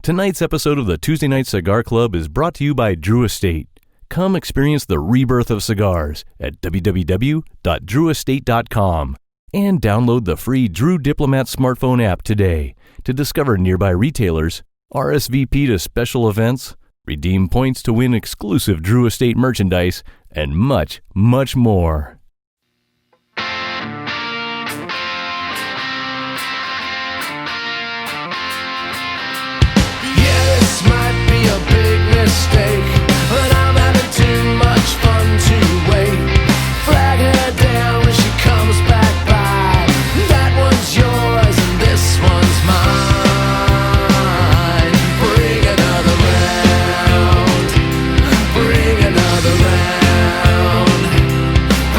Tonight's episode of the Tuesday Night Cigar Club is brought to you by Drew Estate. Come experience the rebirth of cigars at www.drewestate.com and download the free Drew Diplomat smartphone app today to discover nearby retailers, RSVP to special events, redeem points to win exclusive Drew Estate merchandise, and much, much more. This might be a big mistake, but I'm having too much fun to wait. Flag her down when she comes back by. That one's yours and this one's mine. Bring another round. Bring another round.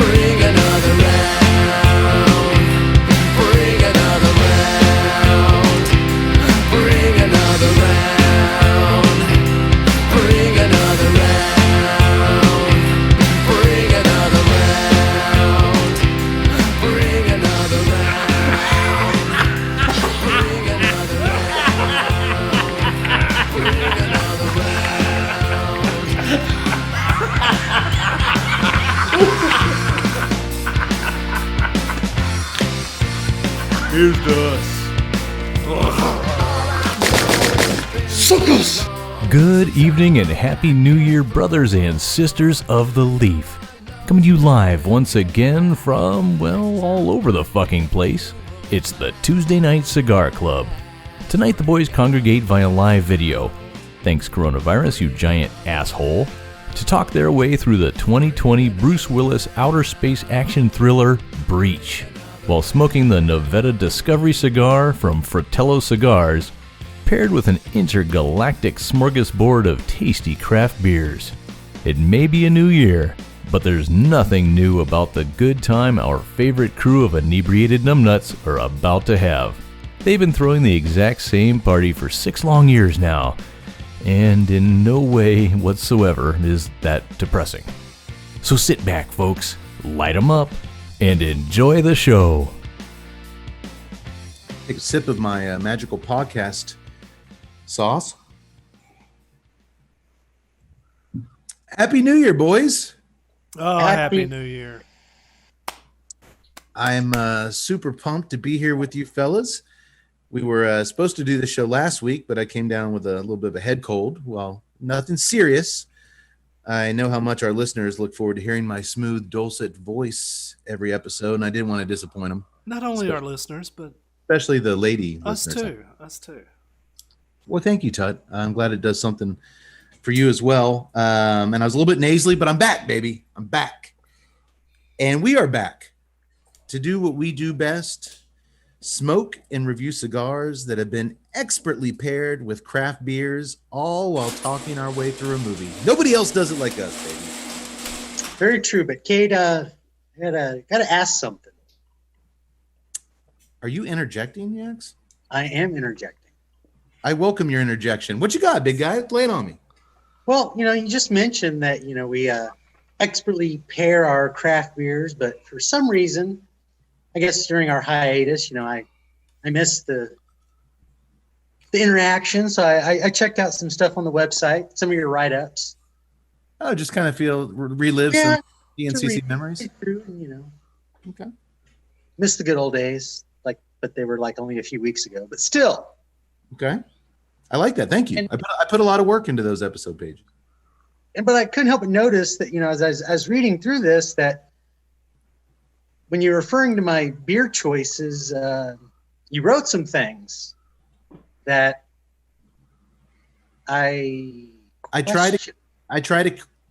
Bring another round. Bring another round. Bring another round. Bring another round. Bring another round. Bring another round. Bring another round. Bring another round. Here's to us. Suckers! Good evening and Happy New Year, brothers and sisters of the Leaf. Coming to you live once again from, well, all over the fucking place. It's the Tuesday Night Cigar Club. Tonight the boys congregate via live video. Thanks coronavirus, you giant asshole. To talk their way through the 2020 Bruce Willis outer space action thriller, Breach, while smoking the Navetta Discovery cigar from Fratello Cigars, paired with an intergalactic smorgasbord of tasty craft beers. It may be a new year, but there's nothing new about the good time our favorite crew of inebriated numbnuts are about to have. They've been throwing the exact same party for 6 long years now, and in no way whatsoever is that depressing. So sit back, folks, light 'em up, and enjoy the show. Take a sip of my magical podcast sauce. Happy New Year, boys. Oh, Happy New Year. I'm super pumped to be here with you fellas. We were supposed to do the show last week, but I came down with a little bit of a head cold. Well, nothing serious. I know how much our listeners look forward to hearing my smooth, dulcet voice every episode, and I didn't want to disappoint them. Not only our listeners, but especially the lady us listeners. Us too. Well, thank you, Tut. I'm glad it does something for you as well. And I was a little bit nasally, but I'm back, baby. I'm back. And we are back to do what we do best: smoke and review cigars that have been expertly paired with craft beers, all while talking our way through a movie. Nobody else does it like us, baby. Very true, but Kate, gotta ask something. Are you interjecting, Yax? I am interjecting. I welcome your interjection. What you got, big guy? Lay it on me. Well, you just mentioned that, we expertly pair our craft beers, but for some reason, I guess during our hiatus, I missed the interaction. So I checked out some stuff on the website, some of your write-ups. Oh, just kind of relive some TNCC memories. Okay. Missed the good old days, but they were only a few weeks ago, but still. Okay. I like that. Thank you. And, I put a lot of work into those episode pages. But I couldn't help but notice that, as I was reading through this, that when you're referring to my beer choices, you wrote some things that I try to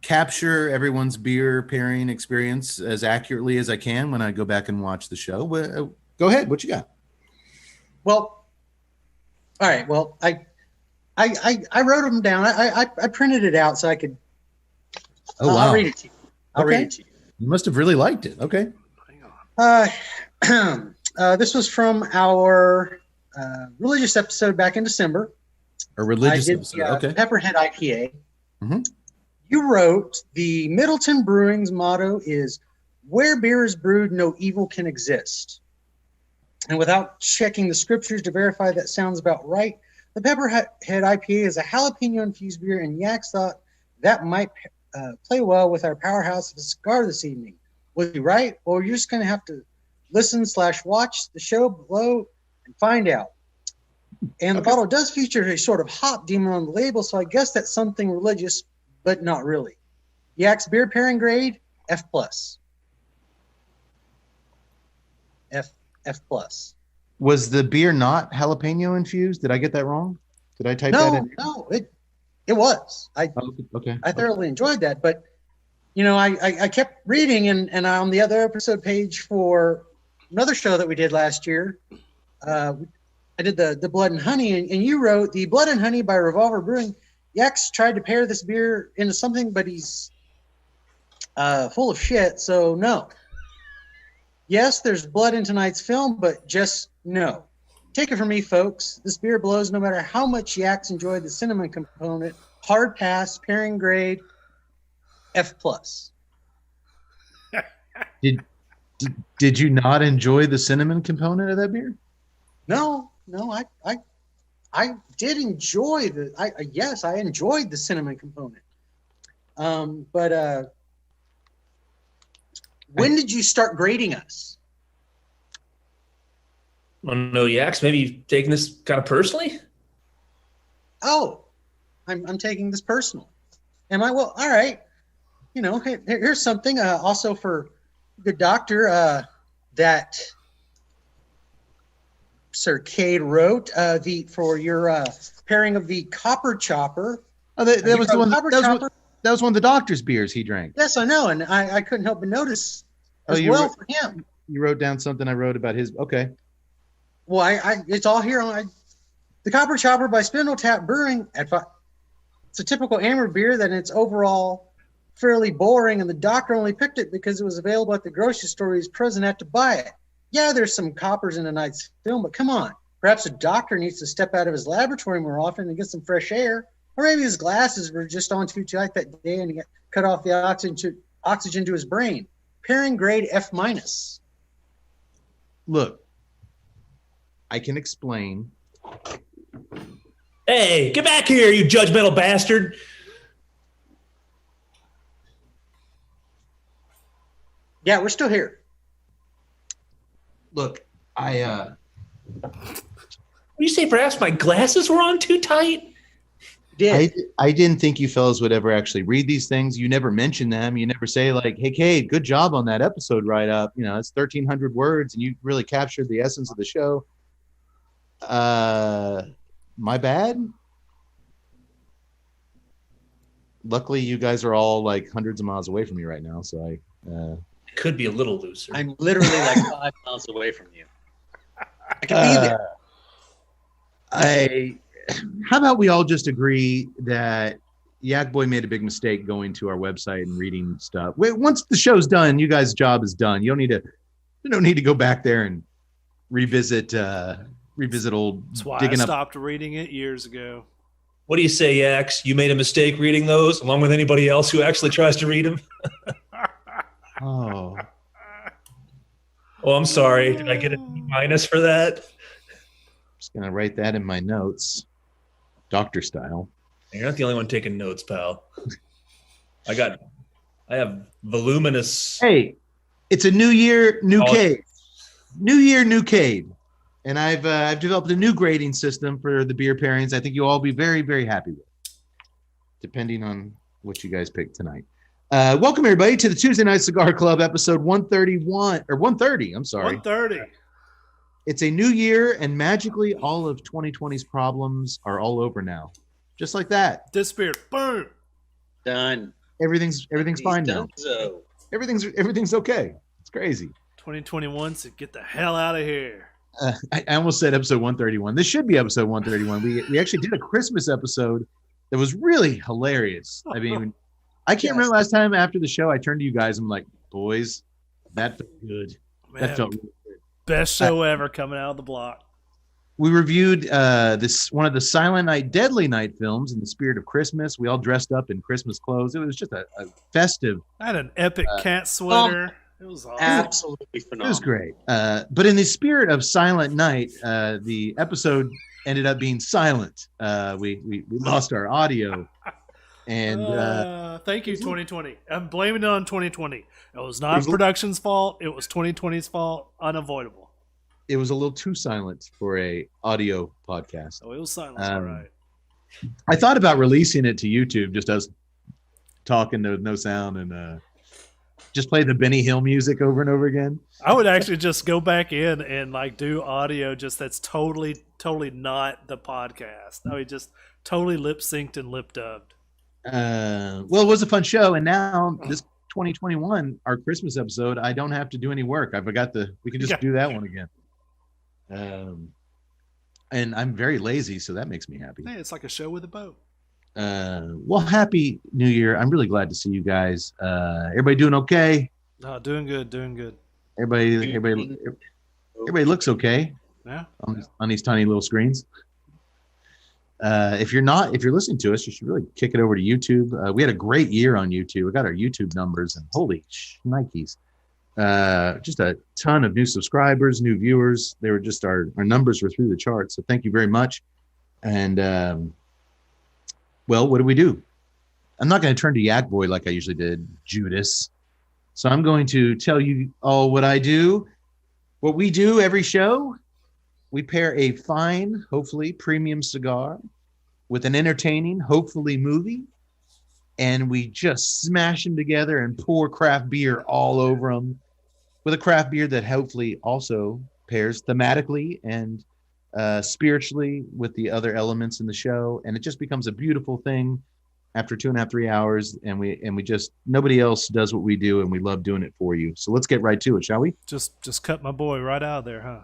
capture everyone's beer pairing experience as accurately as I can when I go back and watch the show. Go ahead. What you got? Well, all right. Well, I wrote them down. I printed it out so I could. Oh, wow. I'll read it to you. I'll read it to you. You must have really liked it. Okay. This was from our religious episode back in December. A religious episode. Okay. Pepperhead IPA. Mm-hmm. You wrote, the Middleton Brewing's motto is, "Where beer is brewed, no evil can exist." And without checking the scriptures to verify that sounds about right, The Pepperhead IPA is a jalapeno-infused beer, and Yaks thought that might play well with our powerhouse of a cigar this evening. Was he right? Well, you're just going to have to listen/watch the show below and find out. And the bottle does feature a sort of hop demon on the label, so I guess that's something religious, but not really. Yak's beer pairing grade, F+. F+. Was the beer not jalapeno infused? Did I get that wrong? Did I type that in? No, it was. I thoroughly enjoyed that, but I kept reading, and on the other episode page for another show that we did last year, I did the Blood and Honey, and you wrote the Blood and Honey by Revolver Brewing. Yaks tried to pair this beer into something, but he's full of shit, so no. Yes, there's blood in tonight's film, but just no. Take it from me, folks. This beer blows no matter how much Yaks enjoyed the cinnamon component. Hard pass, pairing grade, F+. Did you not enjoy the cinnamon component of that beer? No, I did enjoy I enjoyed the cinnamon component. But when did you start grading us? I don't know, Yaks. Maybe taking this kind of personally? Oh, I'm taking this personal. Am I? Well, all right. Here's something also for good doctor that Sir Cade wrote for your pairing of the Copper Chopper. Oh, that was the one. That was one of the doctor's beers he drank. Yes, I know, and I couldn't help but notice for him. You wrote down something I wrote about his. Okay. Well, it's all here on the Copper Chopper by Spindle Tap Brewing. It's a typical amber beer that it's overall fairly boring, and the doctor only picked it because it was available at the grocery store he was present at to buy it. Yeah, there's some coppers in tonight's film, but come on. Perhaps a doctor needs to step out of his laboratory more often and get some fresh air. Or maybe his glasses were just on too tight that day and he got cut off the oxygen to his brain. Pairing grade F-. Look, I can explain. Hey, get back here, you judgmental bastard. Yeah, we're still here. Look, What do you say? Perhaps my glasses were on too tight? I didn't think you fellas would ever actually read these things. You never mention them. You never say like, "Hey, Cade, good job on that episode write-up. It's 1,300 words, and you really captured the essence of the show." My bad. Luckily, you guys are all like hundreds of miles away from me right now, so I could be a little looser. I'm literally like 5 miles away from you. I can be there. How about we all just agree that Yak Boy made a big mistake going to our website and reading stuff. Once the show's done, you guys' job is done. You don't need to go back there and revisit old. That's why digging I up. stopped reading it years ago. What do you say, Yaks? You made a mistake reading those, along with anybody else who actually tries to read them? Oh. Oh, I'm sorry. Did I get a minus for that? Just gonna write that in my notes, doctor style. You're not the only one taking notes, pal. I have voluminous. Hey, it's a new year, new Cade. New year, new Cade. And I've developed a new grading system for the beer pairings. I think you'll all be very, very happy with, depending on what you guys pick tonight. Welcome everybody to the Tuesday Night Cigar Club, episode 131 or 130. I'm sorry, 130. It's a new year, and magically, all of 2020's problems are all over now, just like that. Disappeared. Boom. Done. Everything's fine now. So. Everything's okay. It's crazy. 2021 said, "Get the hell out of here." I almost said episode 131. This should be episode 131. We actually did a Christmas episode that was really hilarious. I mean, I can't remember last time after the show I turned to you guys. I'm like, boys, that felt good. Man, that felt really good. Best show ever coming out of the block. We reviewed this one of the Silent Night, Deadly Night films in the spirit of Christmas. We all dressed up in Christmas clothes. It was just a festive. I had an epic cat sweater. It was awesome. Absolutely phenomenal. It was great. But in the spirit of Silent Night, the episode ended up being silent. We lost our audio. And thank you, 2020. I'm blaming it on 2020. It was not production's fault. It was 2020's fault. Unavoidable. It was a little too silent for a audio podcast. Oh, it was silent. All right. I thought about releasing it to YouTube, just us talking to no sound, and just play the Benny Hill music over and over again. I would actually just go back in and like do audio just that's totally not the podcast. I would just totally lip synced and lip dubbed. Well, it was a fun show, and now this 2021, our Christmas episode, I don't have to do any work. We can just do that one again. And I'm very lazy, so that makes me happy. Hey, it's like a show with a bow. Well, happy New Year. I'm really glad to see you guys. Everybody doing okay? Oh, doing good. Everybody looks okay. Yeah. On these tiny little screens. If you're listening to us, you should really kick it over to YouTube. We had a great year on YouTube. We got our YouTube numbers, and holy Nikes. Just a ton of new subscribers, new viewers. They were just our numbers were through the charts. So thank you very much. And well, what do we do? I'm not going to turn to Yak Boy like I usually did, Judas. So I'm going to tell you all what I do. What we do every show, we pair a fine, hopefully premium cigar with an entertaining, hopefully movie, and we just smash them together and pour craft beer all over them with a craft beer that hopefully also pairs thematically and spiritually with the other elements in the show. And it just becomes a beautiful thing after 2.5, 3 hours. And we just, nobody else does what we do, and we love doing it for you. So let's get right to it, shall we? Just cut my boy right out of there, huh?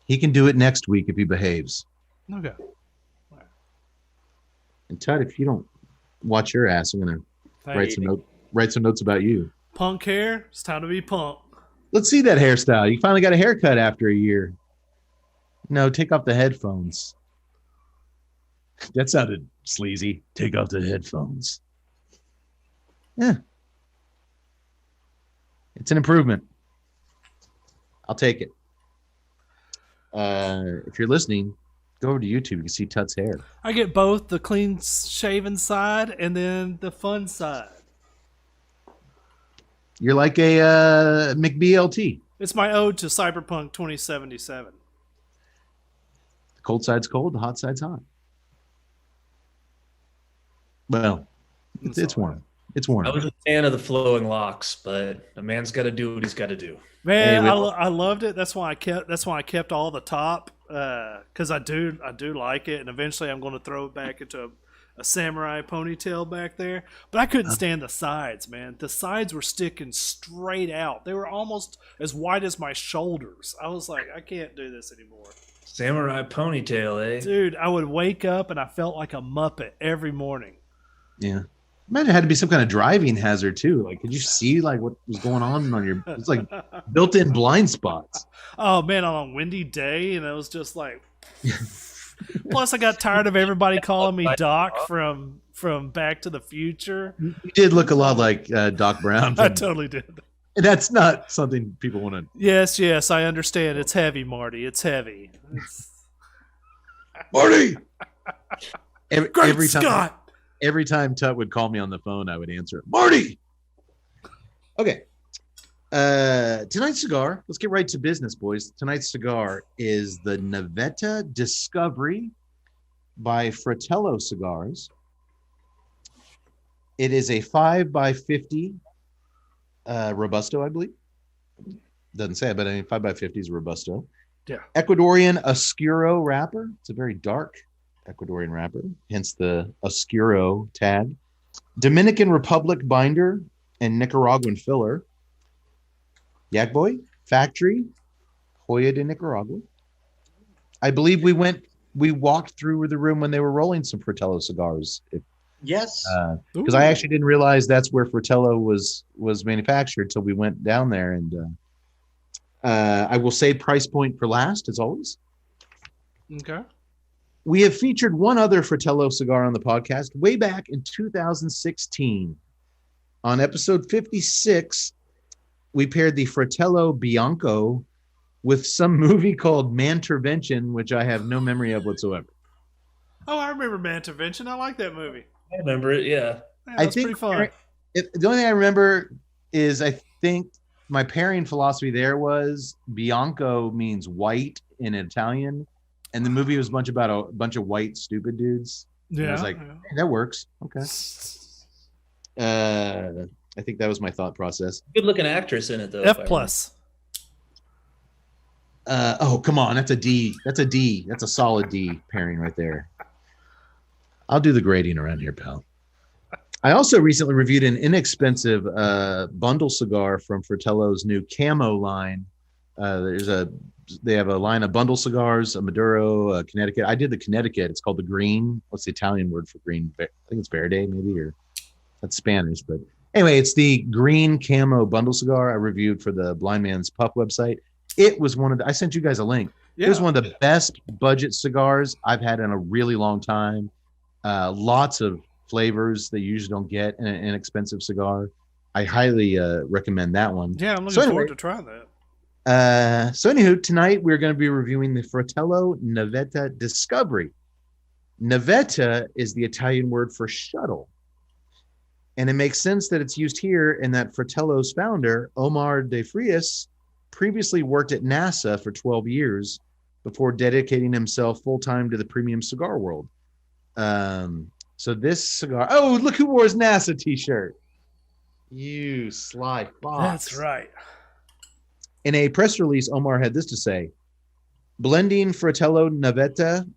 He can do it next week if he behaves. Okay. And Tut, if you don't watch your ass, I'm gonna write some notes about you. Punk hair. It's time to be punk. Let's see that hairstyle. You finally got a haircut after a year. No, take off the headphones. That sounded sleazy. Take off the headphones. Yeah. It's an improvement. I'll take it. If you're listening, go over to YouTube. You can see Tut's hair. I get both the clean shaven side and then the fun side. You're like a McBLT. It's my ode to Cyberpunk 2077. The cold side's cold, the hot side's hot. Well, it's warm. It's warm. I was a fan of the flowing locks, but a man's got to do what he's got to do. Man, hey, I loved it. That's why I kept all the top, because I do like it, and eventually I'm going to throw it back into a samurai ponytail back there. But I couldn't stand the sides, man. The sides were sticking straight out. They were almost as wide as my shoulders. I was like, I can't do this anymore. Samurai ponytail, eh? Dude, I would wake up and I felt like a Muppet every morning. Yeah. Imagine it had to be some kind of driving hazard too. Like, could you see like what was going on your? It's like built-in blind spots. Oh man, on a windy day, and it was just like. Plus, I got tired of everybody calling me Doc from Back to the Future. You did look a lot like Doc Brown. I totally did. And that's not something people want to. Yes, I understand. It's heavy, Marty. It's heavy. Marty. Great Scott. Every time Tut would call me on the phone, I would answer, Marty. Okay. Tonight's cigar, let's get right to business, boys. Tonight's cigar is the Navetta Discovery by Fratello Cigars. It is a 5x50 Robusto, I believe. Doesn't say it, but I mean 5x50 is a Robusto. Yeah. Ecuadorian Oscuro wrapper. It's a very dark Ecuadorian wrapper, hence the Oscuro tag. Dominican Republic binder and Nicaraguan filler. Yak Boy factory, Joya de Nicaragua. I believe we walked through the room when they were rolling some Fratello cigars. Yes, because I actually didn't realize that's where Fratello was manufactured till we went down there. And I will say price point for last as always. Okay. We have featured one other Fratello cigar on the podcast way back in 2016. On episode 56, we paired the Fratello Bianco with some movie called Mantervention, which I have no memory of whatsoever. Oh, I remember Mantervention. I like that movie. I remember it. Yeah. Yeah, I that's think pretty fun. the only thing I remember is I think my pairing philosophy there was Bianco means white in Italian, and the movie was about a bunch of white stupid dudes. And I was like, hey, that works. Okay. I think that was my thought process. Good looking actress in it though. F plus. Oh, come on. That's a D. That's a D. That's a solid D pairing right there. I'll do the grading around here, pal. I also recently reviewed an inexpensive bundle cigar from Fratello's new Camo line. They have a line of bundle cigars, a Maduro, a Connecticut. I did the Connecticut. It's called the green. What's the Italian word for green? I think it's Verde, maybe, or that's Spanish. But anyway, it's the green Camo bundle cigar I reviewed for the Blind Man's Pup website. It was I sent you guys a link. Yeah. It was one of the best budget cigars I've had in a really long time. Lots of flavors that you usually don't get in an inexpensive cigar. I highly recommend that one. Yeah, I'm looking forward to trying that. So anywho, tonight we're going to be reviewing the Fratello Navetta Discovery. Navetta is the Italian word for shuttle. And it makes sense that it's used here in that Fratello's founder, Omar de Frias, previously worked at NASA for 12 years before dedicating himself full-time to the premium cigar world. So this cigar, oh, look who wore his NASA t-shirt. You sly fox. That's right. In a press release, Omar had this to say: blending Fratello Navetta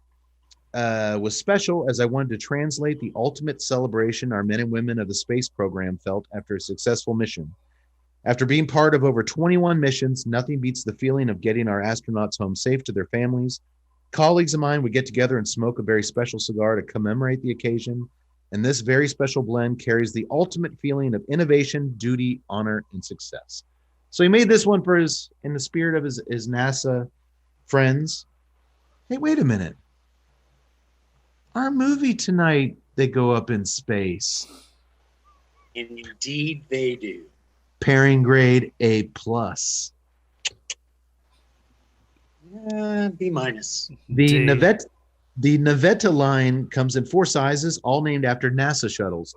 was special as I wanted to translate the ultimate celebration our men and women of the space program felt after a successful mission. After being part of over 21 missions, nothing beats the feeling of getting our astronauts home safe to their families. Colleagues of mine would get together and smoke a very special cigar to commemorate the occasion, and this very special blend carries the ultimate feeling of innovation, duty, honor, and success. So he made this one for in the spirit of his NASA friends. Hey, wait a minute. Our movie tonight, they go up in space. Indeed they do. Pairing grade A+. B minus. The Navetta line comes in 4 sizes, all named after NASA shuttles.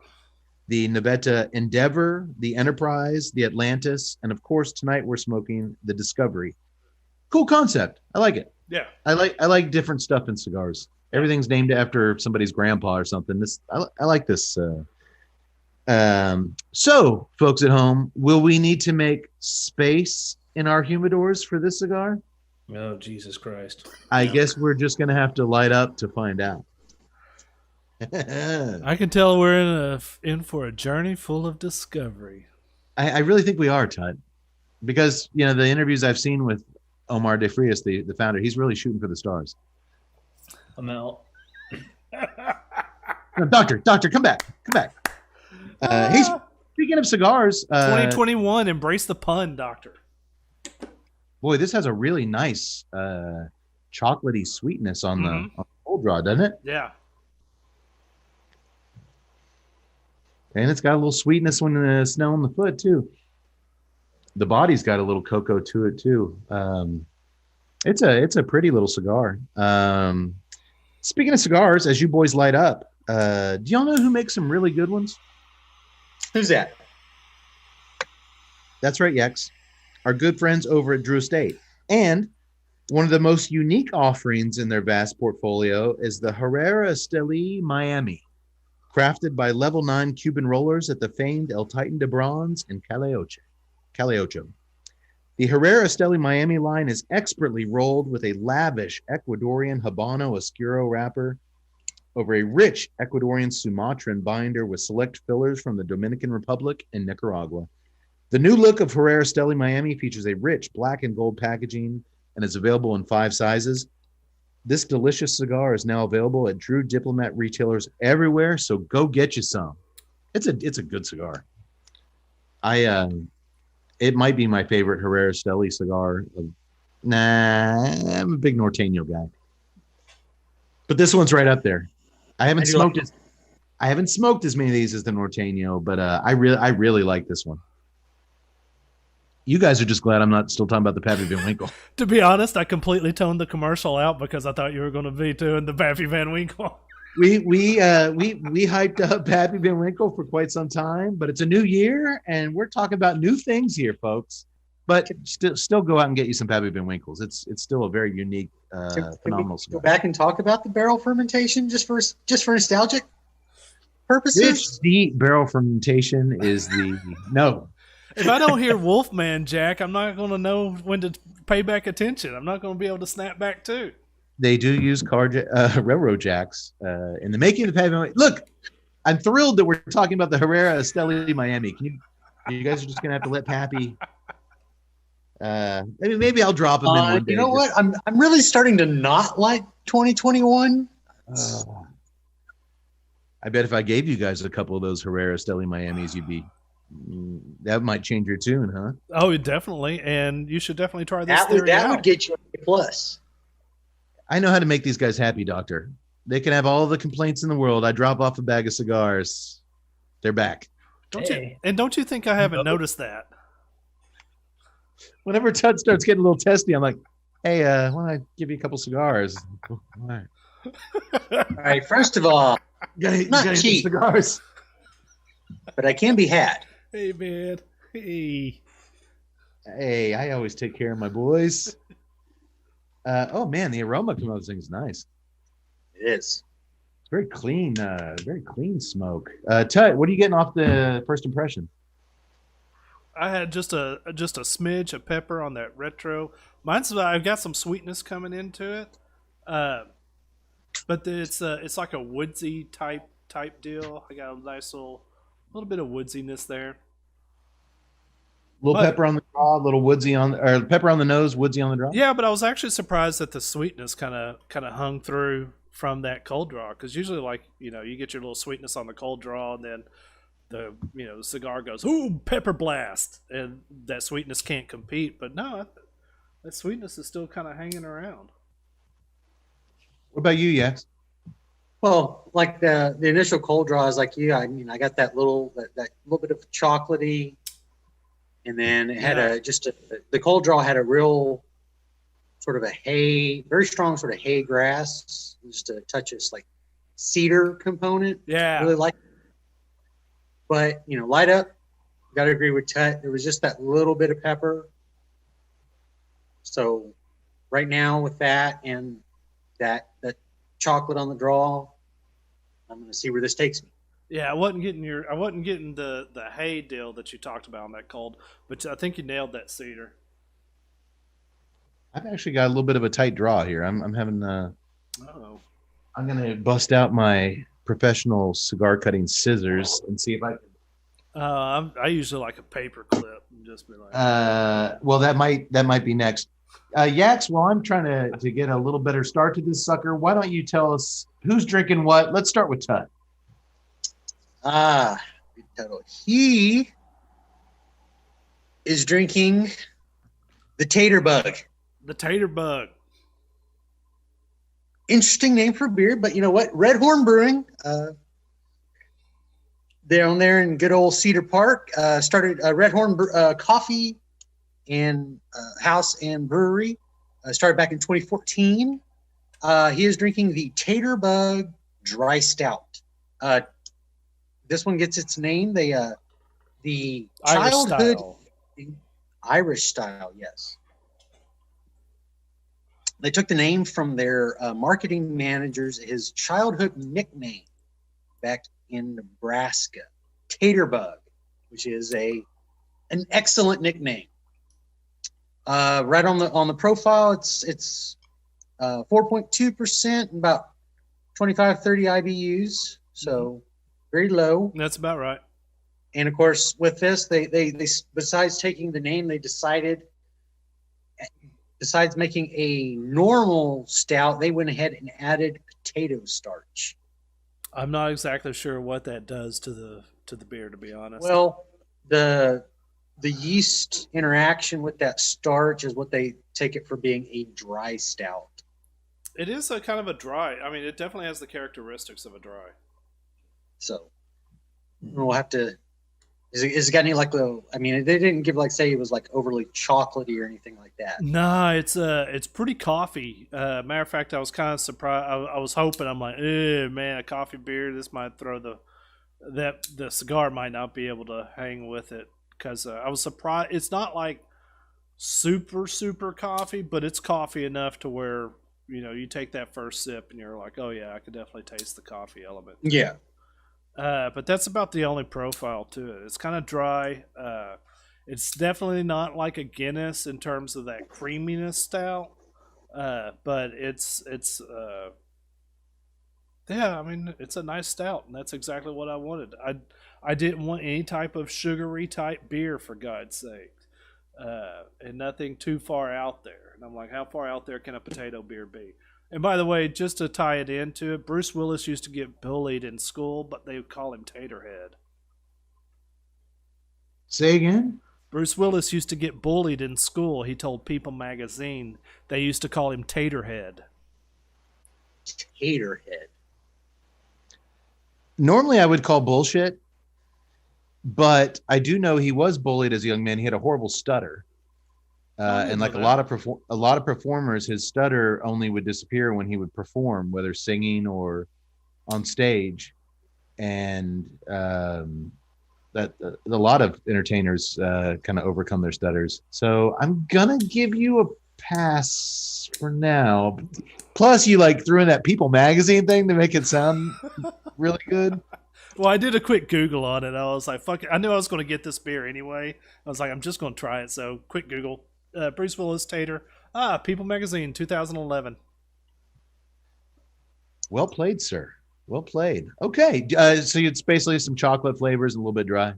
The Navetta Endeavor, the Enterprise, the Atlantis, and of course tonight we're smoking the Discovery. Cool concept. I like it. Yeah. I like different stuff in cigars. Everything's named after somebody's grandpa or something. I like this. So, folks at home, will we need to make space in our humidors for this cigar? Oh, Jesus Christ. I guess we're just going to have to light up to find out. I can tell we're in for a journey full of discovery. I really think we are, Todd, because the interviews I've seen with Omar de Frias, the founder, he's really shooting for the stars. I'm out. No, doctor, come back. He's speaking of cigars. 2021, embrace the pun, doctor. Boy, this has a really nice chocolatey sweetness on the cold draw, doesn't it? Yeah. And it's got a little sweetness when the smell in the foot too. The body's got a little cocoa to it too. It's a pretty little cigar. Speaking of cigars, as you boys light up, do y'all know who makes some really good ones? Who's that? That's right, Yex. Our good friends over at Drew Estate. And one of the most unique offerings in their vast portfolio is the Herrera Esteli Miami, crafted by Level 9 Cuban rollers at the famed El Titan de Bronze in Caliocho. The Herrera Esteli Miami line is expertly rolled with a lavish Ecuadorian Habano Oscuro wrapper over a rich Ecuadorian Sumatran binder with select fillers from the Dominican Republic and Nicaragua. The new look of Herrera Esteli Miami features a rich black and gold packaging and is available in 5 sizes. This delicious cigar is now available at Drew Diplomat retailers everywhere, so go get you some. It's a good cigar. It might be my favorite Herrera Esteli cigar. I'm a big Norteño guy, but this one's right up there. I haven't smoked as many of these as the Norteño, but I really like this one. You guys are just glad I'm not still talking about the Pappy Van Winkle. To be honest, I completely toned the commercial out because I thought you were going to be doing the Pappy Van Winkle. We hyped up Pappy Van Winkle for quite some time, but it's a new year and we're talking about new things here, folks. But still go out and get you some Pappy Van Winkles. It's still a very unique, phenomenal cigar. Go back and talk about the barrel fermentation just for nostalgic purposes. The barrel fermentation is no. If I don't hear Wolfman Jack, I'm not going to know when to pay back attention. I'm not going to be able to snap back too. They do use railroad jacks in the making of the Pappy Van Winkle. Look, I'm thrilled that we're talking about the Herrera Esteli Miami. You guys are just going to have to let Pappy. Maybe I'll drop him in one day. You know what? I'm really starting to not like 2021. I bet if I gave you guys a couple of those Herrera Esteli Miamis, you'd be. That might change your tune, huh? Oh, definitely, and you should definitely try this. That would get you a plus. I know how to make these guys happy, Doctor. They can have all the complaints in the world. I drop off a bag of cigars, they're back. Don't you think I haven't noticed that? Whenever Tut starts getting a little testy, I'm like, "Hey, why don't I give you a couple cigars?" All right. All right. First of all, not cheap cigars, but I can be had. Hey, man. Hey, I always take care of my boys. Oh man, the aroma from those things is nice. It is. It's very clean smoke. Tut, what are you getting off the first impression? I had just a smidge of pepper on that retro. I've got some sweetness coming into it, but it's like a woodsy type deal. I got a nice little bit of woodsiness there. Pepper on the draw, a little woodsy or pepper on the nose, woodsy on the draw. Yeah, but I was actually surprised that the sweetness kind of hung through from that cold draw, because usually, you get your little sweetness on the cold draw, and then the cigar goes, ooh, pepper blast, and that sweetness can't compete. But no, that sweetness is still kind of hanging around. What about you, Yax? Well, like the initial cold draw is like you. I mean, I got that little bit of chocolatey, and then it had the cold draw had a real sort of a very strong sort of hay grass, just a touch of like cedar component. Yeah, I really like. But light up. Got to agree with Tut. There was just that little bit of pepper. So, right now with that and that chocolate on the draw, I'm going to see where this takes me. Yeah, I wasn't getting the hay deal that you talked about on that cold, but I think you nailed that cedar. I've actually got a little bit of a tight draw here. I'm having. I'm going to bust out my professional cigar cutting scissors and see if I can. I usually like a paper clip and just be like. Well, that might be next. Yax, while I'm trying to get a little better start to this sucker, why don't you tell us who's drinking what? Let's start with Tut. He is drinking the Tater Bug. The Tater Bug. Interesting name for beer, but you know what? Red Horn Brewing. Down there in good old Cedar Park. Started Red Horn Coffee and House and Brewery. Started back in 2014. He is drinking the Tater Bug Dry Stout. This one gets its name. The childhood Irish style, yes. They took the name from their marketing manager's his childhood nickname back in Nebraska, Tater Bug, which is an excellent nickname. Right on the profile, it's 4.2% and about 25-30 IBUs, so very low. That's about right. And of course, with this, they besides taking the name, they decided. Besides making a normal stout, they went ahead and added potato starch. I'm not exactly sure what that does to the beer, to be honest. Well, the yeast interaction with that starch is what they take it for being a dry stout. It is a kind of a dry. I mean, it definitely has the characteristics of a dry. So we'll have to Is it got any like little? I mean, they didn't give like say it was like overly chocolatey or anything like that. No, it's pretty coffee. Matter of fact, I was kind of surprised. I was hoping. I'm like, man, a coffee beer. This might throw the cigar might not be able to hang with it because I was surprised. It's not like super coffee, but it's coffee enough to where you take that first sip and you're like, oh yeah, I could definitely taste the coffee element. Yeah. But that's about the only profile to it. It's kind of dry. It's definitely not like a Guinness in terms of that creaminess stout. But it's yeah, I mean, it's a nice stout, and that's exactly what I wanted. I didn't want any type of sugary type beer, for God's sake, and nothing too far out there. And I'm like, how far out there can a potato beer be? And by the way, just to tie it into it, Bruce Willis used to get bullied in school, but they would call him Taterhead. Say again? Bruce Willis used to get bullied in school. He told People magazine they used to call him Taterhead. Taterhead. Normally I would call bullshit, but I do know he was bullied as a young man. He had a horrible stutter. And like a lot of performers, his stutter only would disappear when he would perform, whether singing or on stage. And that a lot of entertainers kind of overcome their stutters. So I'm gonna give you a pass for now. Plus, you like threw in that People magazine thing to make it sound really good. Well, I did a quick Google on it. I was like, fuck it. I knew I was going to get this beer anyway. I was like, I'm just going to try it. So quick Google. Bruce Willis Tater. People magazine, 2011. Well played, sir. Well played. Okay. So it's basically some chocolate flavors, a little bit dry.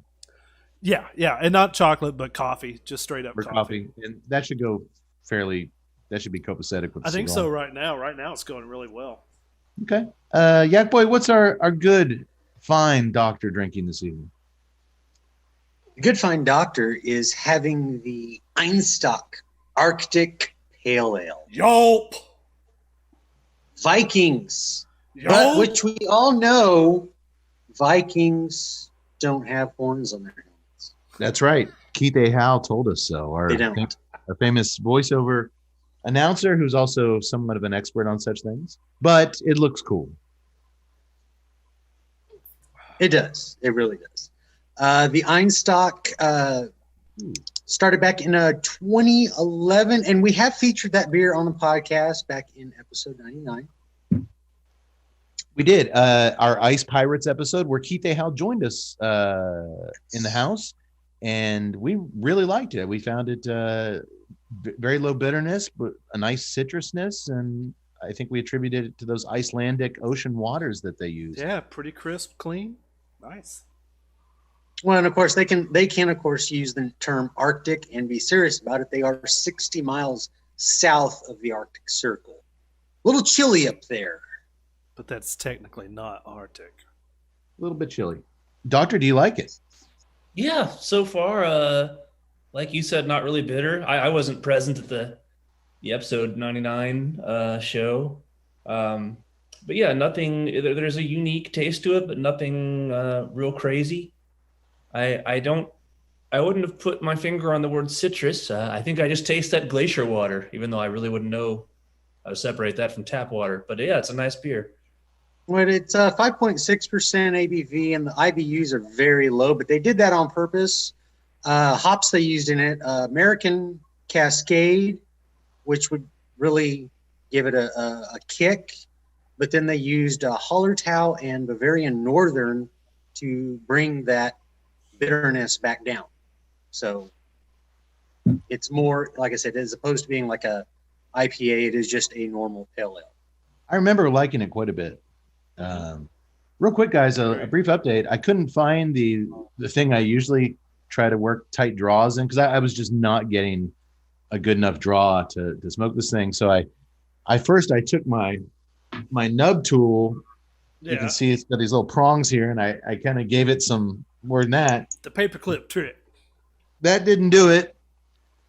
Yeah. And not chocolate, but coffee. Just straight up coffee. And that should go that should be copacetic with the I think cigar. so right now. Right now it's going really well. Okay. Yak Boy, what's our good, fine doctor drinking this evening? Good Fine Doctor is having the Einstock Arctic Pale Ale. Yelp! Vikings. Yelp! But which we all know Vikings don't have horns on their helmets. That's right. Keith A. Howe told us so. They don't. Our famous voiceover announcer who's also somewhat of an expert on such things. But it looks cool. It does. It really does. The Einstock started back in 2011, and we have featured that beer on the podcast back in episode 99. We did. Our Ice Pirates episode where Keith A. Howe joined us in the house, and we really liked it. We found it very low bitterness, but a nice citrusness, and I think we attributed it to those Icelandic ocean waters that they use. Yeah, pretty crisp, clean. Nice. Well, and of course they can of course use the term Arctic and be serious about it. They are 60 miles south of the Arctic Circle. A little chilly up there. But that's technically not Arctic. A little bit chilly. Doctor, do you like it? Yeah, so far, like you said, not really bitter. I wasn't present at the episode 99 show. But yeah, nothing. There's a unique taste to it, but nothing real crazy. I wouldn't have put my finger on the word citrus. I think I just taste that glacier water, even though I really wouldn't know how to separate that from tap water. But yeah, it's a nice beer. Well, it's 5.6% ABV, and the IBUs are very low, but they did that on purpose. Hops they used in it, American Cascade, which would really give it a kick. But then they used Hallertau and Bavarian Northern to bring that bitterness back down. So it's more, like I said, as opposed to being like a IPA, it is just a normal pale ale. I remember liking it quite a bit. Real quick, guys, a brief update. I couldn't find the thing I usually try to work tight draws in because I was just not getting a good enough draw to smoke this thing. So I took my nub tool. You can see it's got these little prongs here, and I kind of gave it some more than that. The paperclip trick. That didn't do it.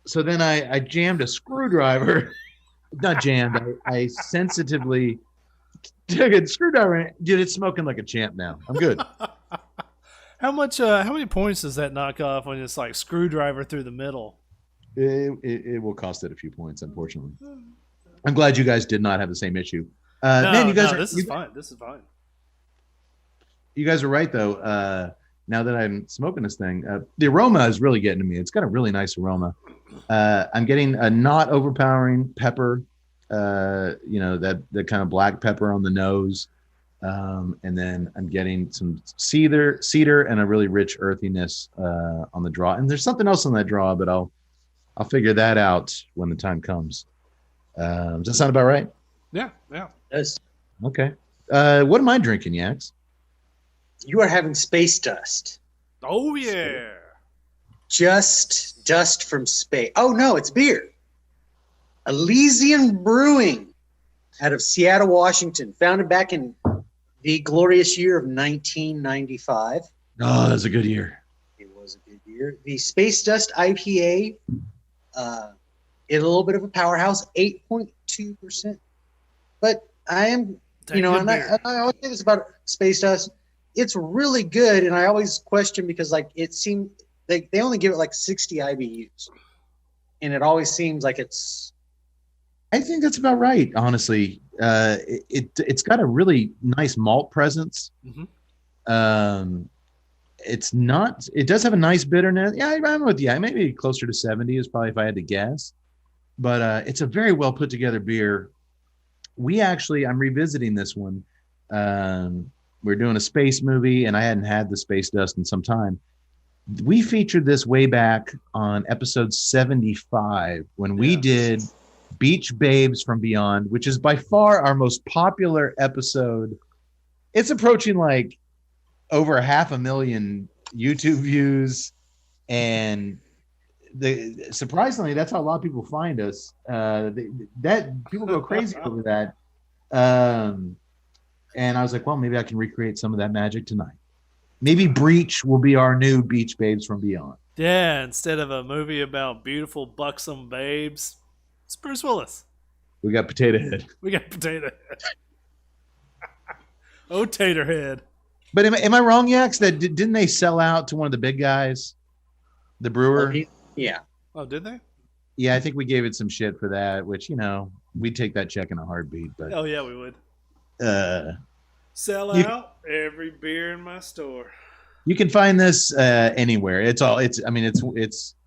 So then I jammed a screwdriver. Not jammed. I sensitively took a screwdriver. Dude, it's smoking like a champ now. I'm good. How many points does that knock off when it's like screwdriver through the middle? It will cost it a few points, unfortunately. I'm glad you guys did not have the same issue. This is fine. This is fine. You guys are right, though. Now that I'm smoking this thing, the aroma is really getting to me. It's got a really nice aroma. I'm getting a not overpowering pepper, that kind of black pepper on the nose. And then I'm getting some cedar and a really rich earthiness on the draw. And there's something else on that draw, but I'll figure that out when the time comes. Does that sound about right? Yeah. Yes. Okay. What am I drinking, Yax? You are having space dust. Oh yeah. Just dust from space. Oh no, it's beer. Elysian Brewing out of Seattle, Washington, founded back in the glorious year of 1995. Oh, that's a good year. It was a good year. The Space Dust IPA, a little bit of a powerhouse, 8.2%. But I am, and I always say this about Space Dust. It's really good, and I always question because it seemed they only give it 60 IBUs, and it always seems like it's. I think that's about right, honestly. It's got a really nice malt presence. Mm-hmm. It does have a nice bitterness. Yeah, I'm with you. Maybe closer to 70 is probably if I had to guess. But it's a very well put together beer. I'm revisiting this one. We're doing a space movie, and I hadn't had the Space Dust in some time. We featured this way back on episode 75 when we did Beach Babes from Beyond, which is by far our most popular episode. It's approaching over 500,000 YouTube views, and surprisingly, that's how a lot of people find us. That people go crazy over that. And I was like, well, maybe I can recreate some of that magic tonight. Maybe Breach will be our new Beach Babes from Beyond. Yeah, instead of a movie about beautiful, buxom babes, it's Bruce Willis. We got Potato Head. Oh, Tater Head. But am I wrong, Yax, that didn't they sell out to one of the big guys? The brewer? Yeah. Oh, did they? Yeah, I think we gave it some shit for that, which, we'd take that check in a heartbeat. But oh, yeah, we would. Sell out every beer in my store. You can find this anywhere. It's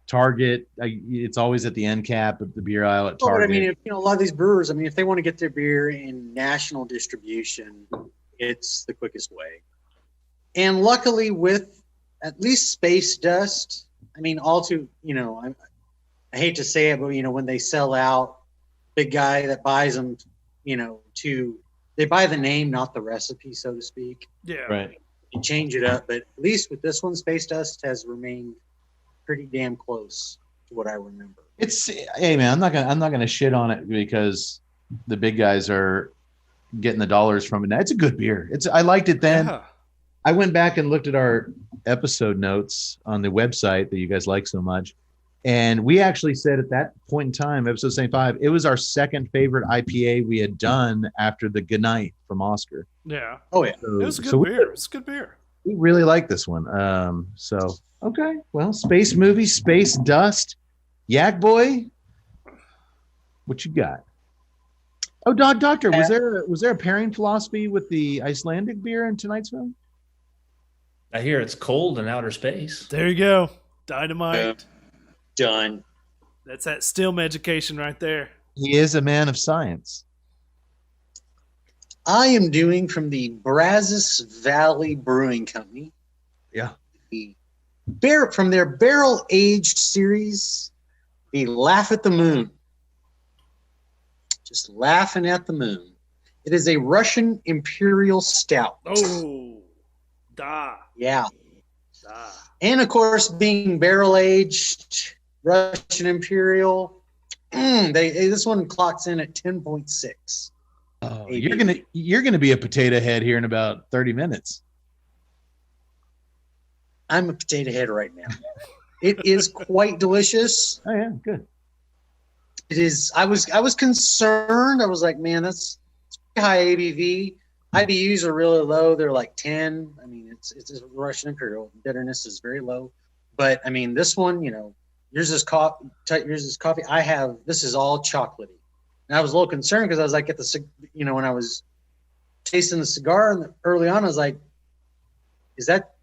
Target. It's always at the end cap of the beer aisle at Target. A lot of these brewers, if they want to get their beer in national distribution, it's the quickest way. And luckily, with at least Space Dust, I hate to say it, but when they sell out, big guy that buys them, they buy the name, not the recipe, so to speak. Yeah. Right. You change it up, but at least with this one, Space Dust has remained pretty damn close to what I remember. Hey man, I'm not gonna shit on it because the big guys are getting the dollars from it now. It's a good beer. I liked it then. Yeah. I went back and looked at our episode notes on the website that you guys like so much. And we actually said at that point in time, episode 75, it was our second favorite IPA we had done after the Goodnight from Oscar. Yeah. Oh, yeah. It was a good beer. It's a good beer. We really like this one. Okay. Well, space movie, Space Dust. Yak Boy, what you got? Oh, Doctor, was there a pairing philosophy with the Icelandic beer in tonight's film? I hear it's cold in outer space. There you go. Dynamite. Done. That's that STEM education right there. He is a man of science. I am doing from the Brazos Valley Brewing Company. Yeah. From their barrel-aged series, the Laugh at the Moon. Just laughing at the moon. It is a Russian Imperial Stout. Oh, da. Yeah. Da. And, of course, being barrel-aged Russian Imperial, this one clocks in at 10.6. Oh, you're gonna be a potato head here in about 30 minutes. I'm a potato head right now. It is quite delicious. Oh yeah, good. It is. I was concerned. I was like, man, that's high ABV. IBUs are really low. They're like 10. I mean, it's a Russian Imperial. Bitterness is very low. But I mean, this one, yours is coffee. This is all chocolatey. And I was a little concerned because I was like, when I was tasting the cigar early on, I was like, is that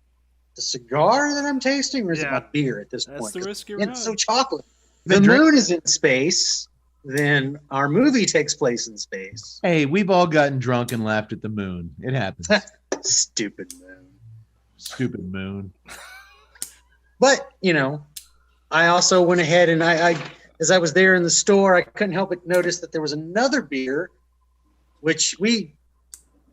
the cigar that I'm tasting, or is it my beer at this point? That's the risk you're It's so chocolate. The moon is in space. Then our movie takes place in space. Hey, we've all gotten drunk and laughed at the moon. It happens. Stupid moon. Stupid moon. But, I also went ahead and I as I was there in the store, I couldn't help but notice that there was another beer, which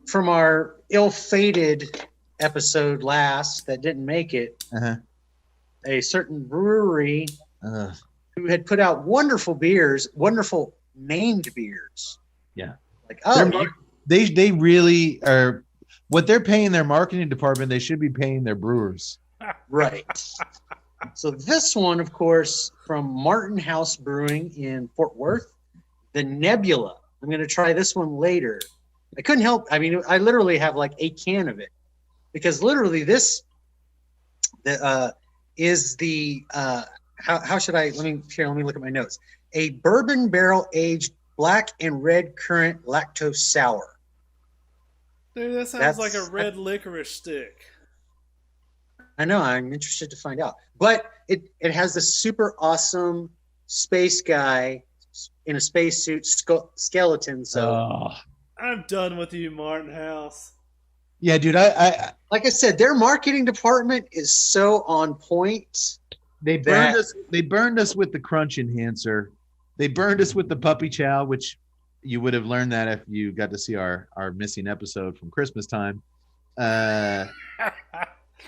from our ill-fated episode last that didn't make it, a certain brewery who had put out wonderful beers, wonderful named beers. Yeah. Like, they really are, what they're paying their marketing department, they should be paying their brewers. Right. So this one, of course, from Martin House Brewing in Fort Worth, the Nebula. I'm going to try this one later. I couldn't help. I mean, I literally have like a can of it because literally this is the how should I let me look at my notes. A bourbon barrel aged black and red currant lactose sour. Dude, that sounds like a red licorice stick. I know. I'm interested to find out. But it has this super awesome space guy in a spacesuit skeleton. So I'm done with you, Martin House. Yeah, dude. I like I said, their marketing department is so on point. They burned us. They burned us with the crunch enhancer. They burned us with the puppy chow, which you would have learned that if you got to see our missing episode from Christmas time.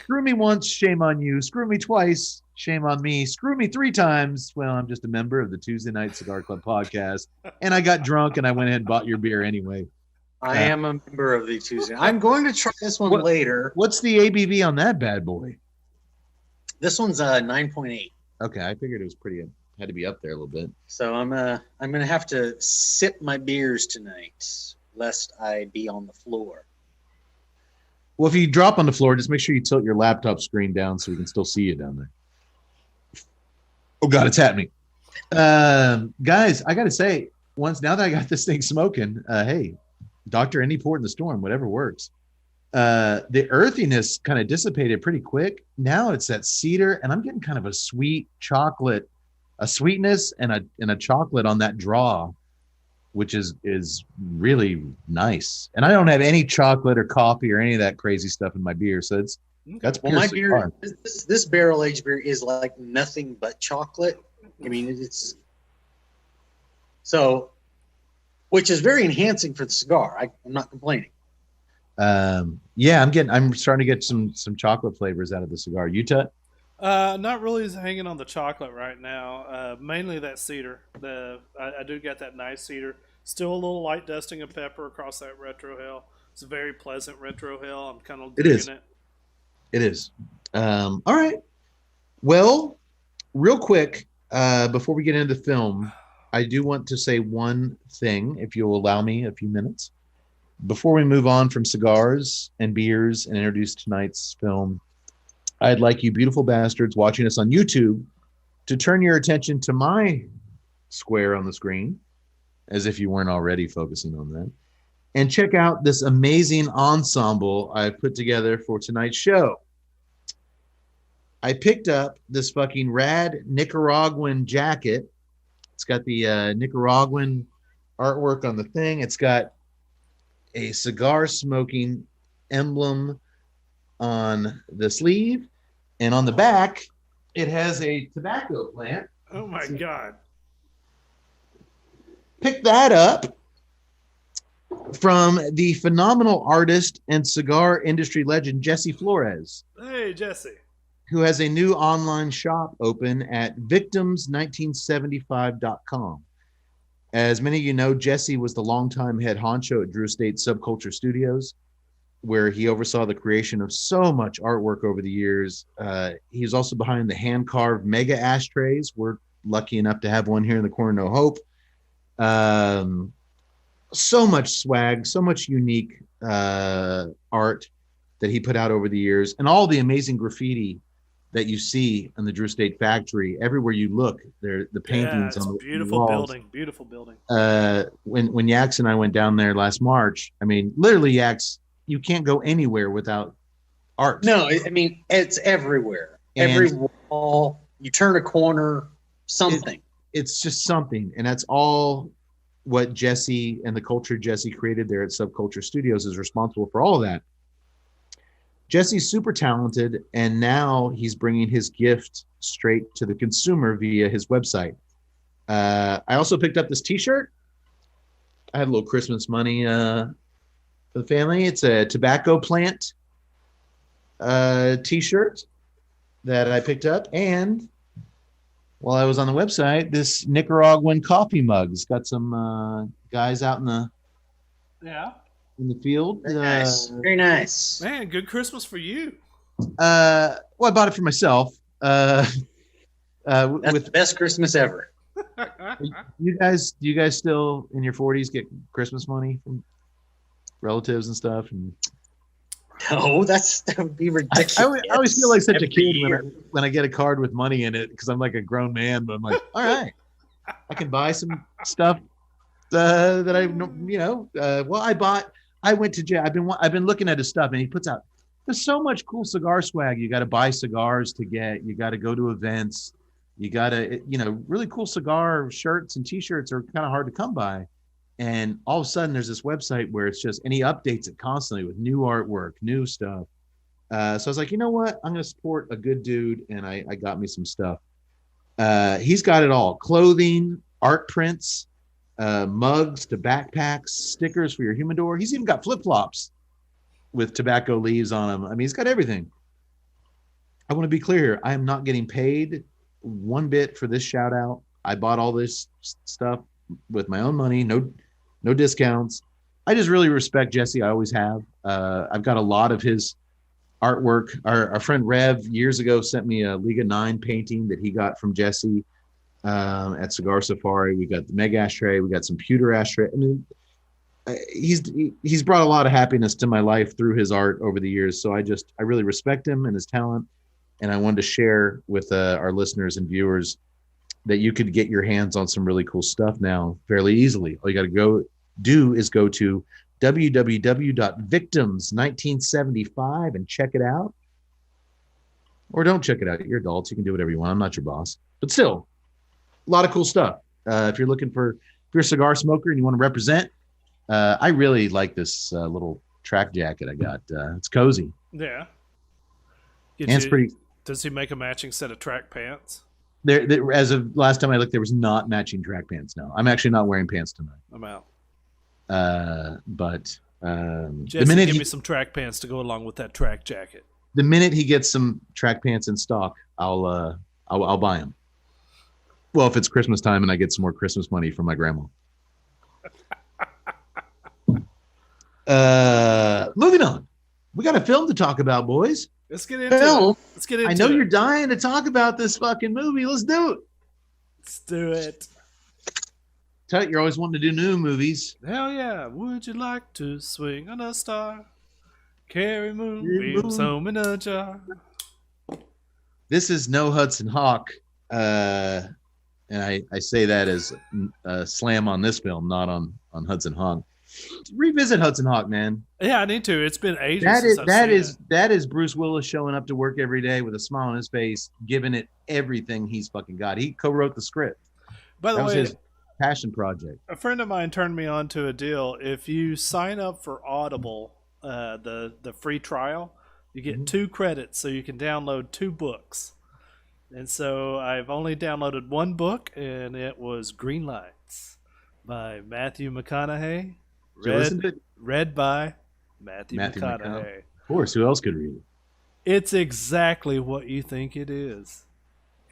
Screw me once, shame on you. Screw me twice, shame on me. Screw me 3 times. Well, I'm just a member of the Tuesday Night Cigar Club podcast, and I got drunk and I went ahead and bought your beer anyway. I am a member of the Tuesday. I'm going to try this one later. What's the ABV on that bad boy? This one's 9.8. Okay, I figured it was had to be up there a little bit. So I'm gonna have to sip my beers tonight, lest I be on the floor. Well, if you drop on the floor, just make sure you tilt your laptop screen down so we can still see you down there. Oh God, it's happening. Guys, I gotta say, now that I got this thing smoking, hey, Dr. Any Port in the Storm, whatever works. The earthiness kind of dissipated pretty quick. Now it's that cedar, and I'm getting kind of a sweet chocolate, a sweetness and a chocolate on that draw, which is really nice. And I don't have any chocolate or coffee or any of that crazy stuff in my beer, so that's pure my cigar. beer. This barrel aged beer is like nothing but chocolate. I mean, it's so, which is very enhancing for the cigar. I'm not complaining. Yeah, I'm starting to get some chocolate flavors out of the cigar. You, Tut? Not really hanging on the chocolate right now. Mainly that cedar. I do get that nice cedar. Still a little light dusting of pepper across that retro hill. It's a very pleasant retro hill. I'm kind of digging it. It is. All right. Well, real quick, before we get into the film, I do want to say one thing, if you'll allow me a few minutes. Before we move on from cigars and beers and introduce tonight's film, I'd like you beautiful bastards watching us on YouTube to turn your attention to my square on the screen, as if you weren't already focusing on that, and check out this amazing ensemble I've put together for tonight's show. I picked up this fucking rad Nicaraguan jacket. It's got the Nicaraguan artwork on the thing. It's got a cigar smoking emblem on the sleeve, and on the back it has a tobacco plant. Oh my God. Pick that up from the phenomenal artist and cigar industry legend Jesse Flores. Hey, Jesse. Who has a new online shop open at victims1975.com. As many of you know, Jesse was the longtime head honcho at Drew Estate Subculture Studios, where he oversaw the creation of so much artwork over the years. He's also behind the hand-carved mega ashtrays. We're lucky enough to have one here in the corner, No Hope. So much swag, so much unique art that he put out over the years, and all the amazing graffiti that you see in the Drew State factory. Everywhere you look, there the paintings on the beautiful walls. Beautiful building. When Yax and I went down there last March, I mean, literally, Yax, you can't go anywhere without art. No, I mean, it's everywhere. And every wall, you turn a corner, something. It's just something, and that's all what Jesse and the culture Jesse created there at Subculture Studios is responsible for all of that. Jesse's super talented, and now he's bringing his gift straight to the consumer via his website. I also picked up this T-shirt. I had a little Christmas money for the family. It's a tobacco plant T-shirt that I picked up, and while I was on the website, this Nicaraguan coffee mug. It's got some guys out in the field. Very nice. Very nice. Man, good Christmas for you. Well, I bought it for myself. That's the best Christmas ever. Do you guys still in your 40s get Christmas money from relatives and stuff? And no, that would be ridiculous. I always feel like such a kid when I get a card with money in it, because I'm like a grown man, but I'm like, all right, I can buy some stuff that I went to Jay. I've been looking at his stuff, and he puts out, there's so much cool cigar swag. You got to buy cigars to get. You got to go to events. You got to, really cool cigar shirts and T-shirts are kind of hard to come by. And all of a sudden, there's this website where it's just, and he updates it constantly with new artwork, new stuff. So I was like, you know what? I'm going to support a good dude, and I got me some stuff. He's got it all: clothing, art prints, mugs to backpacks, stickers for your humidor. He's even got flip-flops with tobacco leaves on them. I mean, he's got everything. I want to be clear here. I am not getting paid one bit for this shout out. I bought all this stuff with my own money, no discounts. I just really respect Jesse. I always have. I've got a lot of his artwork. Our friend Rev years ago sent me a Liga 9 painting that he got from Jesse at Cigar Safari. We got the Meg ashtray. We got some pewter ashtray. I mean, he's brought a lot of happiness to my life through his art over the years. So I really respect him and his talent. And I wanted to share with our listeners and viewers that you could get your hands on some really cool stuff now fairly easily. All you got to go to www.victims1975 and check it out. Or don't check it out. You're adults. You can do whatever you want. I'm not your boss. But still, a lot of cool stuff. If you're a cigar smoker and you want to represent, I really like this little track jacket I got. It's cozy. Yeah. It's pretty. Does he make a matching set of track pants? There, as of last time I looked, there was not matching track pants. No, I'm actually not wearing pants tonight. I'm out. But Jesse, give me some track pants to go along with that track jacket. The minute he gets some track pants in stock, I'll buy them. Well, if it's Christmas time and I get some more Christmas money from my grandma. Moving on. We got a film to talk about, boys. Let's get into it. I know you're dying to talk about this fucking movie. Let's do it. Let's do it. Tut, you're always wanting to do new movies. Hell yeah. Would you like to swing on a star? Carry moonbeams home in a jar. This is no Hudson Hawk. And I say that as a slam on this film, not on Hudson Hawk. Revisit Hudson Hawk, man. Yeah, I need to. It's been ages. That is Bruce Willis showing up to work every day with a smile on his face, giving it everything he's fucking got. He co-wrote the script. By the way, was his passion project. A friend of mine turned me on to a deal. If you sign up for Audible, the free trial, you get 2 credits, so you can download 2 books. And so I've only downloaded 1 book, and it was Green Lights by Matthew McConaughey. Read by Matthew McConaughey. Of course, who else could read it? It's exactly what you think it is.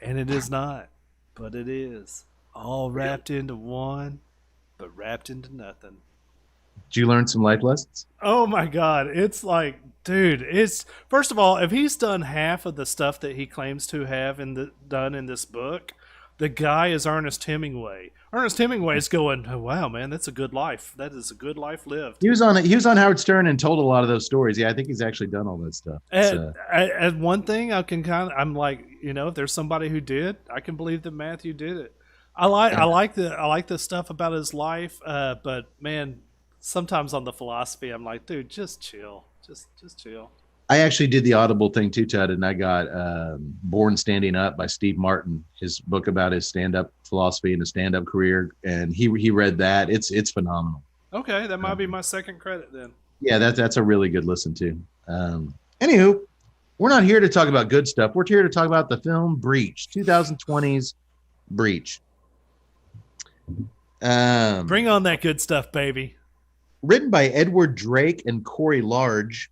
And it is not, but it is. All wrapped into one, but wrapped into nothing. Did you learn some life lessons? Oh my God. It's like, dude, first of all, if he's done half of the stuff that he claims to have done in this book, The guy is Ernest Hemingway. Ernest Hemingway is going, oh, wow, man, that's a good life. That is a good life lived. He was on Howard Stern and told a lot of those stories. Yeah, I think he's actually done all that stuff. And one thing I'm like, if there's somebody who did, I can believe that Matthew did it. I like the stuff about his life, but man, sometimes on the philosophy, I'm like, dude, just chill, just chill. I actually did the Audible thing too, Ted, and I got Born Standing Up by Steve Martin, his book about his stand-up philosophy and his stand-up career, and he read that. It's phenomenal. Okay, that might be my second credit then. Yeah, that's a really good listen too. Anywho, we're not here to talk about good stuff. We're here to talk about the film Breach, 2020's Breach. Bring on that good stuff, baby. Written by Edward Drake and Corey Large,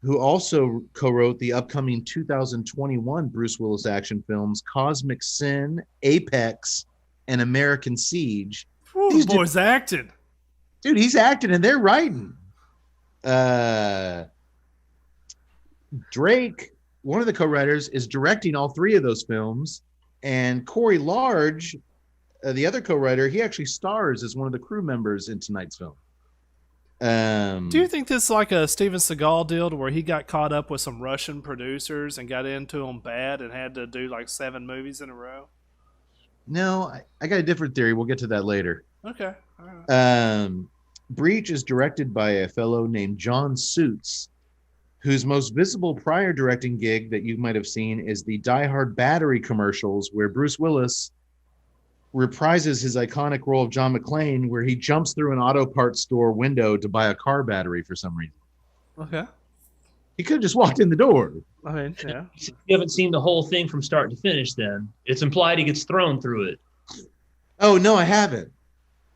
who also co-wrote the upcoming 2021 Bruce Willis action films Cosmic Sin, Apex, and American Siege. Ooh, these boys acting. Dude, he's acting and they're writing. Drake, one of the co-writers, is directing all three of those films. And Corey Large, the other co-writer, he actually stars as one of the crew members in tonight's film. Do you think this is like a Steven Seagal deal where he got caught up with some Russian producers and got into them bad and had to do like 7 movies in a row? No, I got a different theory. We'll get to that later. Okay. All right. Breach is directed by a fellow named John Suits, whose most visible prior directing gig that you might have seen is the Die Hard battery commercials where Bruce Willis reprises his iconic role of John McClane, where he jumps through an auto parts store window to buy a car battery for some reason. Okay. He could have just walked in the door. I mean, yeah. You haven't seen the whole thing from start to finish then. It's implied he gets thrown through it. Oh, no, I haven't.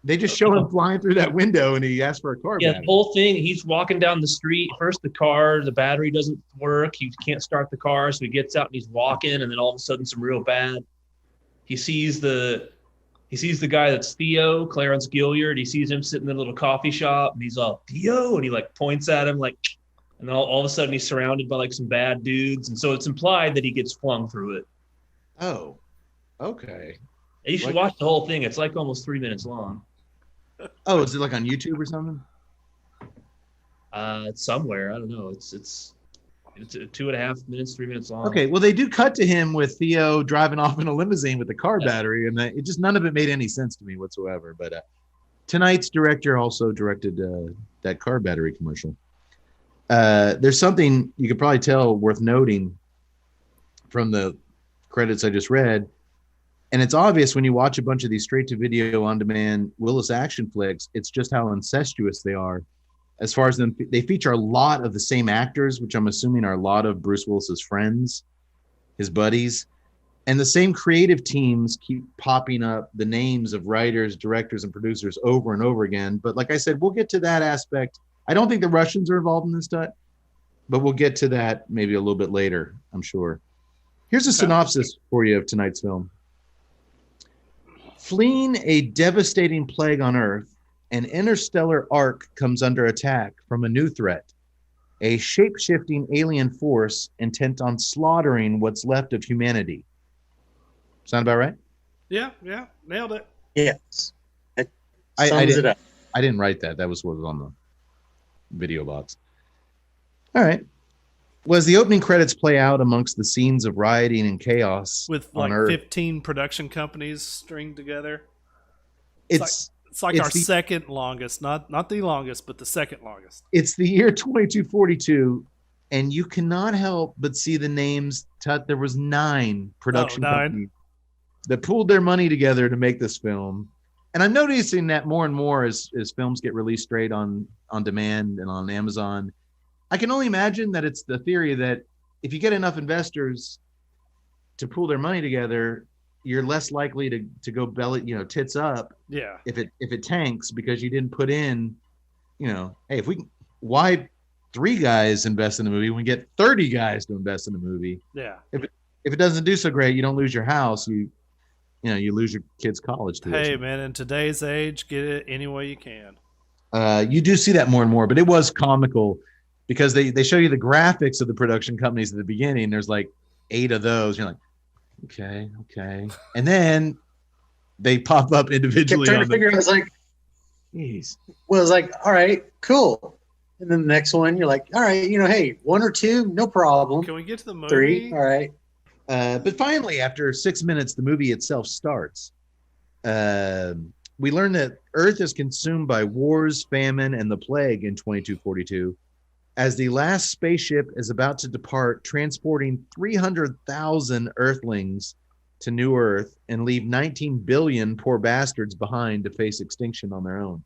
They just show him flying through that window and he asks for a car battery. The whole thing, he's walking down the street. First, the battery doesn't work. He can't start the car, so he gets out and he's walking, and then all of a sudden, some real bad. He sees the guy that's Theo, Clarence Gilliard. He sees him sitting in a little coffee shop, and he's all, Theo, and he like points at him like, and then all of a sudden he's surrounded by like some bad dudes, and so it's implied that he gets flung through it. Oh, okay. And you should watch the whole thing. It's like almost 3 minutes long. Oh, is it like on YouTube or something? It's somewhere. I don't know. It's 2.5 minutes, 3 minutes long. Okay, well, they do cut to him with Theo driving off in a limousine with the car battery, and it just none of it made any sense to me whatsoever. But tonight's director also directed that car battery commercial. There's something you could probably tell worth noting from the credits I just read, and it's obvious when you watch a bunch of these straight-to-video on-demand Willis action flicks, it's just how incestuous they are. As far as them, they feature a lot of the same actors, which I'm assuming are a lot of Bruce Willis's friends, his buddies, and the same creative teams keep popping up the names of writers, directors, and producers over and over again. But like I said, we'll get to that aspect. I don't think the Russians are involved in this stuff, but we'll get to that maybe a little bit later, I'm sure. Here's a synopsis for you of tonight's film. Fleeing a devastating plague on Earth, an interstellar ark comes under attack from a new threat, a shape-shifting alien force intent on slaughtering what's left of humanity. Sound about right? Yeah, nailed it. Yes. I didn't write that. That was what was on the video box. All right. Well, as the opening credits play out amongst the scenes of rioting and chaos with on like Earth, 15 production companies stringed together. It's like our second longest, not the longest, but the second longest. It's the year 2242, and you cannot help but see the names. There was 9 production companies that pooled their money together to make this film. And I'm noticing that more and more as films get released straight on demand and on Amazon. I can only imagine that it's the theory that if you get enough investors to pool their money together, you're less likely to go belly, tits up. Yeah. If it tanks because you didn't put in, hey, why 3 guys invest in the movie when we get 30 guys to invest in the movie? Yeah. If it doesn't do so great, you don't lose your house. You lose your kid's college tuition. Hey man, in today's age, get it any way you can. You do see that more and more, but it was comical because they show you the graphics of the production companies at the beginning. There's like 8 of those. You're like, okay. And then they pop up individually. Trying to figure out, I was like, jeez. Well, it's like, all right, cool. And then the next one, you're like, all right, hey, 1 or 2, no problem. Can we get to the movie? 3, all right. But finally, after 6 minutes, the movie itself starts. We learn that Earth is consumed by wars, famine, and the plague in 2242, as the last spaceship is about to depart, transporting 300,000 Earthlings to New Earth and leave 19 billion poor bastards behind to face extinction on their own.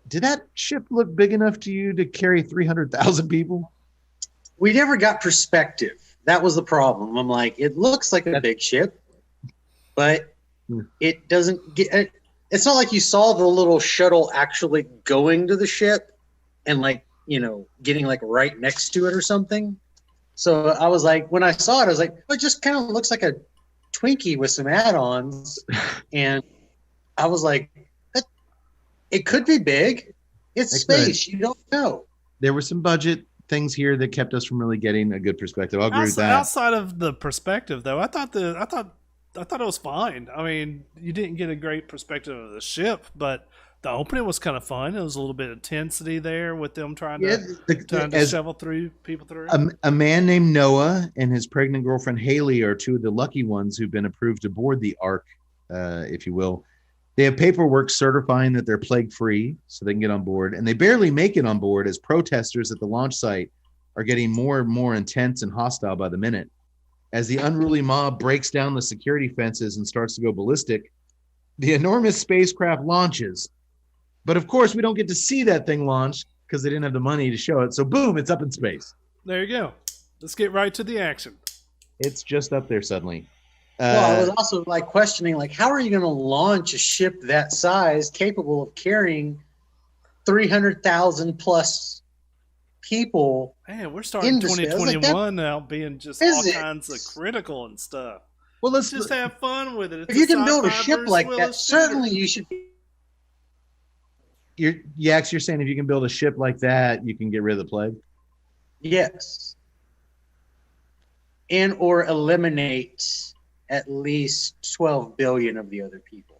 Did that ship look big enough to you to carry 300,000 people? We never got perspective. That was the problem. I'm like, it looks like a big ship, but it doesn't get. It's not like you saw the little shuttle actually going to the ship and getting like right next to it or something. So I was like, when I saw it, I was like, it just kind of looks like a Twinkie with some add-ons, and I was like, it could be big. It's space. You don't know. There were some budget things here that kept us from really getting a good perspective. I'll agree with that. Outside of the perspective, though, I thought it was fine. I mean, you didn't get a great perspective of the ship, but the opening was kind of fun. It was a little bit of intensity there with them trying to shovel people through. A man named Noah and his pregnant girlfriend Haley are two of the lucky ones who've been approved to board the Ark, if you will. They have paperwork certifying that they're plague-free, so they can get on board. And they barely make it on board as protesters at the launch site are getting more and more intense and hostile by the minute. As the unruly mob breaks down the security fences and starts to go ballistic, the enormous spacecraft launches. But of course, we don't get to see that thing launch because they didn't have the money to show it. So boom, it's up in space. There you go. Let's get right to the action. It's just up there suddenly. Well, I was also questioning, how are you going to launch a ship that size capable of carrying 300,000 plus people? Man, we're starting 2021 now being just all kinds of critical and stuff. Well, let's just have fun with it. If you can build a ship like that, certainly you should. You're saying if you can build a ship like that, you can get rid of the plague? Yes. And or eliminate at least 12 billion of the other people.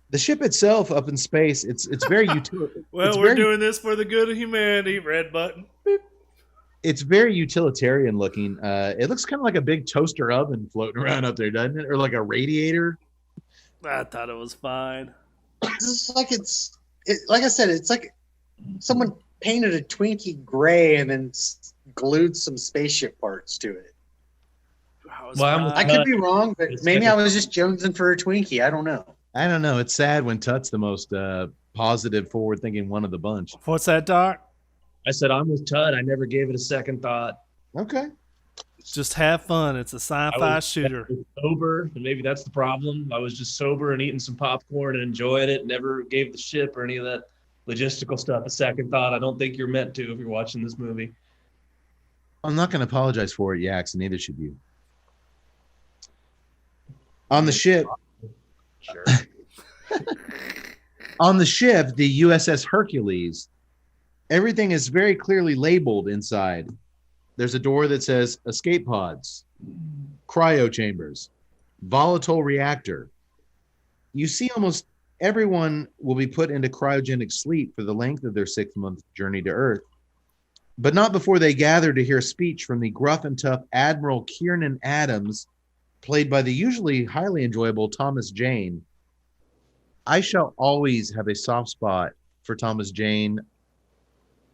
The ship itself up in space, it's very utilitarian. Well, we're doing this for the good of humanity. Red button. Beep. It's very utilitarian looking. It looks kind of like a big toaster oven floating around up there, doesn't it? Or like a radiator. I thought it was fine. It's like I said, it's like someone painted a Twinkie gray and then glued some spaceship parts to it. I could be wrong, but maybe I was just jonesing for a Twinkie. I don't know. It's sad when Tut's the most positive, forward-thinking one of the bunch. What's that, Doc? I said I'm with Tut. I never gave it a second thought. Okay. Just have fun. It's a sci-fi shooter. I was sober, and maybe that's the problem. I was just sober and eating some popcorn and enjoying it. Never gave the ship or any of that logistical stuff a second thought. I don't think you're meant to if you're watching this movie. I'm not going to apologize for it, Yax, and neither should you. On the ship, Sure. on the ship, the USS Hercules, everything is very clearly labeled inside. There's a door that says escape pods, cryo chambers, volatile reactor. You see almost everyone will be put into cryogenic sleep for the length of their 6-month journey to Earth, but not before they gather to hear a speech from the gruff and tough Admiral Kiernan Adams, played by the usually highly enjoyable Thomas Jane. I shall always have a soft spot for Thomas Jane.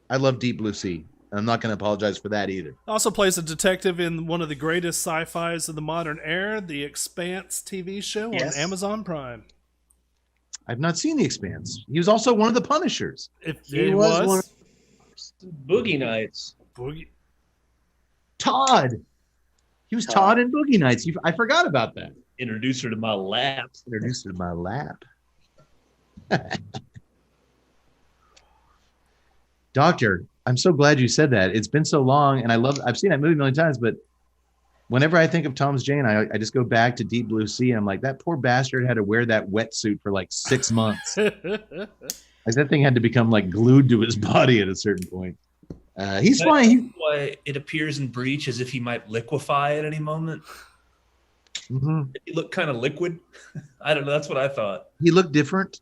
I love Deep Blue Sea. I'm not going to apologize for that either. Also plays a detective in one of the greatest sci-fis of the modern era, The Expanse TV show on Amazon Prime. I've not seen The Expanse. He was also one of the Punishers. He was one Boogie Nights. Todd. He was Todd in Boogie Nights. I forgot about that. Introduce her to my lap. Doctor, I'm so glad you said that. It's been so long, and I've seen that movie a million times, but whenever I think of Thomas Jane, I just go back to Deep Blue Sea, and I'm like, that poor bastard had to wear that wetsuit for 6 months. That thing had to become glued to his body at a certain point. He's fine. Why it appears in Breach as if he might liquefy at any moment. Mm-hmm. He looked kind of liquid. I don't know. That's what I thought. He looked different.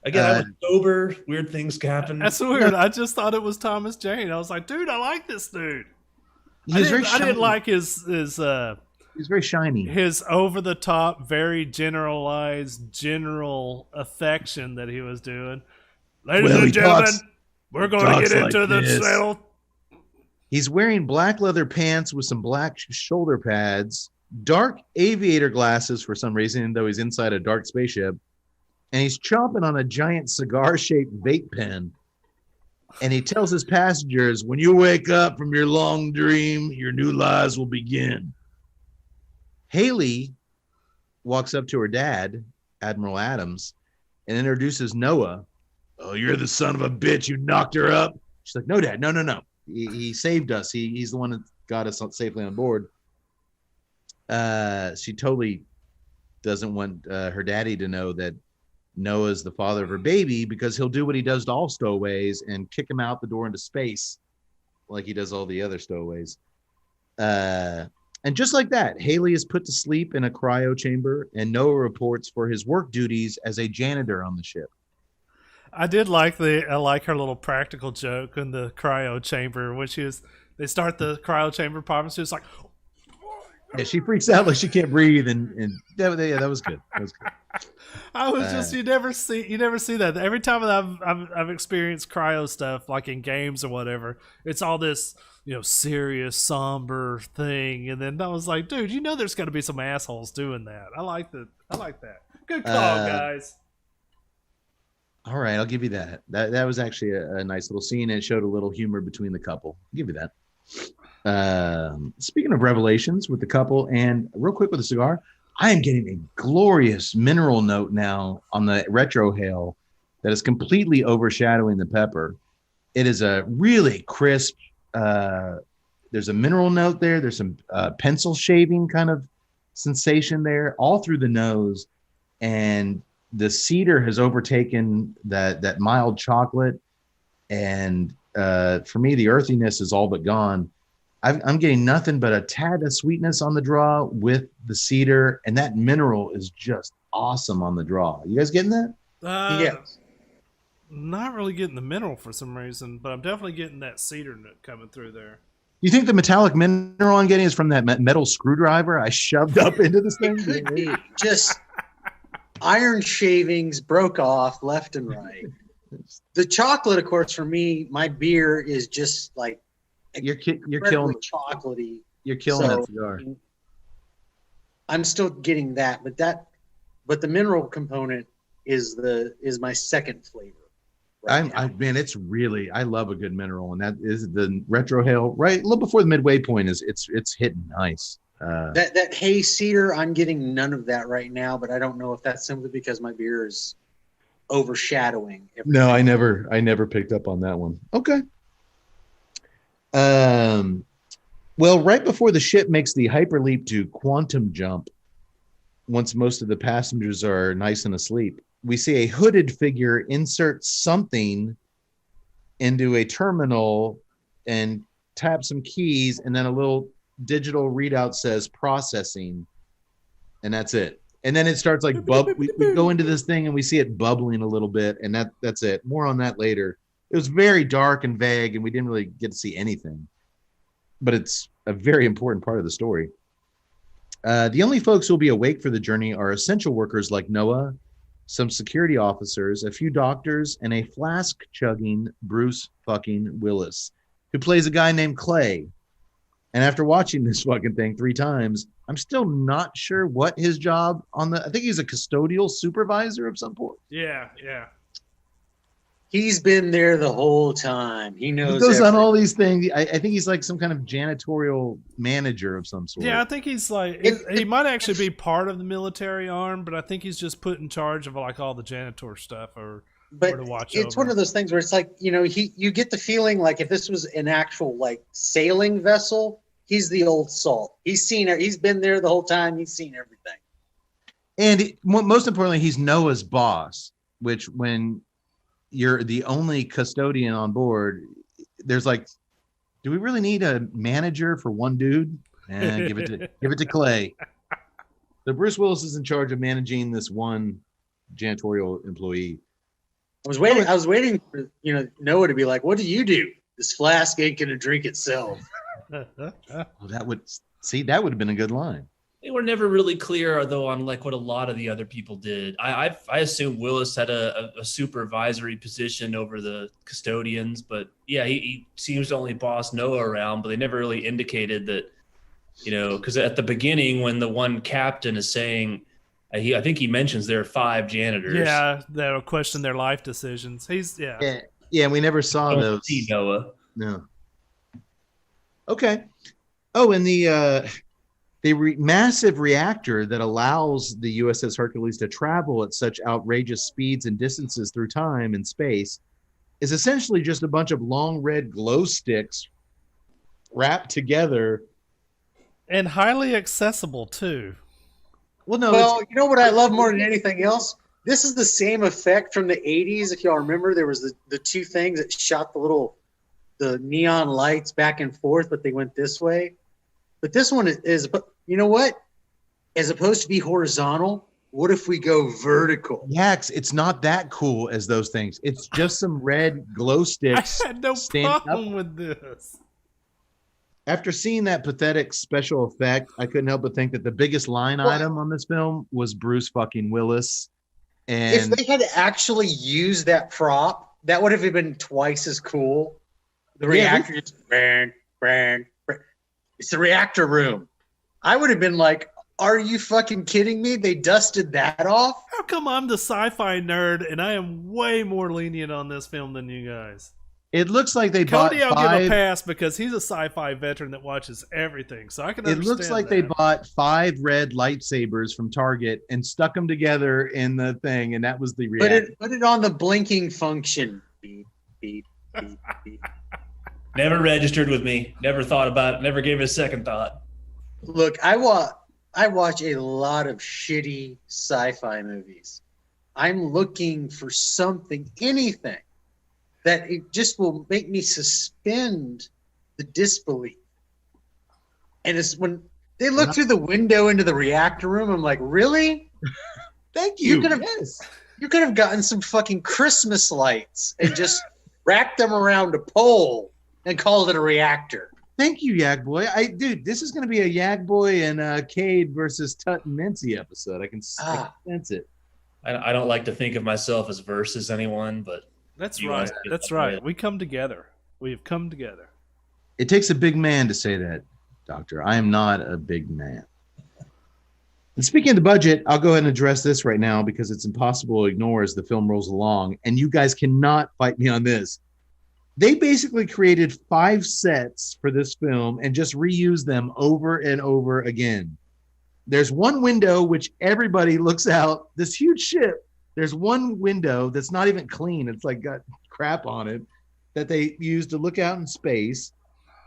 Again, I was sober. Weird things happen. That's weird. I just thought it was Thomas Jane. I was like, dude, I like this dude. I didn't like his he's very shiny. His over the top, very generalized, general affection that he was doing. Ladies and gentlemen, we're going to get into the sale. He's wearing black leather pants with some black shoulder pads, dark aviator glasses for some reason, even though he's inside a dark spaceship. And he's chomping on a giant cigar-shaped vape pen. And he tells his passengers, when you wake up from your long dream, your new lives will begin. Haley walks up to her dad, Admiral Adams, and introduces Noah. Oh, you're the son of a bitch. You knocked her up. She's like, no, Dad. No. He saved us. He's the one that got us safely on board. She totally doesn't want her daddy to know that Noah's the father of her baby, because he'll do what he does to all stowaways and kick him out the door into space like he does all the other stowaways. And just like that, Haley is put to sleep in a cryo chamber, and Noah reports for his work duties as a janitor on the ship. I did like her little practical joke in the cryo chamber when they start the cryo chamber popping. She was like, yeah, she freaks out like she can't breathe, and that was good. That was good. I was just you never see that. Every time that I've experienced cryo stuff, like in games or whatever, it's all this serious, somber thing, and then I was like, dude, there's got to be some assholes doing that. I like that. Good call, guys. All right, I'll give you that. That was actually a nice little scene, and it showed a little humor between the couple. I'll give you that. Speaking of revelations with the couple, and real quick with the cigar, I am getting a glorious mineral note now on the retrohale that is completely overshadowing the pepper. It is a really crisp, there's a mineral note there. There's some pencil shaving kind of sensation there all through the nose. And the cedar has overtaken that mild chocolate. And for me, the earthiness is all but gone. I'm getting nothing but a tad of sweetness on the draw with the cedar, and that mineral is just awesome on the draw. You guys getting that? Yes. Not really getting the mineral for some reason, but I'm definitely getting that cedar note coming through there. You think the metallic mineral I'm getting is from that metal screwdriver I shoved up into this thing? It could be. Just iron shavings broke off left and right. The chocolate, of course, for me, my beer is just like you're killing chocolatey. You're killing that cigar. I'm still getting that, but the mineral component is my second flavor. It's really, I love a good mineral, and that is the retrohale right a little before the midway point it's hitting nice. That hay cedar, I'm getting none of that right now, but I don't know if that's simply because my beer is overshadowing everything. No, I never picked up on that one. Okay. Well, right before the ship makes the hyperleap to quantum jump, once most of the passengers are nice and asleep, we see a hooded figure insert something into a terminal and tap some keys, and then a little digital readout says processing, and that's it. And then it starts like we go into this thing and we see it bubbling a little bit, and that's it. More on that later. It was very dark and vague, and we didn't really get to see anything. But it's a very important part of the story. The only folks who will be awake for the journey are essential workers like Noah, some security officers, a few doctors, and a flask-chugging Bruce fucking Willis, who plays a guy named Clay. And after watching this fucking thing 3 times, I'm still not sure what his job I think he's a custodial supervisor of some sort. Yeah. He's been there the whole time. He knows. He goes on all these things. I think he's like some kind of janitorial manager of some sort. Yeah, I think he's like he might actually be part of the military arm, but I think he's just put in charge of like all the janitor stuff or to watch it's over. One of those things where it's like, you get the feeling like if this was an actual like sailing vessel, he's the old salt. He's been there the whole time. He's seen everything. And most importantly, he's Noah's boss, which when you're the only custodian on board, there's like do we really need a manager for one dude? Give it to Clay. So Bruce Willis is in charge of managing this one janitorial employee. I was waiting for Noah to be like, "What do you do? This flask ain't gonna drink itself." Well, that would have been a good line. They were never really clear, though, on like what a lot of the other people did. I assume Willis had a supervisory position over the custodians, but yeah, he seems to only boss Noah around, but they never really indicated that, because at the beginning when the one captain is saying, I think he mentions there are 5 janitors. Yeah, that'll question their life decisions. Yeah, we never saw those. See Noah. No. Okay. Oh, and the massive reactor that allows the USS Hercules to travel at such outrageous speeds and distances through time and space is essentially just a bunch of long red glow sticks wrapped together. And highly accessible, too. Well, you know what I love more than anything else? This is the same effect from the 80s. If y'all remember, there was the 2 things that shot the neon lights back and forth, but they went this way. But this one is, you know what? As opposed to be horizontal, what if we go vertical? Yax, it's not that cool as those things. It's just some red glow sticks. I had no problem with this. After seeing that pathetic special effect, I couldn't help but think that the biggest line item on this film was Bruce fucking Willis. And if they had actually used that prop, that would have been twice as cool. The reactor just burn. It's the reactor room. I would have been like, are you fucking kidding me? They dusted that off? How come I'm the sci-fi nerd and I am way more lenient on this film than you guys? It looks like they Cody, bought I'll give a pass because he's a sci-fi veteran that watches everything, so I can understand. It looks like they bought 5 red lightsabers from Target and stuck them together in the thing, and that was the reaction. Put it on the blinking function. Beep, beep, beep, beep. Never registered with me. Never thought about it. Never gave it a second thought. Look, I watch a lot of shitty sci-fi movies. I'm looking for something, anything, that it just will make me suspend the disbelief. And it's when they look through the window into the reactor room, I'm like, really? Thank you. You could have gotten some fucking Christmas lights and just wrapped them around a pole and called it a reactor. Thank you, Yag Boy. Dude, this is going to be a Yag Boy and Cade versus Tut and Mincy episode. I can sense it. I don't like to think of myself as versus anyone, but that's right. That's right. We come together. We have come together. It takes a big man to say that, Doctor. I am not a big man. And speaking of the budget, I'll go ahead and address this right now because it's impossible to ignore as the film rolls along, and you guys cannot fight me on this. They basically created 5 sets for this film and just reused them over and over again. There's one window which everybody looks out, this huge ship. There's one window that's not even clean. It's like got crap on it that they use to look out in space.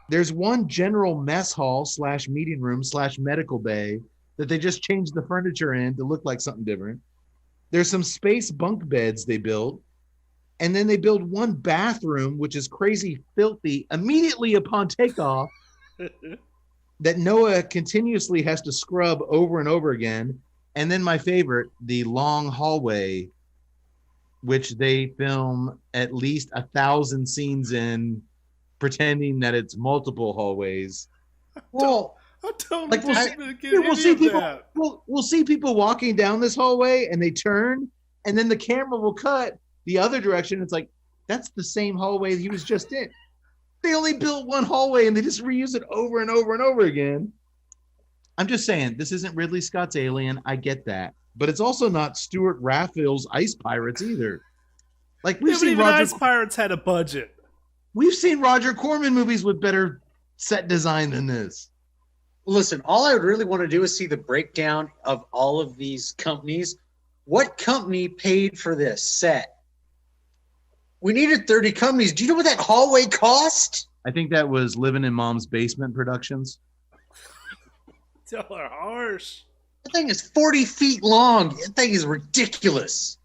There's one general mess hall / meeting room / medical bay that they just changed the furniture in to look like something different. There's some space bunk beds they built. And then they build one bathroom, which is crazy filthy, immediately upon takeoff that Noah continuously has to scrub over and over again. And then my favorite, the long hallway, which they film at least 1,000 scenes in, pretending that it's multiple hallways. Well, we'll see people walking down this hallway and they turn, and then the camera will cut the other direction. It's like, that's the same hallway he was just in. They only built one hallway and they just reuse it over and over and over again. I'm just saying, this isn't Ridley Scott's Alien. I get that. But it's also not Stuart Raphael's Ice Pirates either. Like, we've seen Ice Pirates had a budget. We've seen Roger Corman movies with better set design than this. Listen, all I would really want to do is see the breakdown of all of these companies. What company paid for this set? We needed 30 companies. Do you know what that hallway cost? I think that was Living in Mom's Basement Productions. Y'all are harsh. That thing is 40 feet long. That thing is ridiculous.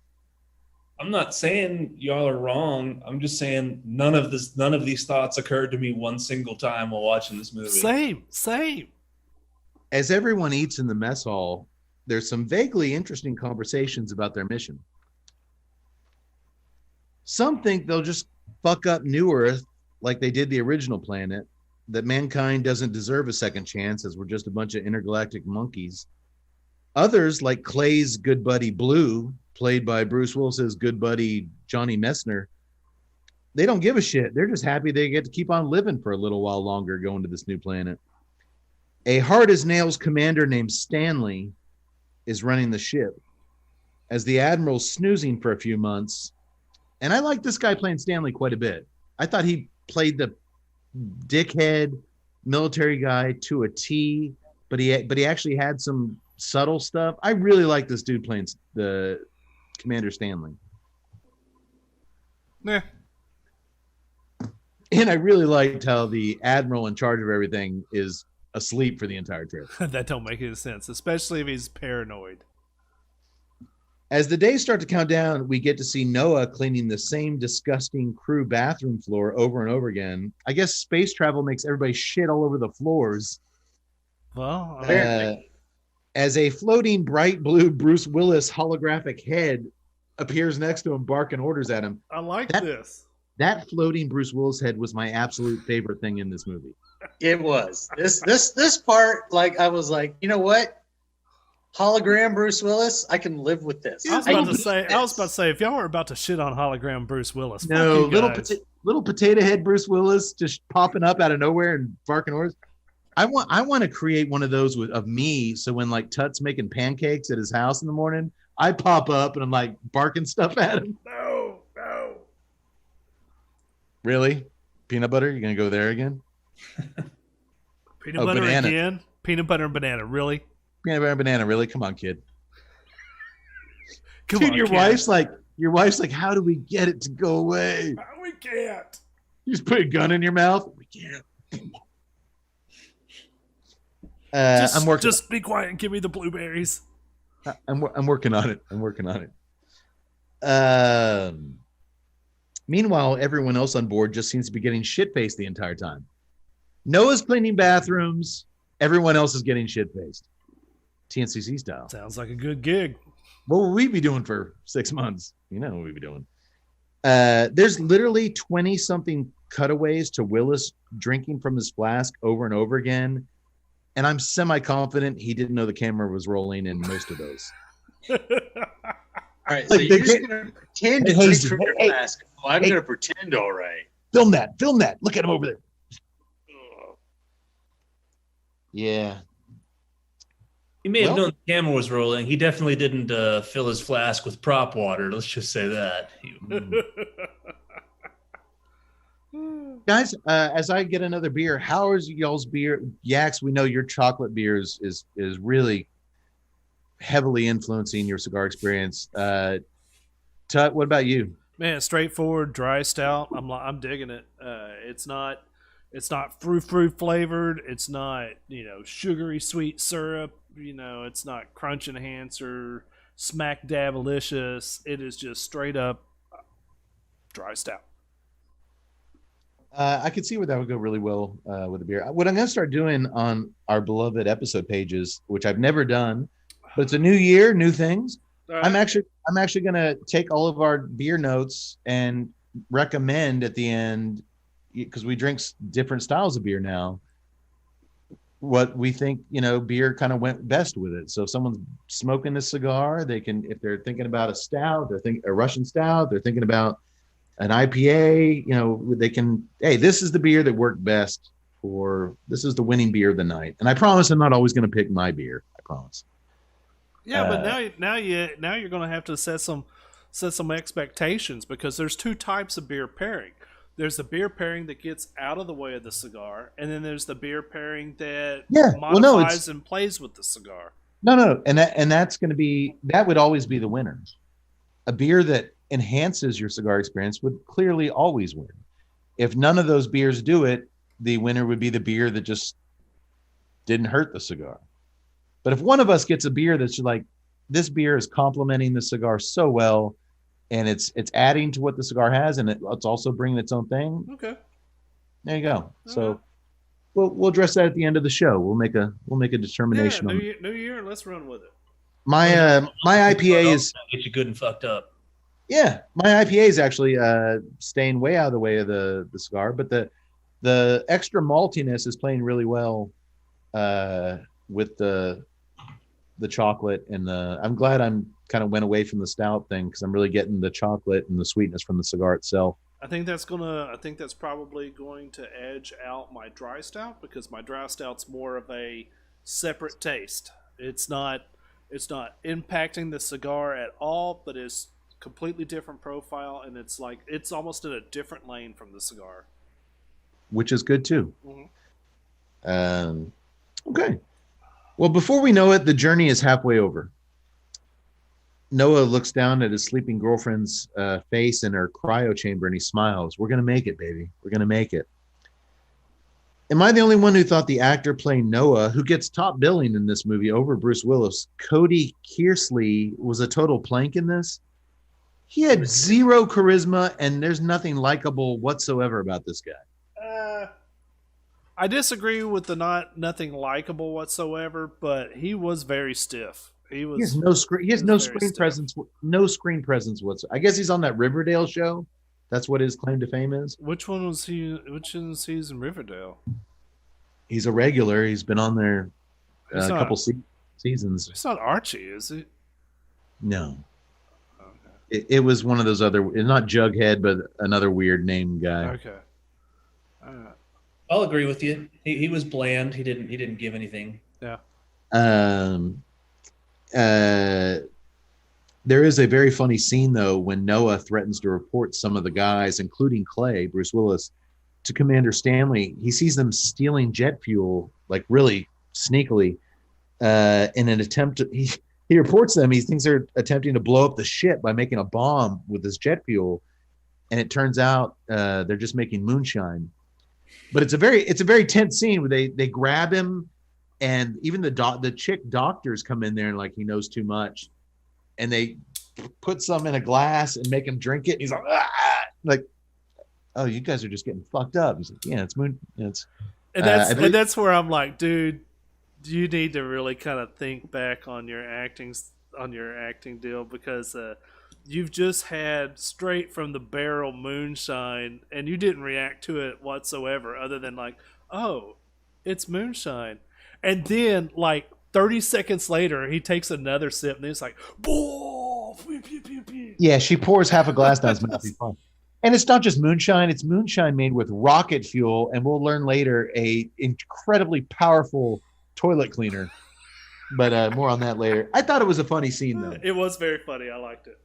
I'm not saying y'all are wrong. I'm just saying none of these thoughts occurred to me one single time while watching this movie. Same. As everyone eats in the mess hall, there's some vaguely interesting conversations about their mission. Some think they'll just fuck up New Earth like they did the original planet, that mankind doesn't deserve a second chance as we're just a bunch of intergalactic monkeys. Others, like Clay's good buddy Blue, played by Bruce Willis's good buddy Johnny Messner, they don't give a shit. They're just happy they get to keep on living for a little while longer going to this new planet. A hard-as-nails commander named Stanley is running the ship as the admiral's snoozing for a few months. And I like this guy playing Stanley quite a bit. I thought he played the dickhead military guy to a T, but he actually had some subtle stuff. I really like this dude playing the Commander Stanley. Nah. And I really liked how the admiral in charge of everything is asleep for the entire trip. That don't make any sense, especially if he's paranoid. As the days start to count down, we get to see Noah cleaning the same disgusting crew bathroom floor over and over again. I guess space travel makes everybody shit all over the floors. Well, As a floating bright blue Bruce Willis holographic head appears next to him, barking orders at him. I like this. That floating Bruce Willis head was my absolute favorite thing in this movie. It was this part. Like I was like, you know what? Hologram Bruce Willis, I can live with this. I was about to say, if y'all were about to shit on hologram Bruce Willis, no, little potato head Bruce Willis just popping up out of nowhere and barking orders. I want to create one of those of me. So when like Tut's making pancakes at his house in the morning, I pop up and I'm like barking stuff at him. No. Really? Peanut butter? You're gonna go there again? Peanut butter banana. again? Peanut butter and banana, really? Peanut butter and banana, really? Come on, kid. Come Dude, on, your kid. wife's like, how do we get it to go away? We can't. You just put a gun in your mouth. We can't. Just be quiet and give me the blueberries. I'm working on it. Meanwhile, everyone else on board just seems to be getting shit-faced the entire time. Noah's cleaning bathrooms. Everyone else is getting shit-faced. TNCC style. Sounds like a good gig. What will we be doing for 6 months? You know what we'd be doing. There's literally 20-something cutaways to Willis drinking from his flask over and over again. And I'm semi-confident he didn't know the camera was rolling in most of those. All right, so you're just going to pretend to drink from your flask. Oh, I'm going to pretend all right. Film that. Look at him over there. Yeah. He may have known the camera was rolling. He definitely didn't fill his flask with prop water. Let's just say that. Guys, as I get another beer, how is y'all's beer? Yaks, we know your chocolate beer is really heavily influencing your cigar experience. Tut, what about you? Man, straightforward, dry stout. I'm digging it. It's not fruit flavored. It's not, sugary sweet syrup. It's not crunch enhancer, smack dabalicious. It is just straight up dry stout. I could see where that would go really well with the beer. What I'm going to start doing on our beloved episode pages, which I've never done, but it's a new year, new things. Right. I'm actually going to take all of our beer notes and recommend at the end, because we drink different styles of beer now, what we think, beer kind of went best with it. So if someone's smoking a cigar, they can, if they're thinking about a stout, a Russian stout, they're thinking about an IPA, they can, hey, this is the beer that worked best this is the winning beer of the night. And I promise I'm not always going to pick my beer. I promise. Yeah, but now you're going to have to set some expectations, because there's two types of beer pairing. There's the beer pairing that gets out of the way of the cigar, and then there's the beer pairing that modifies and plays with the cigar. No, and that would always be the winner. A beer that enhances your cigar experience would clearly always win. If none of those beers do it, the winner would be the beer that just didn't hurt the cigar. But if one of us gets a beer that's like, this beer is complementing the cigar so well, and it's adding to what the cigar has, and it's also bringing its own thing. Okay. There you go. So we'll address that at the end of the show. We'll make a determination. Yeah, New Year, let's run with it. My IPA is get you good and fucked up. Yeah, my IPA is actually staying way out of the way of the cigar, but the extra maltiness is playing really well with the chocolate, and I'm glad I'm kind of went away from the stout thing because I'm really getting the chocolate and the sweetness from the cigar itself. I think that's probably going to edge out my dry stout, because my dry stout's more of a separate taste. It's not impacting the cigar at all, but it's completely different profile, and it's almost in a different lane from the cigar, which is good too. Mm-hmm. Okay. Well, before we know it, the journey is halfway over. Noah looks down at his sleeping girlfriend's face in her cryo chamber, and he smiles. We're going to make it, baby. We're going to make it. Am I the only one who thought the actor playing Noah, who gets top billing in this movie over Bruce Willis, Cody Kearsley, was a total plank in this? He had zero charisma, and there's nothing likable whatsoever about this guy. I disagree with the nothing likable whatsoever, but he was very stiff. He has no screen presence. No screen presence whatsoever. I guess he's on that Riverdale show. That's what his claim to fame is. Which one was he? Which is he's in Riverdale? He's a regular. He's been on there a couple seasons. It's not Archie, is it? No. Okay. It was one of those other, not Jughead, but another weird name guy. Okay. I'll agree with you. He was bland. He didn't give anything. Yeah. There is a very funny scene, though, when Noah threatens to report some of the guys, including Clay, Bruce Willis, to Commander Stanley. He sees them stealing jet fuel, like really sneakily, in an attempt to, he reports them. He thinks they're attempting to blow up the ship by making a bomb with this jet fuel. And it turns out they're just making moonshine. But it's a very tense scene where they grab him, and even the chick doctors come in there and like he knows too much, and they put some in a glass and make him drink it. And he's like, like, oh, you guys are just getting fucked up. He's like, yeah, it's moon. It's and that's where I'm like, dude, you need to really kind of think back on your acting deal, because you've just had straight from the barrel moonshine, and you didn't react to it whatsoever, other than like, oh, it's moonshine. And then, like 30 seconds later, he takes another sip, and he's like, "Boom!" Yeah, she pours half a glass down his mouth. He's fine. And it's not just moonshine; it's moonshine made with rocket fuel, and we'll learn later a incredibly powerful toilet cleaner. But more on that later. I thought it was a funny scene, though. It was very funny. I liked it.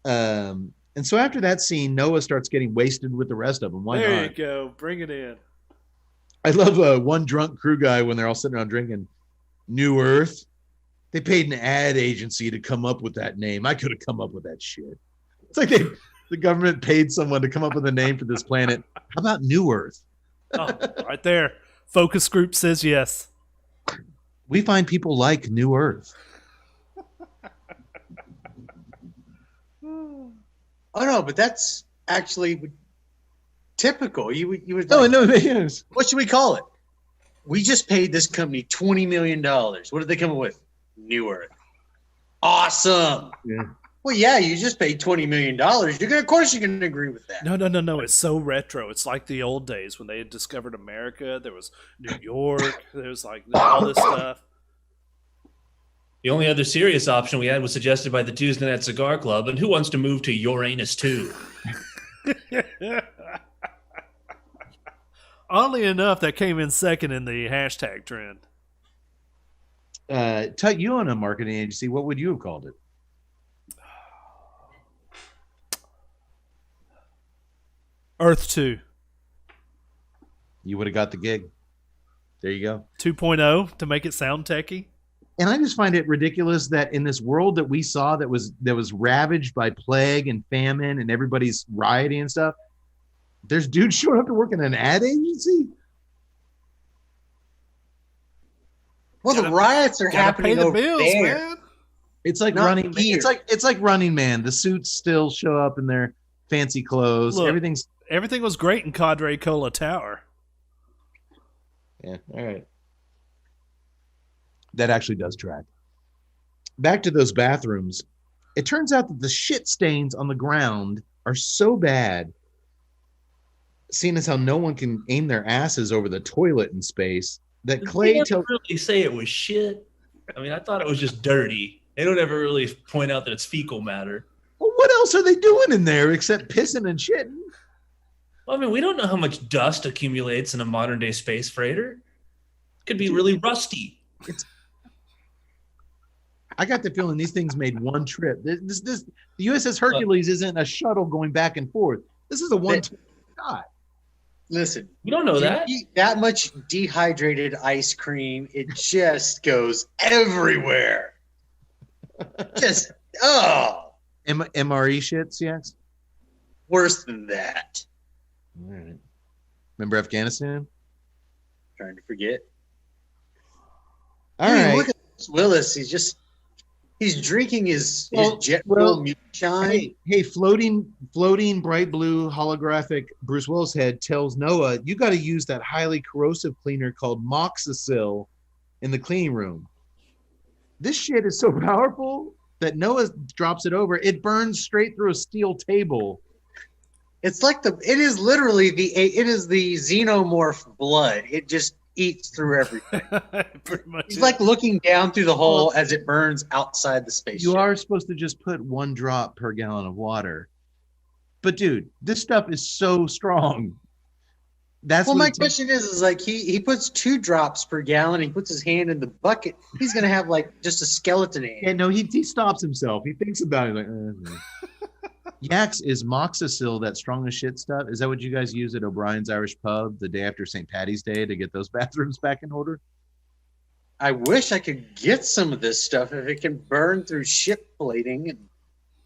And so after that scene, Noah starts getting wasted with the rest of them. Why there not? You go. Bring it in. I love one drunk crew guy when they're all sitting around drinking. New Earth. They paid an ad agency to come up with that name. I could have come up with that shit. It's like the government paid someone to come up with a name for this planet. How about New Earth? Oh, right there. Focus group says yes. We find people like New Earth. Oh no, but that's actually typical. You would. No, like, no, it is. What should we call it? We just paid this company $20 million. What did they come up with? New Earth. Awesome. Yeah. Well, yeah, you just paid $20 million. Of course, you're gonna agree with that. No. It's so retro. It's like the old days when they had discovered America. There was New York. There was like all this stuff. The only other serious option we had was suggested by the Tuesday Night Cigar Club, and who wants to move to Uranus too? Oddly enough, that came in second in the hashtag trend. Tut, you own a marketing agency. What would you have called it? Earth 2. You would have got the gig. There you go. 2.0 to make it sound techie. And I just find it ridiculous that in this world that we saw that was ravaged by plague and famine and everybody's rioting and stuff, there's dudes showing up to work in an ad agency. Well, the riots are happening over there. Man. It's like Not running. gear. It's like Running Man. The suits still show up in their fancy clothes. Look, Everything was great in Cadre Cola Tower. Yeah. All right. That actually does track. Back to those bathrooms. It turns out that the shit stains on the ground are so bad, seeing as how no one can aim their asses over the toilet in space, that Clay tells really say it was shit. I mean, I thought it was just dirty. They don't ever really point out that it's fecal matter. Well, what else are they doing in there except pissing and shitting? Well, I mean, we don't know how much dust accumulates in a modern day space freighter. It could be really rusty. I got the feeling these things made one trip. The USS Hercules isn't a shuttle going back and forth. This is a one-trip shot. Listen, We don't know that. you eat that much dehydrated ice cream, it just goes everywhere. Just MRE shit, CX? worse than that. All right. Remember Afghanistan? Trying to forget. All I mean, right. look at Bruce Willis. He's drinking his jet well, moonshine. Hey, floating bright blue holographic Bruce Willis head tells Noah, you got to use that highly corrosive cleaner called Moxicil in the cleaning room. This shit is so powerful that Noah drops it over. It burns straight through a steel table. It's like it is literally the xenomorph blood. It just eats through everything. Pretty much. He's like looking down through the hole as it burns outside the spaceship. You are supposed to just put 1 drop per gallon of water. But dude, this stuff is so strong. That's well, what my question is like he puts 2 drops per gallon. He puts his hand in the bucket. He's gonna have like just a skeleton hand. Yeah, no, he stops himself. He thinks about it like. Yaks, is Moxicil that strong as shit stuff? Is that what you guys use at O'Brien's Irish Pub the day after St. Paddy's Day to get those bathrooms back in order? I wish I could get some of this stuff if it can burn through ship plating.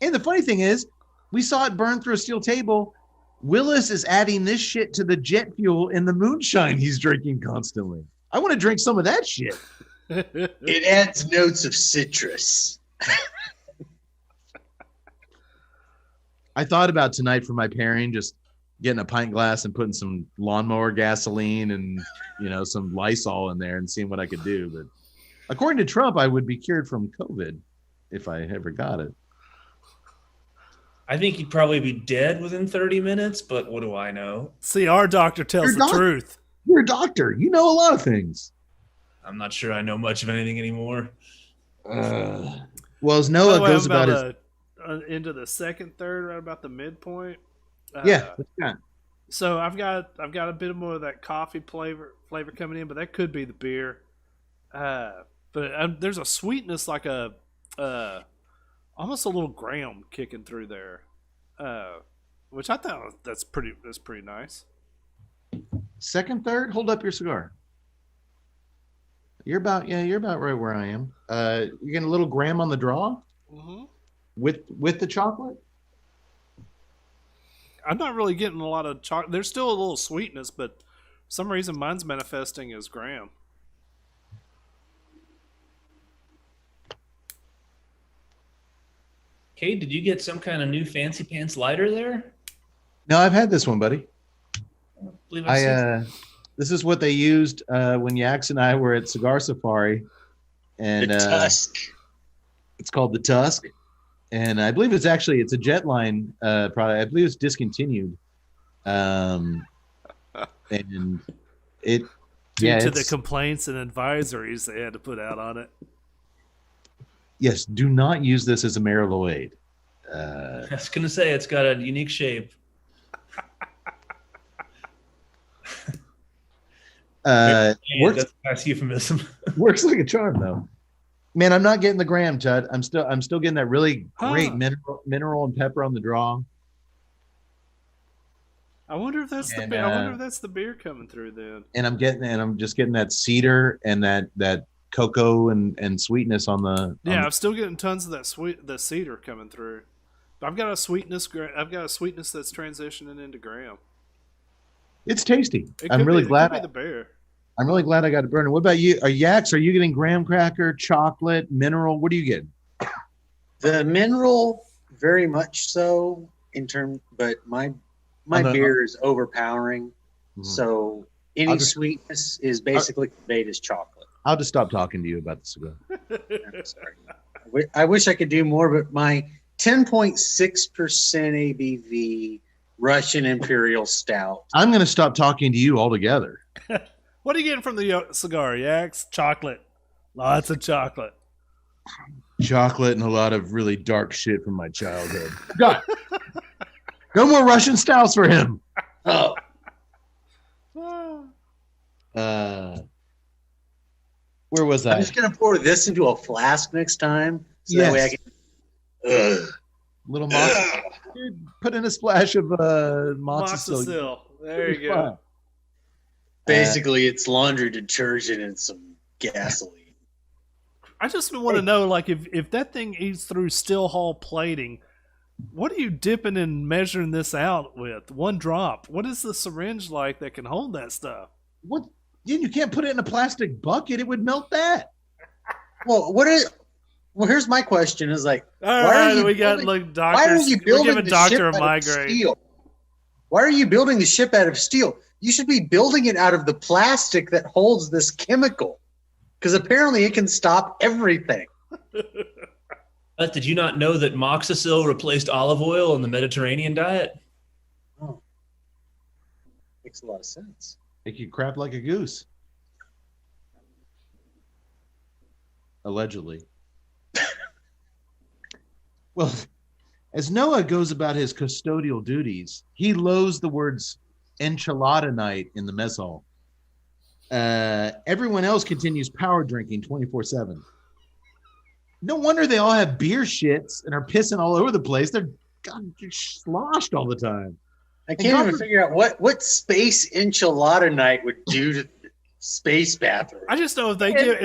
And the funny thing is, we saw it burn through a steel table. Willis is adding this shit to the jet fuel in the moonshine he's drinking constantly. I want to drink some of that shit. It adds notes of citrus. I thought about tonight for my pairing, just getting a pint glass and putting some lawnmower gasoline and, some Lysol in there and seeing what I could do. But according to Trump, I would be cured from COVID if I ever got it. I think he'd probably be dead within 30 minutes, but what do I know? See, our doctor tells the truth. You're a doctor. You know a lot of things. I'm not sure I know much of anything anymore. Well, as Noah goes about his... into the second third, right about the midpoint. Yeah. So I've got a bit more of that coffee flavor coming in, but that could be the beer. But there's a sweetness, like almost a little graham kicking through there, which I thought that's pretty nice. Second, third, hold up your cigar. You're about right where I am. You're getting a little graham on the draw. Mm-hmm. With the chocolate? I'm not really getting a lot of chocolate. There's still a little sweetness, but for some reason mine's manifesting as graham. Kate, did you get some kind of new fancy pants lighter there? No, I've had this one, buddy. I believe I've seen This is what they used when Yaks and I were at Cigar Safari. And The Tusk. It's called the Tusk. And I believe it's a Jetline product. I believe it's discontinued. And it due to the complaints and advisories they had to put out on it. Yes, do not use this as a Mariloade. I was going to say it's got a unique shape. Works, that's a nice euphemism. Works like a charm, though. Man, I'm not getting the graham, Chud. I'm still getting that really great mineral and pepper on the draw. I wonder if that's the beer. I wonder if that's the beer coming through then. And I'm just getting that cedar and that cocoa and sweetness on the. Yeah, I'm still getting tons of the cedar coming through. But I've got a sweetness that's transitioning into graham. It's tasty. I'm really glad. It could be the beer. I'm really glad I got it burning. What about you? Are you getting graham cracker, chocolate, mineral? What are you getting? The mineral, very much so but my beer is overpowering. Mhm. So any sweetness is basically conveyed as chocolate. I'll just stop talking to you about the cigar. I'm sorry. I wish I could do more, but my 10.6% ABV Russian Imperial Stout. I'm going to stop talking to you altogether. What are you getting from the cigar, Yaks? Chocolate. Lots of chocolate. Chocolate and a lot of really dark shit from my childhood. God. No more Russian stouts for him. Oh. Where was I? I'm just going to pour this into a flask next time. So that way I can. Little matzo. Dude, put in a splash of Moxicil. There you go. Basically, it's laundry detergent and some gasoline. I just want to know, like, if that thing eats through steel hull plating, what are you dipping and measuring this out with? 1 drop. What is the syringe like that can hold that stuff? What? You can't put it in a plastic bucket. It would melt that. Well, here's my question: is like, why are you giving doctor a migraine? Why are you building the ship out of steel? You should be building it out of the plastic that holds this chemical, because apparently it can stop everything. But did you not know that Moxicil replaced olive oil in the Mediterranean diet? Oh, makes a lot of sense. Make you crap like a goose. Allegedly. Well, as Noah goes about his custodial duties, he loathes the words enchilada night in the mess hall. Everyone else continues power drinking 24/7. No wonder they all have beer shits and are pissing all over the place. They're sloshed all the time. I can't even figure out what space enchilada night would do to the space bathroom. I just know if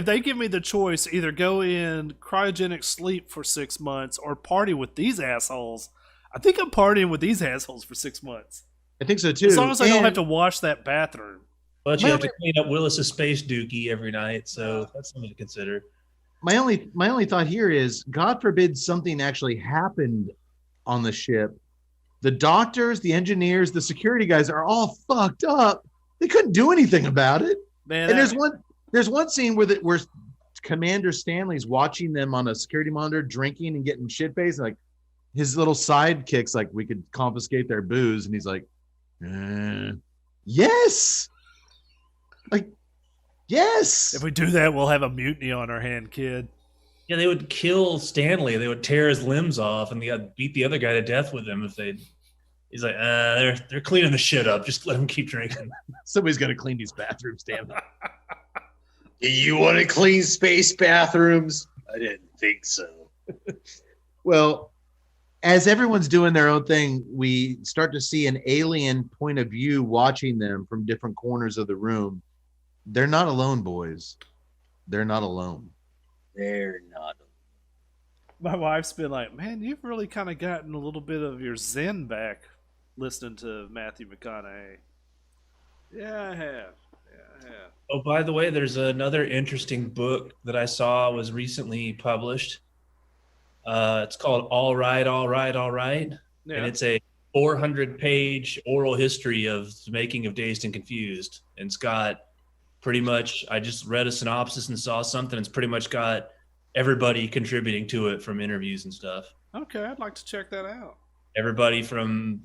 they give me the choice, either go in cryogenic sleep for 6 months or party with these assholes. I think I'm partying with these assholes for 6 months. I think so too. As long as I don't have to wash that bathroom. But you have to clean up Willis's space dookie every night, so that's something to consider. My only thought here is, God forbid something actually happened on the ship. The doctors, the engineers, the security guys are all fucked up. They couldn't do anything about it. Man, and there's one scene where Commander Stanley's watching them on a security monitor drinking and getting shit faced. Like his little sidekick's like, we could confiscate their booze, and he's like, yes. Like, yes. If we do that, we'll have a mutiny on our hand, kid. Yeah, they would kill Stanley. They would tear his limbs off, and they would beat the other guy to death with him if they. He's like, they're cleaning the shit up. Just let them keep drinking. Somebody's got to clean these bathrooms, Stanley. Do you want to clean space bathrooms? I didn't think so. Well, as everyone's doing their own thing, we start to see an alien point of view watching them from different corners of the room. They're not alone, boys. They're not alone. They're not. My wife's been like, man, you've really kind of gotten a little bit of your zen back listening to Matthew McConaughey. Yeah, I have. Oh, by the way, there's another interesting book that I saw was recently published. It's called All Right, All Right, All Right. Yeah. And it's a 400-page oral history of the making of Dazed and Confused. And it's got pretty much, I just read a synopsis and saw something. It's pretty much got everybody contributing to it from interviews and stuff. Okay, I'd like to check that out. Everybody from,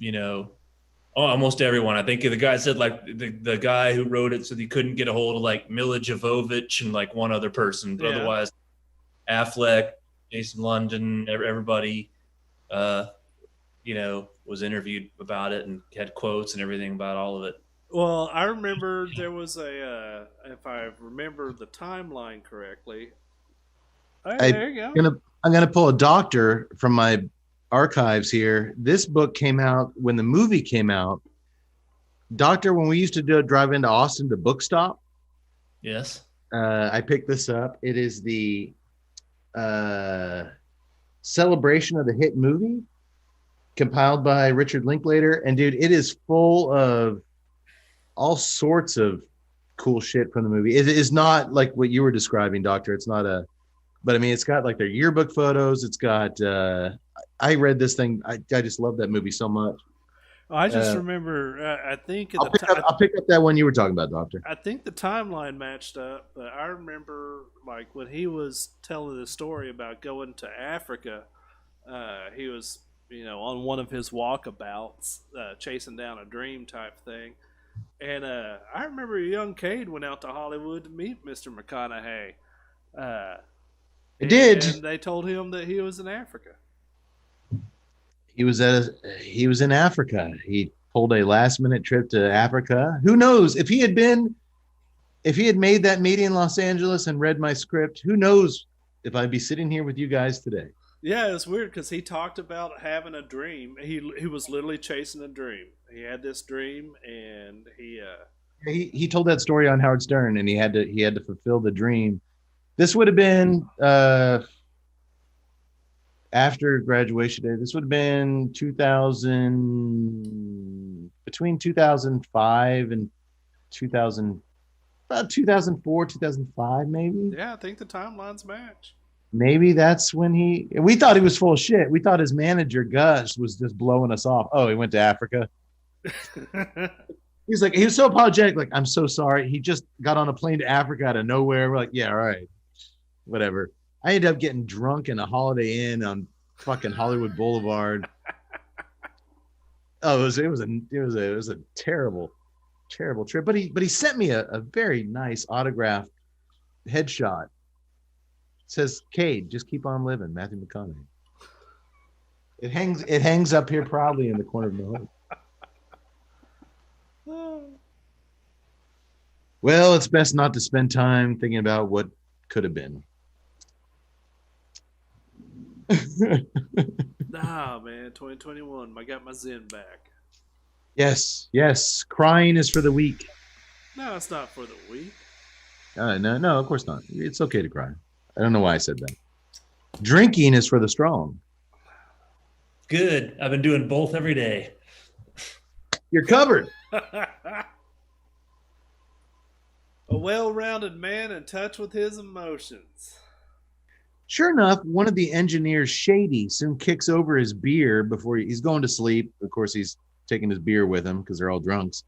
almost everyone. I think the guy said like the guy who wrote it said he couldn't get a hold of like Mila Jovovich and like one other person. But otherwise, Affleck, Jason London, everybody, was interviewed about it and had quotes and everything about all of it. Well, I remember there was if I remember the timeline correctly. Hey, there you go. I'm gonna pull a doctor from my archives here. This book came out when the movie came out. Doctor, when we used to drive into Austin to Book Stop. Yes. I picked this up. It is the celebration of the hit movie, compiled by Richard Linklater. And dude, it is full of all sorts of cool shit from the movie. It is not like what you were describing, Doctor. It's not a But I mean, it's got like their yearbook photos. It's got. I read this thing. I just love that movie so much. I just remember. I think I'll pick up that one you were talking about, Doctor. I think the timeline matched up, but I remember like when he was telling the story about going to Africa. He was, on one of his walkabouts, chasing down a dream type thing. And I remember a young Cade went out to Hollywood to meet Mr. McConaughey. It did. And they told him that he was in Africa. He was in Africa. He pulled a last minute trip to Africa. Who knows if he had made that meeting in Los Angeles and read my script, who knows if I'd be sitting here with you guys today. Yeah, it's weird because he talked about having a dream. He was literally chasing a dream. He had this dream, and he told that story on Howard Stern, and he had to fulfill the dream. This would have been after graduation day. This would have been between 2005 and 2004, 2005, maybe. Yeah, I think the timelines match. Maybe that's when we thought he was full of shit. We thought his manager, Gus, was just blowing us off. Oh, he went to Africa. He was so apologetic. Like, I'm so sorry. He just got on a plane to Africa out of nowhere. We're like, yeah, all right, whatever. I ended up getting drunk in a Holiday Inn on fucking Hollywood Boulevard. Oh, it was a terrible trip. But he sent me a very nice autographed headshot. It says, Cade, just keep on living, Matthew McConaughey. It hangs up here proudly in the corner of my home. Well, it's best not to spend time thinking about what could have been. Nah, man, 2021. I got my zen back. Yes. Crying is for the weak. No, it's not for the weak. No, of course not. It's okay to cry. I don't know why I said that. Drinking is for the strong. Good. I've been doing both every day. You're covered. A well-rounded man in touch with his emotions. Sure enough, one of the engineers, Shady, soon kicks over his beer before he's going to sleep. Of course, he's taking his beer with him because they're all drunks.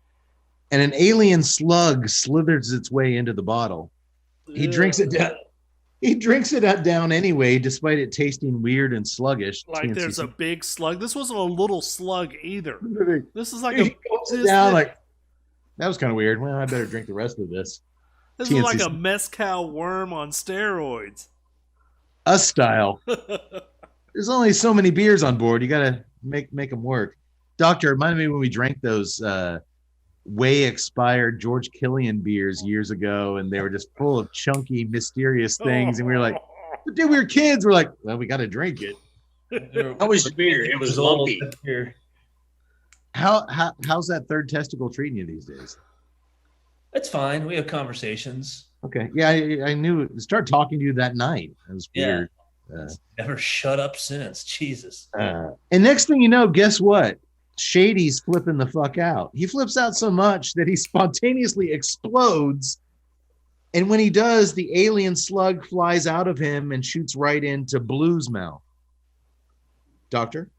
And an alien slug slithers its way into the bottle. He drinks it down. He drinks it down anyway, despite it tasting weird and sluggish. Like TNCC. There's a big slug. This wasn't a little slug either. This is like he goes down like, that was kind of weird. Well, I better drink the rest of this. This is like a mezcal worm on steroids. Us style. There's only so many beers on board. You got to make them work. Doctor, reminded me when we drank those way expired George Killian beers years ago, and they were just full of chunky, mysterious things. And we were like, but dude, we were kids. We're like, well, we got to drink it. How was the beer? It was lumpy. How's that third testicle treating you these days? It's fine. We have conversations. Okay. Yeah, I knew. Start talking to you that night. It was weird. Never shut up since. Jesus. And next thing you know, guess what? Shady's flipping the fuck out. He flips out so much that he spontaneously explodes. And when he does, the alien slug flies out of him and shoots right into Blue's mouth. Doctor,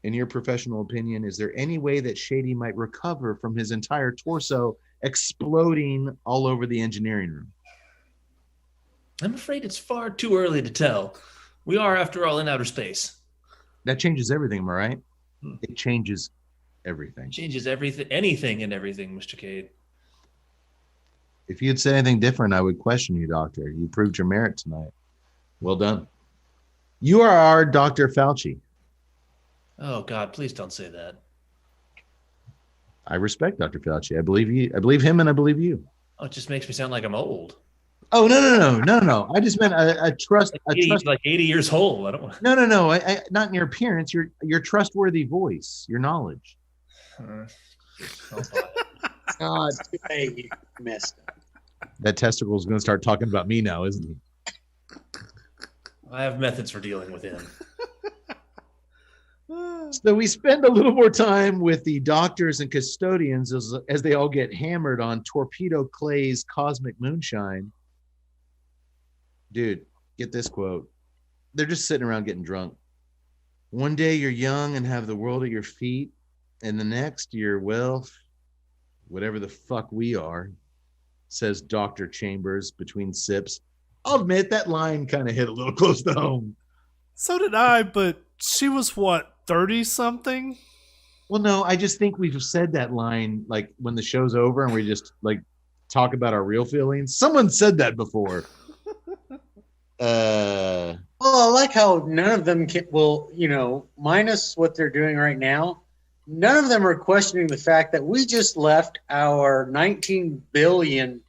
in your professional opinion, is there any way that Shady might recover from his entire torso exploding all over the engineering room? I'm afraid it's far too early to tell. We are, after all, in outer space. That changes everything, am I right? It changes everything. Changes everything, anything and everything, Mr. Cade. If you'd said anything different, I would question you, Doctor. You proved your merit tonight. Well done. You are our Dr. Fauci. Oh, God, please don't say that. I respect Dr. Fauci. I believe you. I believe him, and I believe you. Oh, it just makes me sound like I'm old. Oh, no. I just meant I trust. Like 80 years old. I don't want. No. I not in your appearance. Your trustworthy voice, your knowledge. God, you messed up. That testicle is going to start talking about me now, isn't he? I have methods for dealing with him. So we spend a little more time with the doctors and custodians as they all get hammered on Torpedo Clay's cosmic moonshine. Dude, Get this quote. They're just sitting around getting drunk. One day you're young and have the world at your feet, and the next you're, well, whatever the fuck we are, says Dr. Chambers between sips. I'll admit that line kind of hit a little close to home. So did I, but she was what, 30 something? Well, no, I just think we've said that line like when the show's over and we just like talk about our real feelings. Someone said that before. Well, I like how none of them will, minus what they're doing right now, none of them are questioning the fact that we just left our 19 billion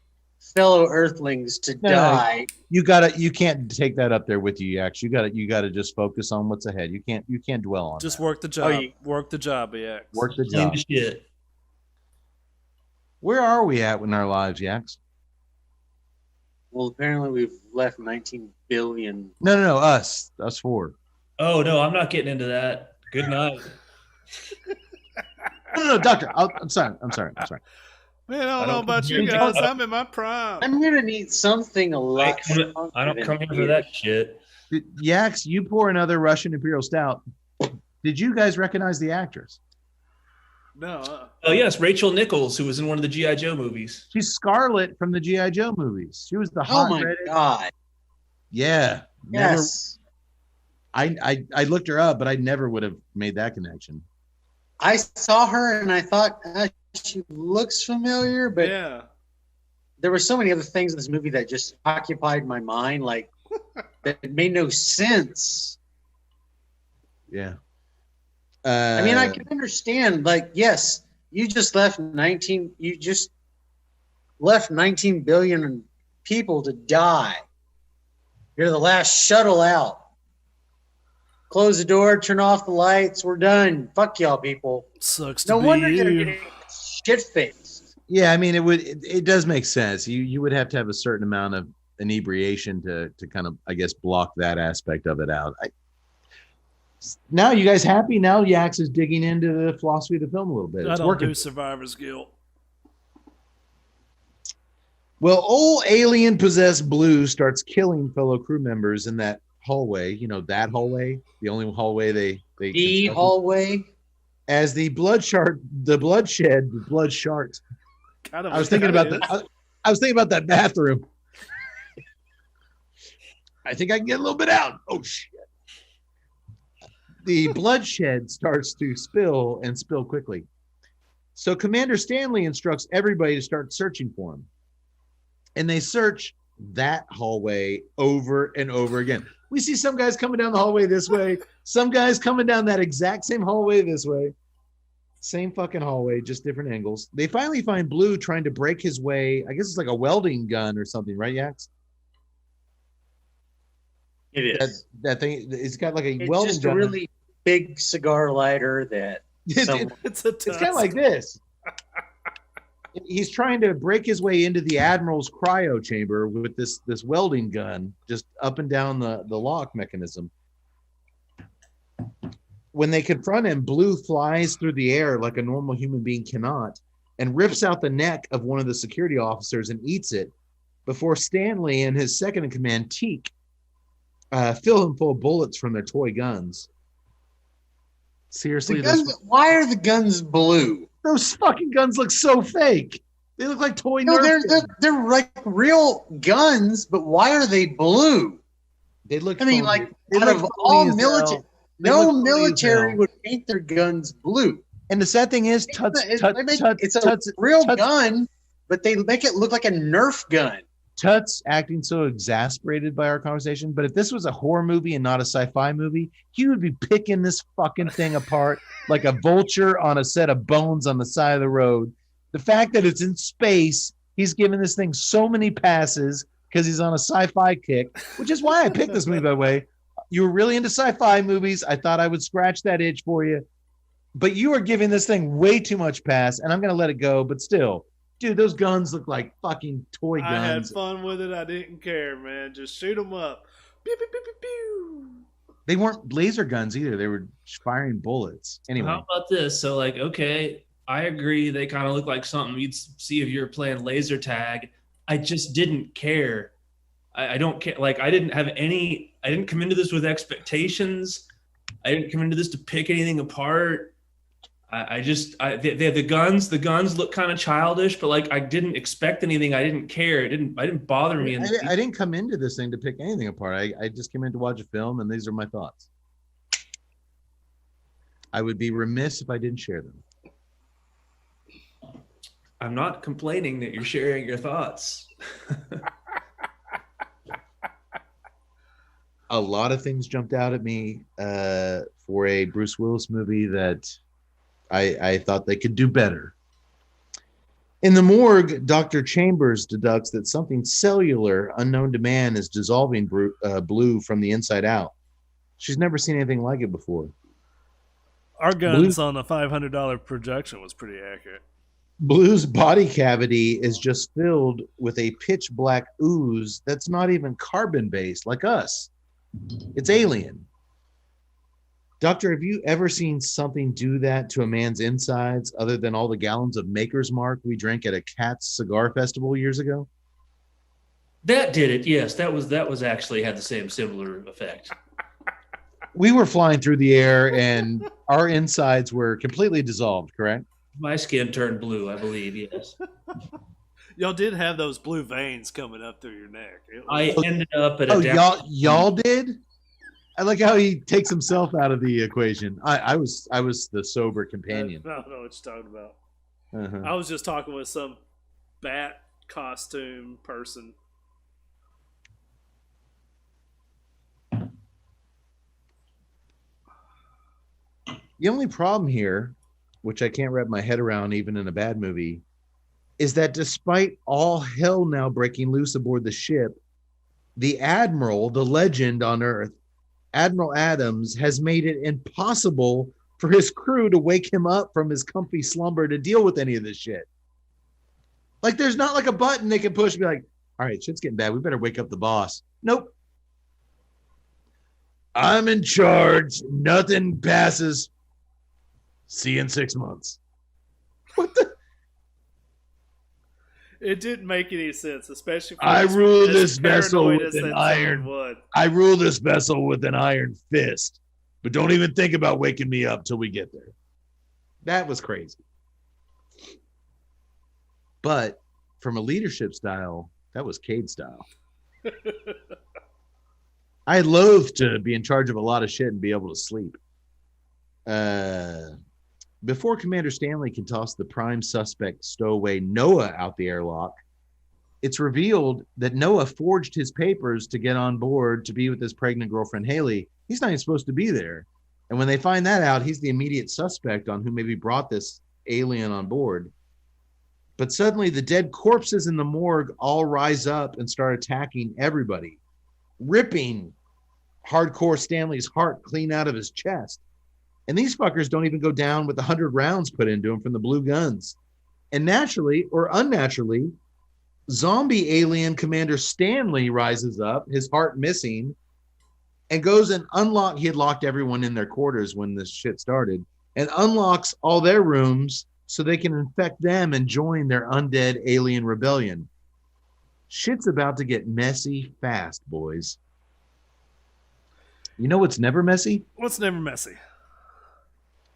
fellow Earthlings to die. You can't take that up there with you, Yax. You gotta just focus on what's ahead. You can't dwell on. Just that. work the job. Work the job, Yax. Work the job. Shit. Where are we at in our lives, Yax? Well, apparently we've left 19 billion. No, us four. Oh no, I'm not getting into that. Good night. No, doctor. I'm sorry. Man, I don't know about you guys. I'm in my prime. I'm gonna need something a lot. I don't come here for that shit. Yax, you pour another Russian Imperial Stout. Did you guys recognize the actress? No. Oh yes, Rachel Nichols, who was in one of the G.I. Joe movies. She's Scarlet from the G.I. Joe movies. She was the Oh hot my redhead. god! Yeah. Yes. I looked her up, but I never would have made that connection. I saw her and I thought she looks familiar, but yeah, there were so many other things in this movie that just occupied my mind, like that made no sense. Yeah. I mean, I can understand. Like, yes, you just left 19 billion people to die. You're the last shuttle out. Close the door, turn off the lights. We're done. Fuck y'all, people. Sucks to No be wonder you. they're getting shit faced. Yeah, I mean, it does make sense. You would have to have a certain amount of inebriation to kind of, I guess, block that aspect of it out. Now you guys happy? Now Yax is digging into the philosophy of the film a little bit. I It's don't working. do survivor's guilt. Well, old alien possessed Blue starts killing fellow crew members in that hallway. You know, that hallway, the only hallway they The hallway. as the blood shed. Kind of I was thinking about that. I was thinking about that bathroom. I think I can get a little bit out. Oh shit. The bloodshed starts to spill quickly. So Commander Stanley instructs everybody to start searching for him. And they search that hallway over and over again. We see some guys coming down the hallway this way, some guys coming down that exact same hallway this way. Same fucking hallway, just different angles. They finally find Blue trying to break his way. I guess it's like a welding gun or something, right, Yax? It is. That thing, it's got like a It's welding just gun. a really big cigar lighter that It's a It's kind of like this. He's trying to break his way into the Admiral's cryo chamber with this welding gun, just up and down the lock mechanism. When they confront him, Blue flies through the air like a normal human being cannot and rips out the neck of one of the security officers and eats it before Stanley and his second in command, Teak, fill him full of bullets from their toy guns. Seriously, why are the guns blue? those fucking guns look so fake. They look like toy No, Nerf guns. they're like real guns, but why are they blue? They look. I mean, phony. like They out look of phony all as military, hell. They no look phony as military hell. would paint their guns blue. And the sad thing is, It's a real gun, but they make it look like a Nerf gun. Tut's acting so exasperated by our conversation, but if this was a horror movie and not a sci-fi movie, he would be picking this fucking thing apart like a vulture on a set of bones on the side of the road. The fact that it's in space, he's giving this thing so many passes because he's on a sci-fi kick, which is why I picked this movie, by the way. You were really into sci-fi movies. I thought I would scratch that itch for you, but you are giving this thing way too much pass, and I'm going to let it go, but still. Dude, those guns look like fucking toy guns. I had fun with it. I didn't care, man. Just shoot them up. Pew, pew, pew, pew, pew. They weren't laser guns either. They were firing bullets. Anyway. How about this? So, like, okay, I agree. They kind of look like something you'd see if you were playing laser tag. I just didn't care. I don't care. Like I didn't come into this with expectations. I didn't come into this to pick anything apart. The guns look kind of childish, but like I didn't expect anything. I didn't care. It didn't bother me. I didn't come into this thing to pick anything apart. I just came in to watch a film, and these are my thoughts. I would be remiss if I didn't share them. I'm not complaining that you're sharing your thoughts. A lot of things jumped out at me for a Bruce Willis movie that I thought they could do better. In the morgue, Dr. Chambers deducts that something cellular unknown to man is dissolving Blue from the inside out. She's never seen anything like it before. Our guns on the $500 projection was pretty accurate. Blue's body cavity is just filled with a pitch black ooze that's not even carbon based like us. It's alien. Doctor, have you ever seen something do that to a man's insides other than all the gallons of Maker's Mark we drank at a Cat's cigar festival years ago? That did it. Yes, that was actually had the same similar effect. We were flying through the air and our insides were completely dissolved, correct? My skin turned blue, I believe, yes. Y'all did have those blue veins coming up through your neck. I ended up at y'all did? I like how he takes himself out of the equation. I was the sober companion. I don't know what you're talking about. Uh-huh. I was just talking with some bat costume person. The only problem here, which I can't wrap my head around even in a bad movie, is that despite all hell now breaking loose aboard the ship, the Admiral, the legend on Earth, Admiral Adams, has made it impossible for his crew to wake him up from his comfy slumber to deal with any of this shit. Like, there's not like a button they can push and be like, all right, shit's getting bad. We better wake up the boss. Nope. I'm in charge. Nothing passes. See you in 6 months. What the? It didn't make any sense, especially for I rule this vessel paranoid with as an that iron. someone would. I rule this vessel with an iron fist. But don't even think about waking me up till we get there. That was crazy. But from a leadership style, that was Cade style. I loathe to be in charge of a lot of shit and be able to sleep. Before Commander Stanley can toss the prime suspect stowaway Noah out the airlock, it's revealed that Noah forged his papers to get on board to be with his pregnant girlfriend, Haley. He's not even supposed to be there. And when they find that out, he's the immediate suspect on who maybe brought this alien on board. But suddenly the dead corpses in the morgue all rise up and start attacking everybody, ripping hardcore Stanley's heart clean out of his chest. And these fuckers don't even go down with 100 rounds put into them from the blue guns. And naturally or unnaturally, zombie alien Commander Stanley rises up, his heart missing, and goes and he had locked everyone in their quarters when this shit started, and unlocks all their rooms so they can infect them and join their undead alien rebellion. Shit's about to get messy fast, boys. You know what's never messy? What's never messy?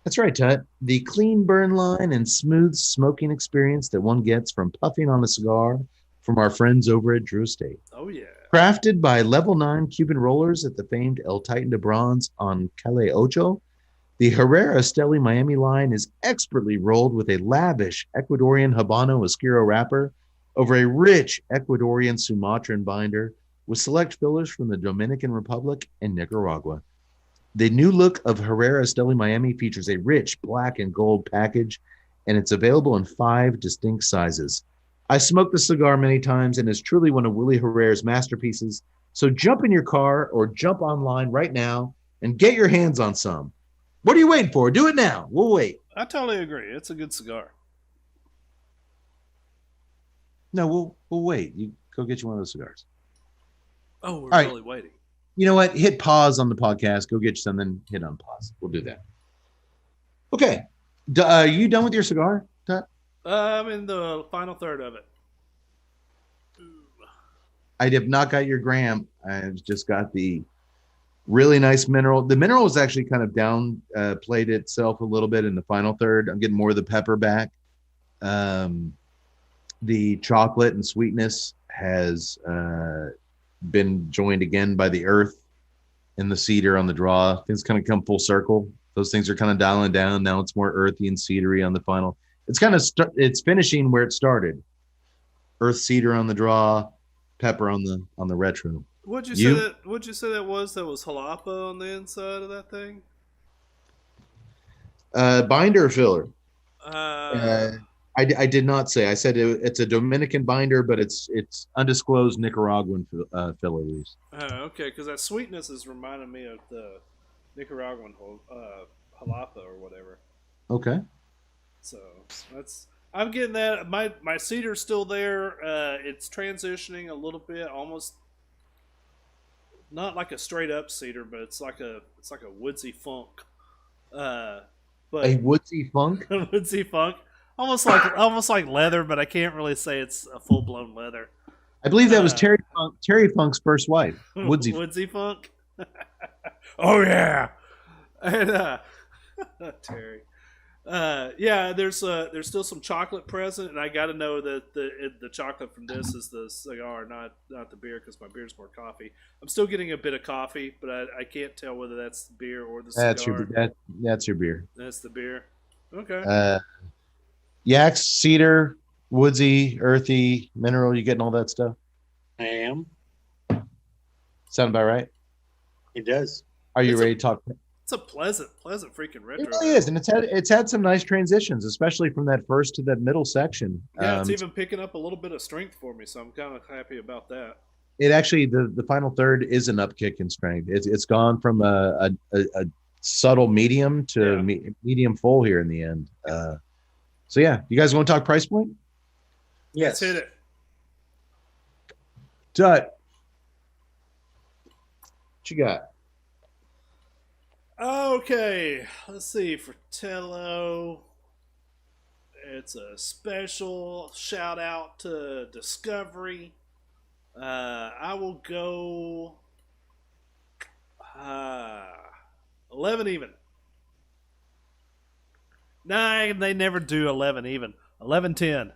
That's right, Tut. The clean burn line and smooth smoking experience that one gets from puffing on a cigar from our friends over at Drew Estate. Oh, yeah. Crafted by Level 9 Cuban rollers at the famed El Titan de Bronze on Calle Ocho, the Herrera Esteli Miami line is expertly rolled with a lavish Ecuadorian Habano Oscuro wrapper over a rich Ecuadorian Sumatran binder with select fillers from the Dominican Republic and Nicaragua. The new look of Herrera Esteli Miami features a rich black and gold package, and it's available in 5 distinct sizes. I smoked the cigar many times, and it's truly one of Willie Herrera's masterpieces. So jump in your car or jump online right now and get your hands on some. What are you waiting for? Do it now. We'll wait. I totally agree. It's a good cigar. No, we'll wait. You go get you one of those cigars. Oh, we're All really waiting. You know what? Hit pause on the podcast. Go get you some, then hit on pause. We'll do that. Okay. Are you done with your cigar, Tut? I'm in the final third of it. I have not got your gram. I've just got the really nice mineral. The mineral is actually kind of played itself a little bit in the final third. I'm getting more of the pepper back. The chocolate and sweetness has been joined again by the earth and the cedar on the draw. Things kind of come full circle. Those things are kind of dialing down. Now it's more earthy and cedary on the final. It's kind of it's finishing where it started. Earth cedar on the draw, pepper on the retro. What'd you say that was? That was jalapa on the inside of that thing? Binder filler. I did not say. I said it's a Dominican binder, but it's undisclosed Nicaraguan filler leaves. Oh, okay, because that sweetness is reminding me of the Nicaraguan jalapa or whatever. Okay. So I'm getting that. My cedar's still there. It's transitioning a little bit, almost not like a straight up cedar, but it's like a woodsy funk. But a woodsy funk. Woodsy funk, almost like leather, but I can't really say it's a full blown leather. I believe that was Terry Funk's first wife, Woodsy Funk. Oh yeah, and Terry. Yeah, there's still some chocolate present, and I got to know that the chocolate from this is the cigar, not the beer, because my beer's more coffee. I'm still getting a bit of coffee, but I can't tell whether that's the beer or the cigar. That's your beer. That's the beer. Okay. Yaks, cedar, woodsy, earthy, mineral. You getting all that stuff? I am. Sound about right? It does. Are you ready to talk? It's a pleasant freaking retro. It really is, and it's had some nice transitions, especially from that first to that middle section. Yeah, it's even picking up a little bit of strength for me, so I'm kind of happy about that. It actually, the final third is an upkick in strength. It's gone from a subtle medium to medium full here in the end. So yeah, you guys want to talk price point? Yes. Let's hit it. Tut. What you got? Okay, let's see. Fratello. It's a special shout out to Discovery. I will go 11 even. Nah, they never do 11 even. 11-10.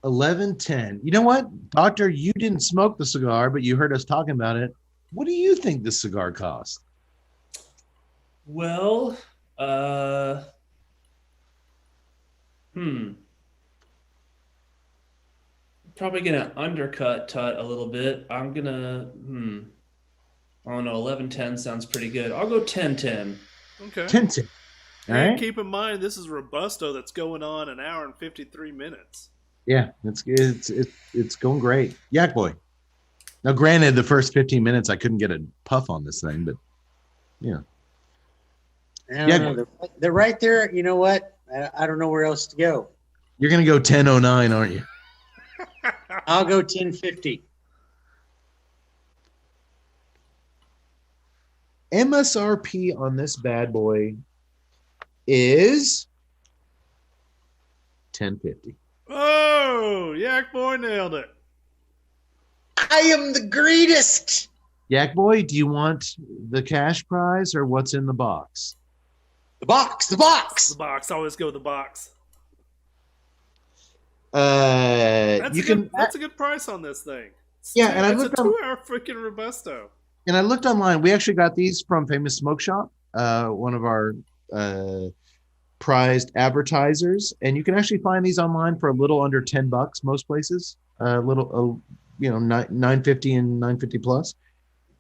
11-10. You know what, Doctor? You didn't smoke the cigar, but you heard us talking about it. What do you think this cigar cost? Well, probably gonna undercut Tut a little bit. I'm gonna, I don't know, 11-10 sounds pretty good. I'll go 10-10. Okay. 10-10. All And right. keep in mind, this is Robusto that's going on an hour and 53 minutes. Yeah, it's going great. Yak Boy. Now, granted, the first 15 minutes I couldn't get a puff on this thing, but yeah. I don't know. They're right there. You know what? I don't know where else to go. You're gonna go 10.09, aren't you? I'll go 10.50. MSRP on this bad boy is $10.50. Oh, Yak Boy nailed it. I am the greatest. Yak Boy, do you want the cash prize or what's in the box? The box. The box. Always go with the box. That's a good price on this thing. It's a 2-hour freaking Robusto. And I looked online. We actually got these from Famous Smoke Shop, one of our prized advertisers, and you can actually find these online for a little under $10 most places. $9.50 and $9.50 plus.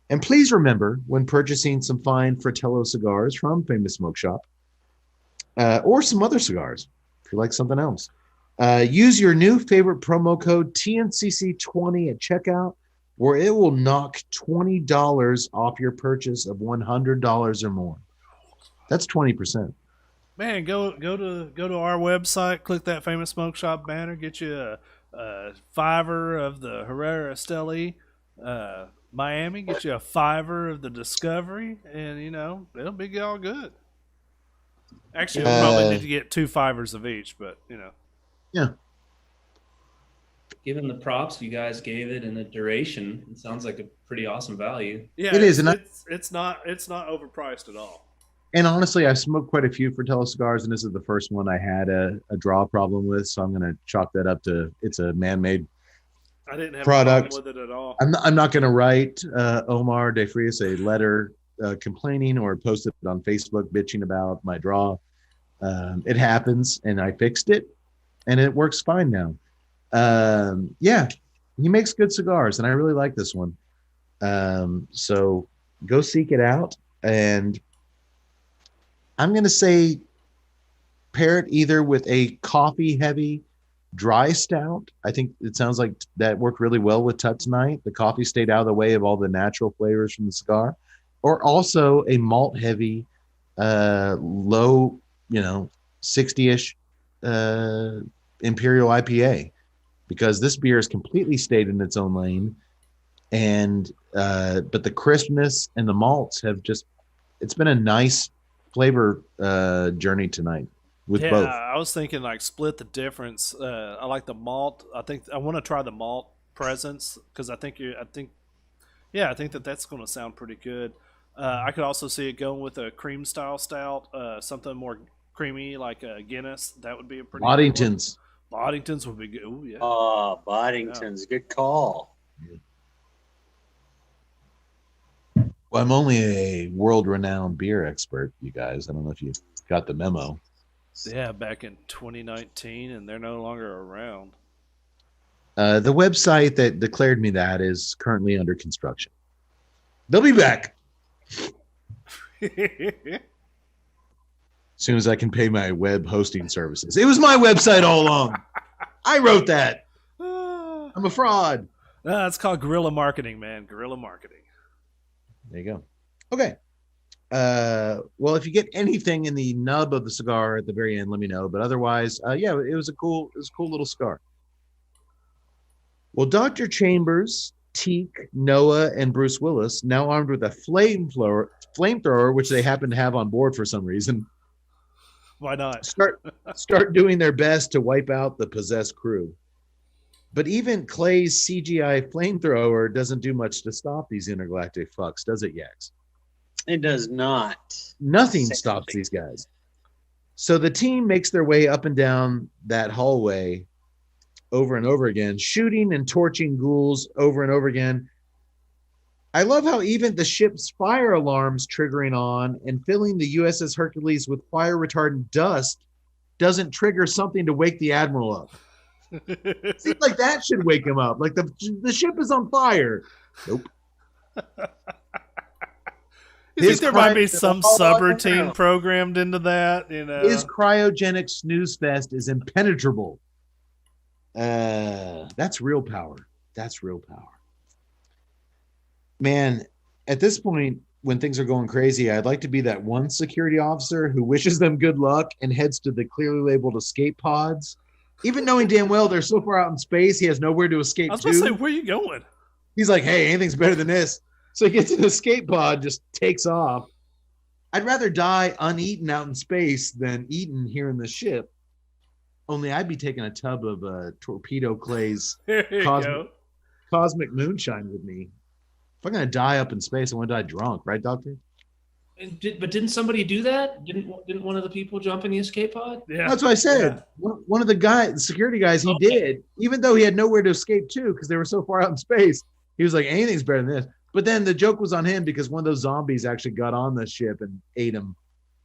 And please remember, when purchasing some fine Fratello cigars from Famous Smoke Shop, or some other cigars, if you like something else, use your new favorite promo code TNCC20 at checkout, where it will knock $20 off your purchase of $100 or more. That's 20%. Man, go to our website, click that Famous Smoke Shop banner, get you a $5 of the Herrera Esteli, Miami, get you a $5 of the Discovery, and it'll be all good. Actually, we'll probably need to get 2 $5s of each, but Yeah. given the props you guys gave it and the duration, it sounds like a pretty awesome value. Yeah, It is, and it's not overpriced at all. And honestly, I've smoked quite a few Fratello cigars, and this is the first one I had a draw problem with. So I'm going to chalk that up to it's a man-made I didn't have product. a problem with it at all. I'm not going to write Omar De Frias a letter complaining or post it on Facebook bitching about my draw. It happens, and I fixed it, and it works fine now. Yeah, he makes good cigars, and I really like this one. So go seek it out, and I'm going to say pair it either with a coffee-heavy dry stout. I think it sounds like that worked really well with Tut tonight. The coffee stayed out of the way of all the natural flavors from the cigar. Or also a malt-heavy, low, 60-ish Imperial IPA. Because this beer has completely stayed in its own lane. And but the crispness and the malts have just, it's been a nice flavor journey tonight with both. I was thinking like split the difference. I like the malt. I think I want to try the malt presence because I think that's going to sound pretty good. I could also see it going with a cream style stout, something more creamy like a Guinness. That would be a pretty Boddington's. Boddington's would be good. Ooh, yeah. Oh, Boddington's, good call. Well, I'm only a world-renowned beer expert, you guys. I don't know if you got the memo. Yeah, back in 2019, and they're no longer around. The website that declared me that is currently under construction. They'll be back as soon as I can pay my web hosting services. It was my website all along. I wrote that. I'm a fraud. It's called guerrilla marketing, man. Guerrilla marketing. There you go. Okay. Well, if you get anything in the nub of the cigar at the very end, let me know. But otherwise, yeah, it was a cool little cigar. Well, Dr. Chambers, Teak, Noah, and Bruce Willis, now armed with a flamethrower, which they happen to have on board for some reason. Why not? Start doing their best to wipe out the possessed crew. But even Clay's CGI flamethrower doesn't do much to stop these intergalactic fucks, does it, Yax? It does not. Nothing stops these guys. So the team makes their way up and down that hallway over and over again, shooting and torching ghouls over and over again. I love how even the ship's fire alarms triggering on and filling the USS Hercules with fire retardant dust doesn't trigger something to wake the Admiral up. Seems like that should wake him up. Like the ship is on fire. Nope. You think there might be some subroutine programmed into that? His cryogenic snooze fest is impenetrable. That's real power. That's real power. Man, at this point, when things are going crazy, I'd like to be that one security officer who wishes them good luck and heads to the clearly labeled escape pods. Even knowing damn well they're so far out in space, he has nowhere to escape to. I was going to say, where are you going? He's like, hey, anything's better than this. So he gets an escape pod, just takes off. I'd rather die uneaten out in space than eaten here in the ship. Only I'd be taking a tub of Torpedo Clay's cosmic moonshine with me. If I'm going to die up in space, I want to die drunk, right, Doctor? But didn't somebody do that? Didn't one of the people jump in the escape pod? Yeah, that's what I said. Yeah. One of the security guys, he did, even though he had nowhere to escape to because they were so far out in space. He was like, anything's better than this. But then the joke was on him because one of those zombies actually got on the ship and ate him.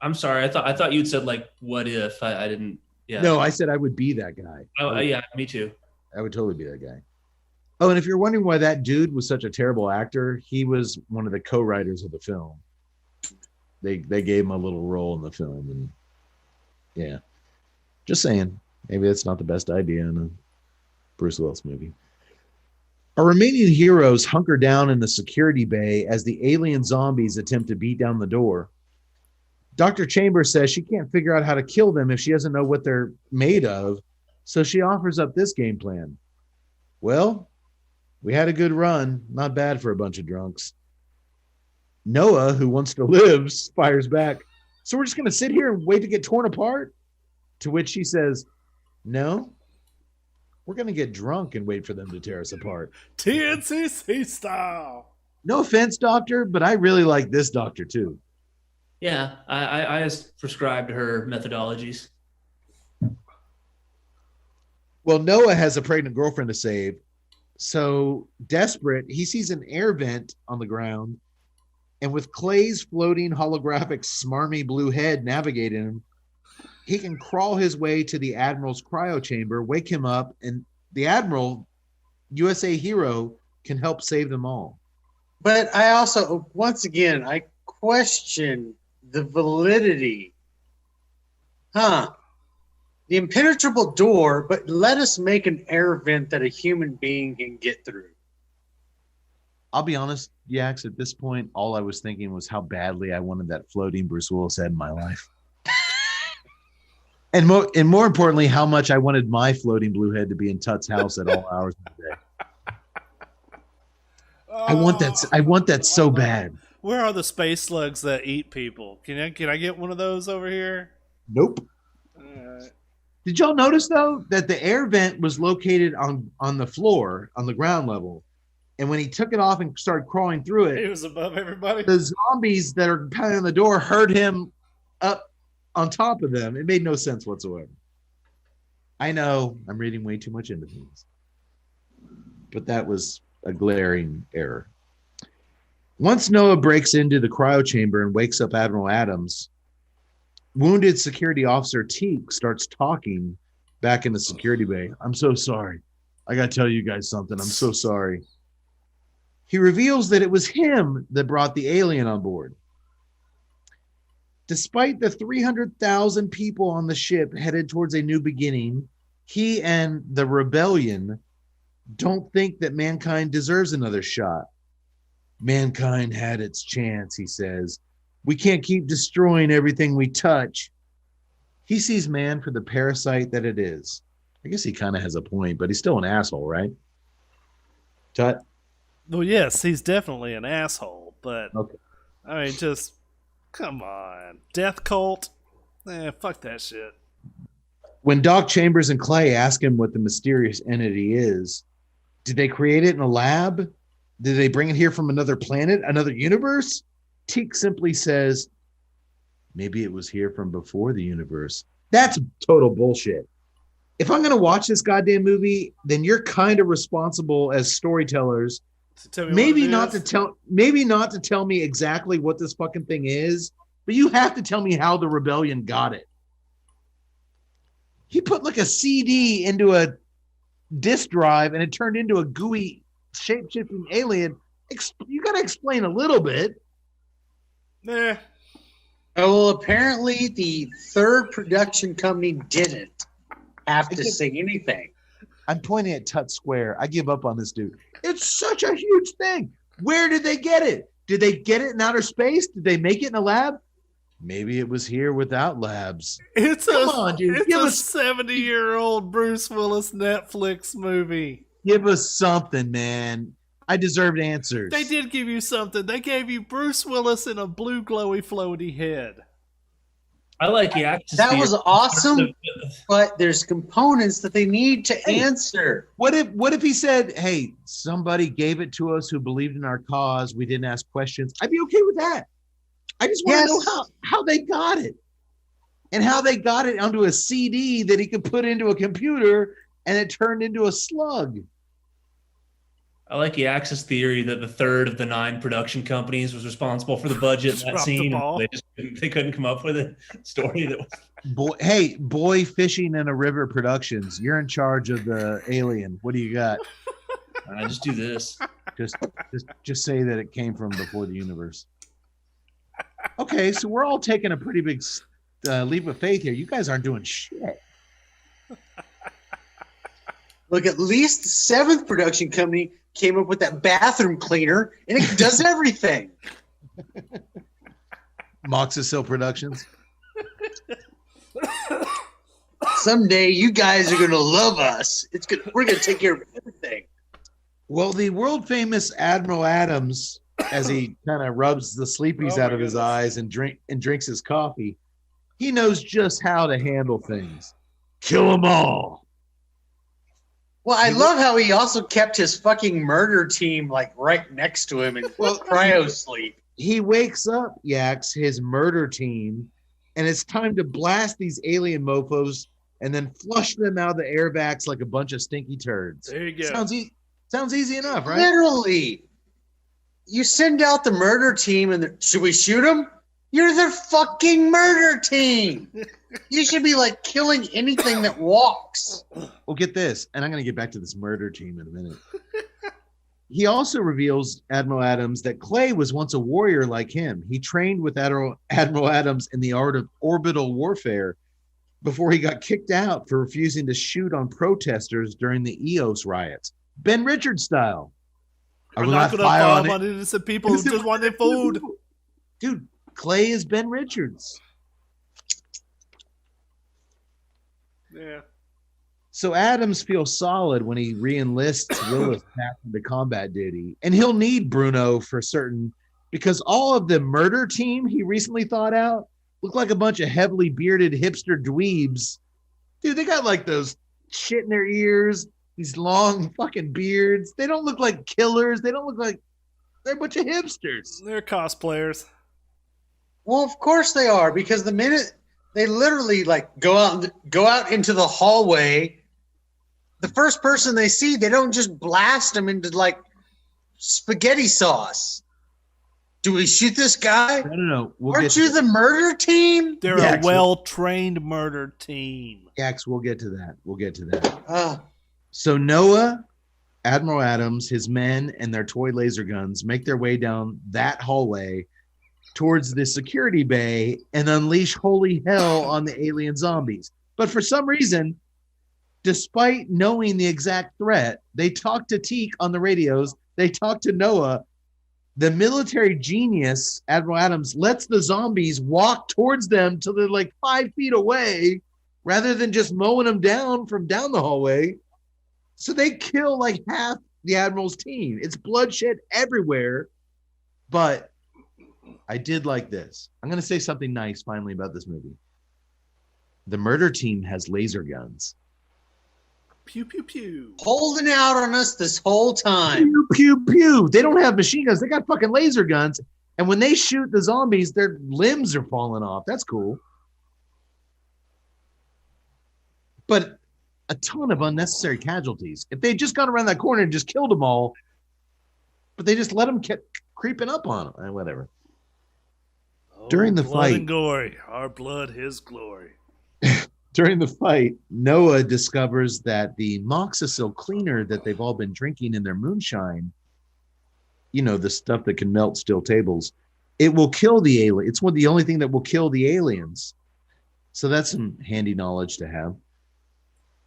I'm sorry. I thought you'd said like, what if? I didn't. Yeah. No, I said I would be that guy. Oh, yeah, me too. I would totally be that guy. Oh, and if you're wondering why that dude was such a terrible actor, he was one of the co-writers of the film. They gave him a little role in the film, and yeah, just saying, maybe that's not the best idea in a Bruce Willis movie. Our remaining heroes hunker down in the security bay as the alien zombies attempt to beat down the door. Dr. Chambers says she can't figure out how to kill them if she doesn't know what they're made of, so she offers up this game plan. Well, we had a good run, not bad for a bunch of drunks. Noah, who wants to live, fires back. So we're just going to sit here and wait to get torn apart? To which she says, no, We're going to get drunk and wait for them to tear us apart. TNCC style. No offense, doctor, but I really like this doctor too. Yeah, I prescribe to her methodologies. Well, Noah has a pregnant girlfriend to save. So desperate, he sees an air vent on the ground. And with Clay's floating holographic smarmy blue head navigating him, he can crawl his way to the Admiral's cryo chamber, wake him up, and the Admiral, USA hero, can help save them all. But I also, once again, I question the validity. The impenetrable door, but let us make an air vent that a human being can get through. I'll be honest, Yax, at this point, all I was thinking was how badly I wanted that floating Bruce Willis head in my life. And more importantly, how much I wanted my floating blue head to be in Tut's house at all hours of the day. I want that so bad. Where are the space slugs that eat people? Can I get one of those over here? Nope. Did y'all notice though that the air vent was located on the floor, on the ground level, and when he took it off and started crawling through it, It was above everybody. the zombies that are pounding on the door heard him up on top of them. It made no sense whatsoever. I know I'm reading way too much into things, but that was a glaring error. Once Noah breaks into the cryo chamber and wakes up Admiral Adams, wounded security officer Teak starts talking back in the security bay. I'm so sorry. I got to tell you guys something. I'm so sorry. He reveals that it was him that brought the alien on board. Despite the 300,000 people on the ship headed towards a new beginning, he and the rebellion don't think that mankind deserves another shot. Mankind had its chance, he says. We can't keep destroying everything we touch. He sees man for the parasite that it is. I guess he kind of has a point, but he's still an asshole, right? Tut? Well, yes, he's definitely an asshole, but Okay. I mean, just come on, death cult. Fuck that shit. When Doc Chambers and Clay ask him what the mysterious entity is, did they create it in a lab? Did they bring it here from another planet, another universe? Teak simply says, maybe it was here from before the universe. That's total bullshit. If I'm going to watch this goddamn movie, then you're kind of responsible as storytellers. Maybe not to tell me exactly what this fucking thing is, but you have to tell me how the rebellion got it. He put like a CD into a disk drive and it turned into a gooey shape-shifting alien. You got to explain a little bit. Nah. Well, apparently the third production company didn't have to say anything. I'm pointing at Tut Square. I give up on this dude. It's such a huge thing. Where did they get it? Did they get it in outer space? Did they make it in a lab? Maybe it was here without labs. Come on, dude. It's a 70-year-old Bruce Willis Netflix movie. Give us something, man. I deserved answers. They did give you something. They gave you Bruce Willis in a blue glowy floaty head. I like the actor. That was awesome, but there's components that they need to answer. What if he said, hey, somebody gave it to us who believed in our cause. We didn't ask questions. I'd be okay with that. I just want to know how they got it and how they got it onto a CD that he could put into a computer and it turned into a slug. I like the Axis theory that the third of the 9 production companies was responsible for the budget in that scene. They couldn't come up with a story that was. Boy Fishing in a River Productions. You're in charge of the alien. What do you got? Just do this. Just say that it came from before the universe. Okay, so we're all taking a pretty big leap of faith here. You guys aren't doing shit. Look, at least the 7th production company came up with that bathroom cleaner, and it does everything. Moxicil Productions. Someday you guys are going to love us. We're going to take care of everything. Well, the world famous Admiral Adams, as he kind of rubs the sleepies out of his eyes and drinks his coffee, he knows just how to handle things. Kill them all. Well, I love how he also kept his fucking murder team like right next to him in cryo sleep. He wakes up, Yaks, his murder team, and it's time to blast these alien mofos and then flush them out of the air vacs like a bunch of stinky turds. There you go. Sounds easy enough, right? Literally. You send out the murder team and should we shoot them? You're the fucking murder team. You should be like killing anything that walks. Well, get this, and I'm going to get back to this murder team in a minute. He also reveals, Admiral Adams, that Clay was once a warrior like him. He trained with Admiral Adams in the art of orbital warfare before he got kicked out for refusing to shoot on protesters during the EOS riots. Ben Richards style. I'm not going to bomb on innocent people who just want their food. Dude, Clay is Ben Richards. Yeah. So Adams feels solid when he re-enlists Willis back into combat duty. And he'll need Bruno for certain because all of the murder team he recently thought out look like a bunch of heavily bearded hipster dweebs. Dude, they got like those shit in their ears, these long fucking beards. They don't look like killers. They don't look like they're a bunch of hipsters. They're cosplayers. Well, of course they are, because the minute they literally like go out into the hallway, the first person they see, they don't just blast them into like spaghetti sauce. Do we shoot this guy? No. Aren't you the murder team? They're a well-trained murder team. Yax, we'll get to that. So Noah, Admiral Adams, his men, and their toy laser guns make their way down that hallway towards the security bay and unleash holy hell on the alien zombies. But for some reason, despite knowing the exact threat, they talk to Teak on the radios. They talk to Noah. The military genius, Admiral Adams, lets the zombies walk towards them till they're like 5 feet away rather than just mowing them down from down the hallway. So they kill like half the Admiral's team. It's bloodshed everywhere. But I did like this. I'm going to say something nice finally about this movie. The murder team has laser guns. Pew, pew, pew. Holding out on us this whole time. Pew, pew, pew. They don't have machine guns. They got fucking laser guns. And when they shoot the zombies, their limbs are falling off. That's cool. But a ton of unnecessary casualties. If they had just gone around that corner and just killed them all, but they just let them keep creeping up on them. And whatever. During the blood fight. And glory. Our blood, his glory. During the fight, Noah discovers that the Moxicil cleaner that they've all been drinking in their moonshine, you know, the stuff that can melt steel tables, it will kill the alien. It's the only thing that will kill the aliens. So that's some handy knowledge to have.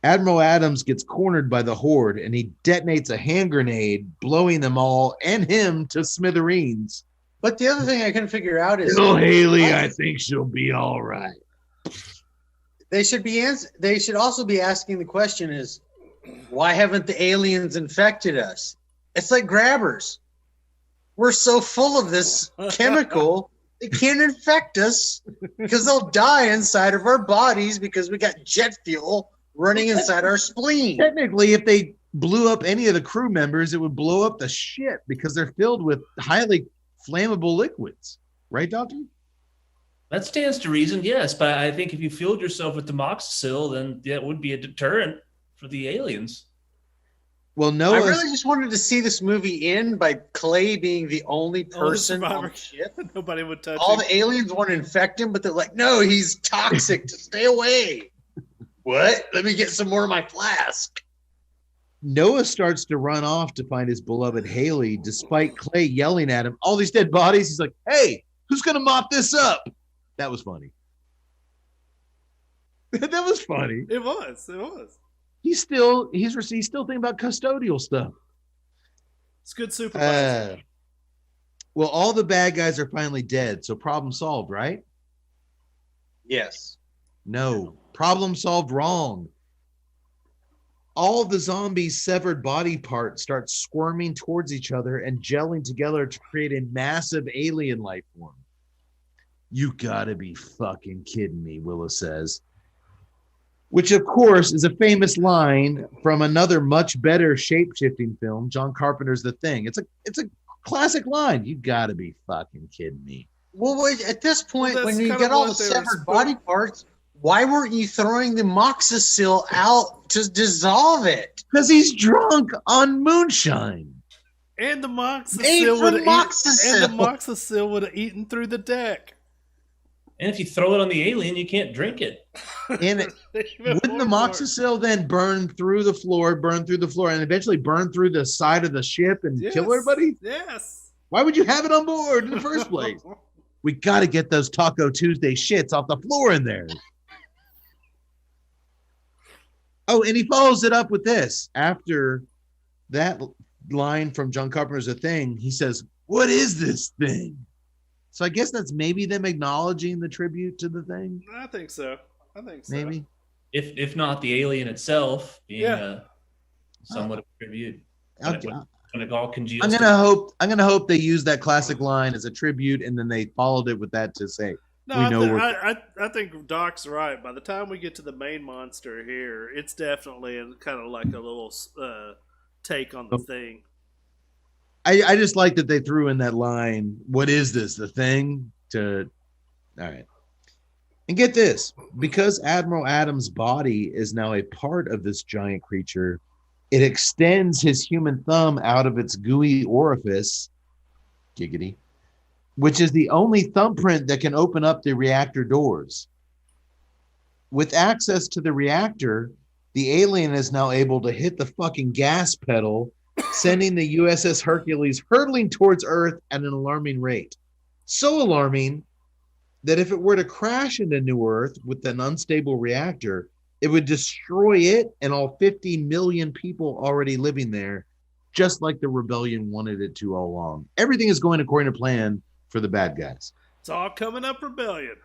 Admiral Adams gets cornered by the Horde and he detonates a hand grenade, blowing them all and him to smithereens. But the other thing I couldn't figure out is Haley, I think she'll be all right. They should also be asking the question is, why haven't the aliens infected us? It's like grabbers. We're so full of this chemical, it can't infect us because they'll die inside of our bodies because we got jet fuel running inside our spleen. Technically, if they blew up any of the crew members, it would blow up the ship because they're filled with highly flammable liquids. Right, Doctor? That stands to reason, yes. But I think if you filled yourself with Demoxicil, then that would be a deterrent for the aliens. Well, no. I really just wanted to see this movie end by Clay being the only person on the ship. Nobody would touch All him. the aliens want to infect him, but they're like, no, he's toxic. To stay away. What? Let me get some more of my flask. Noah starts to run off to find his beloved Haley, despite Clay yelling at him, all these dead bodies. He's like, hey, who's going to mop this up? That was funny. That was funny. It was. He's still thinking about custodial stuff. It's good supervisor. Well, all the bad guys are finally dead, so problem solved, right? Yes. No, problem solved wrong. All the zombies' severed body parts start squirming towards each other and gelling together to create a massive alien life form. You gotta be fucking kidding me, Willis says. which of course is a famous line from another much better shape-shifting film, John Carpenter's The Thing. It's a classic line. You gotta be fucking kidding me. Well, wait, at this point, Well, when that's you kind get of all what the they were severed body parts, why weren't you throwing the moxicil out to dissolve it? Because he's drunk on moonshine. And the Made moxicil from would moxicil. have eaten through the deck. And if you throw it on the alien, you can't drink it. And wouldn't the moxicil then burn through the floor, and eventually burn through the side of the ship and kill everybody? Yes. Why would you have it on board in the first place? We got to get those Taco Tuesday shits off the floor in there. Oh, and he follows it up with this. After that line from John Carpenter's The Thing, he says, "What is this thing?" So I guess that's maybe them acknowledging the tribute to The Thing. I think so. Maybe. If not the alien itself being somewhat of a tribute. When it all congeals. I'm gonna hope they use that classic line as a tribute, and then they followed it with that to say, No, I think Doc's right. By the time we get to the main monster here, it's definitely kind of like a little take on the thing. I just like that they threw in that line, "What is this, the thing?" All right. And get this, because Admiral Adams' body is now a part of this giant creature, it extends his human thumb out of its gooey orifice, giggity, which is the only thumbprint that can open up the reactor doors. With access to the reactor, the alien is now able to hit the fucking gas pedal, sending the USS Hercules hurtling towards Earth at an alarming rate. So alarming that if it were to crash into New Earth with an unstable reactor, it would destroy it and all 50 million people already living there, just like the rebellion wanted it to all along. Everything is going according to plan for the bad guys. It's all coming up rebellion.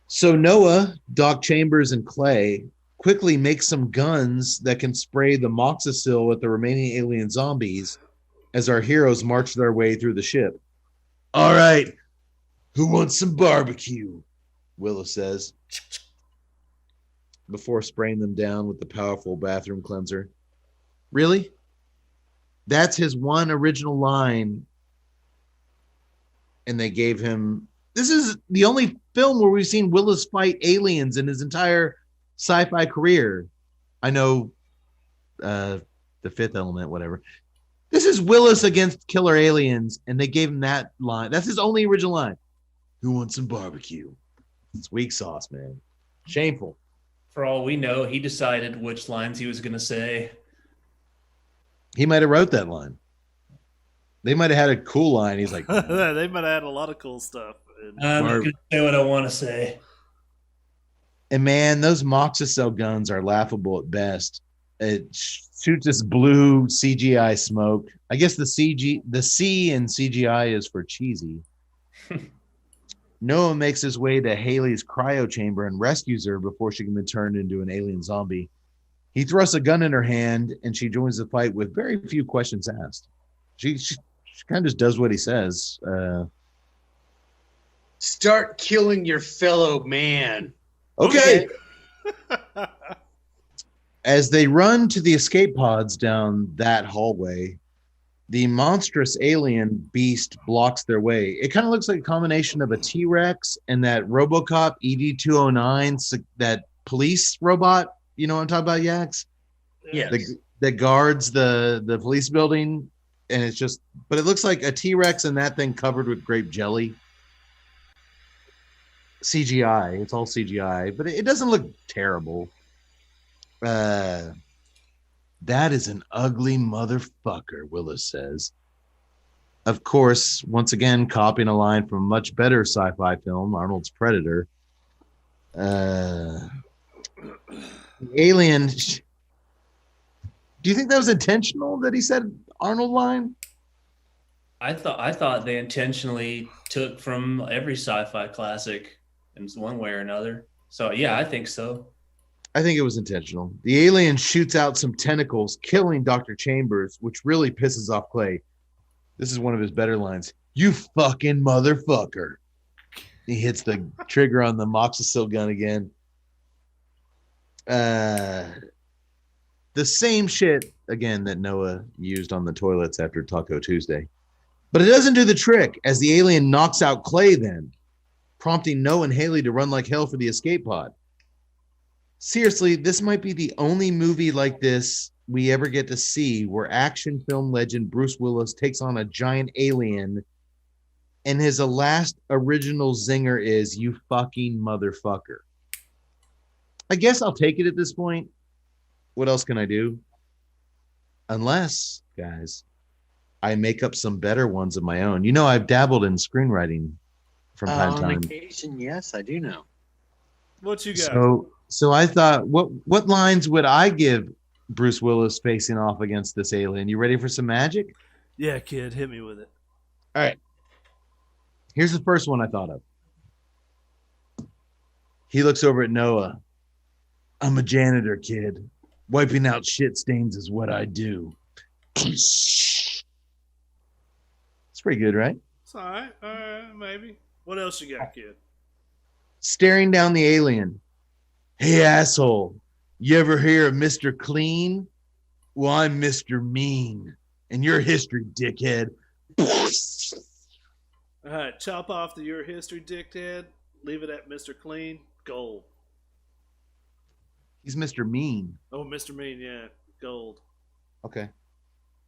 So Noah, Doc Chambers, and Clay quickly make some guns that can spray the moxicil at the remaining alien zombies as our heroes march their way through the ship. "All right, who wants some barbecue?" Willis says, before spraying them down with the powerful bathroom cleanser. Really? That's his one original line. And they gave him... This is the only film where we've seen Willis fight aliens in his entire sci-fi career. I know The Fifth Element, whatever. This is Willis against killer aliens, and they gave him that line. That's his only original line. "Who wants some barbecue?" It's weak sauce, man. Shameful. For all we know, he decided which lines he was going to say. He might have wrote that line. They might have had a cool line. He's like, They might have had a lot of cool stuff. I'm not going to say what I want to say. And man, those moxicil guns are laughable at best. It shoots this blue CGI smoke. I guess the C in CGI is for cheesy. Noah makes his way to Haley's cryo chamber and rescues her before she can be turned into an alien zombie. He thrusts a gun in her hand, and she joins the fight with very few questions asked. She kind of just does what he says. Start killing your fellow man. Okay. As they run to the escape pods down that hallway, the monstrous alien beast blocks their way. It kind of looks like a combination of a T-Rex and that RoboCop ED-209, that police robot. You know what I'm talking about, Yax? Yeah. That guards the police building. And it's just, but it looks like a T-Rex and that thing covered with grape jelly. CGI. It's all CGI, but it doesn't look terrible. That is an ugly motherfucker, Willis says. Of course, once again, copying a line from a much better sci-fi film, Arnold's Predator. Alien. Do you think that was intentional that he said Arnold line? I thought they intentionally took from every sci-fi classic in one way or another. So yeah, I think so. I think it was intentional. The alien shoots out some tentacles, killing Dr. Chambers, which really pisses off Clay. This is one of his better lines. "You fucking motherfucker." He hits the trigger on the moxicil gun again. The same shit again that Noah used on the toilets after Taco Tuesday. But it doesn't do the trick, as the alien knocks out Clay then, prompting Noah and Haley to run like hell for the escape pod. Seriously, this might be the only movie like this we ever get to see where action film legend Bruce Willis takes on a giant alien, and his last original zinger is, "You fucking motherfucker." I guess I'll take it at this point. What else can I do? Unless, guys, I make up some better ones of my own. You know, I've dabbled in screenwriting from time to time. On occasion, yes, I do know. What you got? So I thought, what lines would I give Bruce Willis facing off against this alien? You ready for some magic? Yeah, kid, hit me with it. All right. Here's the first one I thought of. He looks over at Noah. "I'm a janitor, kid. Wiping out shit stains is what I do." It's pretty good, right? It's all right, maybe. What else you got, kid? Staring down the alien. "Hey, asshole, you ever hear of Mr. Clean? Well, I'm Mr. Mean, and you're history, dickhead." All right, chop off the your history, dickhead. Leave it at Mr. Clean. Gold. He's Mr. Mean. Oh, Mr. Mean, yeah. Gold. Okay.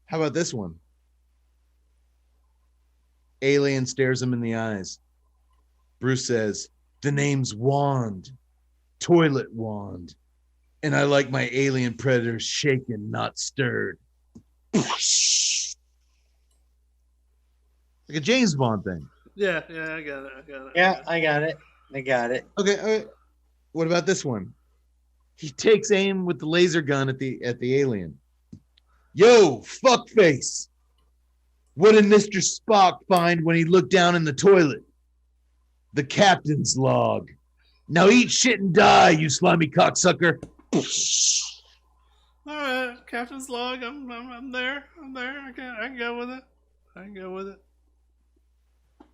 How about this one? Alien stares him in the eyes. Bruce says, "The name's Wand. Toilet Wand. And I like my alien predators shaken, not stirred." Like a James Bond thing. Yeah, I got it. Yeah, I got it. Okay. What about this one? He takes aim with the laser gun at the alien. "Yo, fuckface. What did Mr. Spock find when he looked down in the toilet? The captain's log. Now eat shit and die, you slimy cocksucker." All right, Captain's log. I'm there. I can go with it.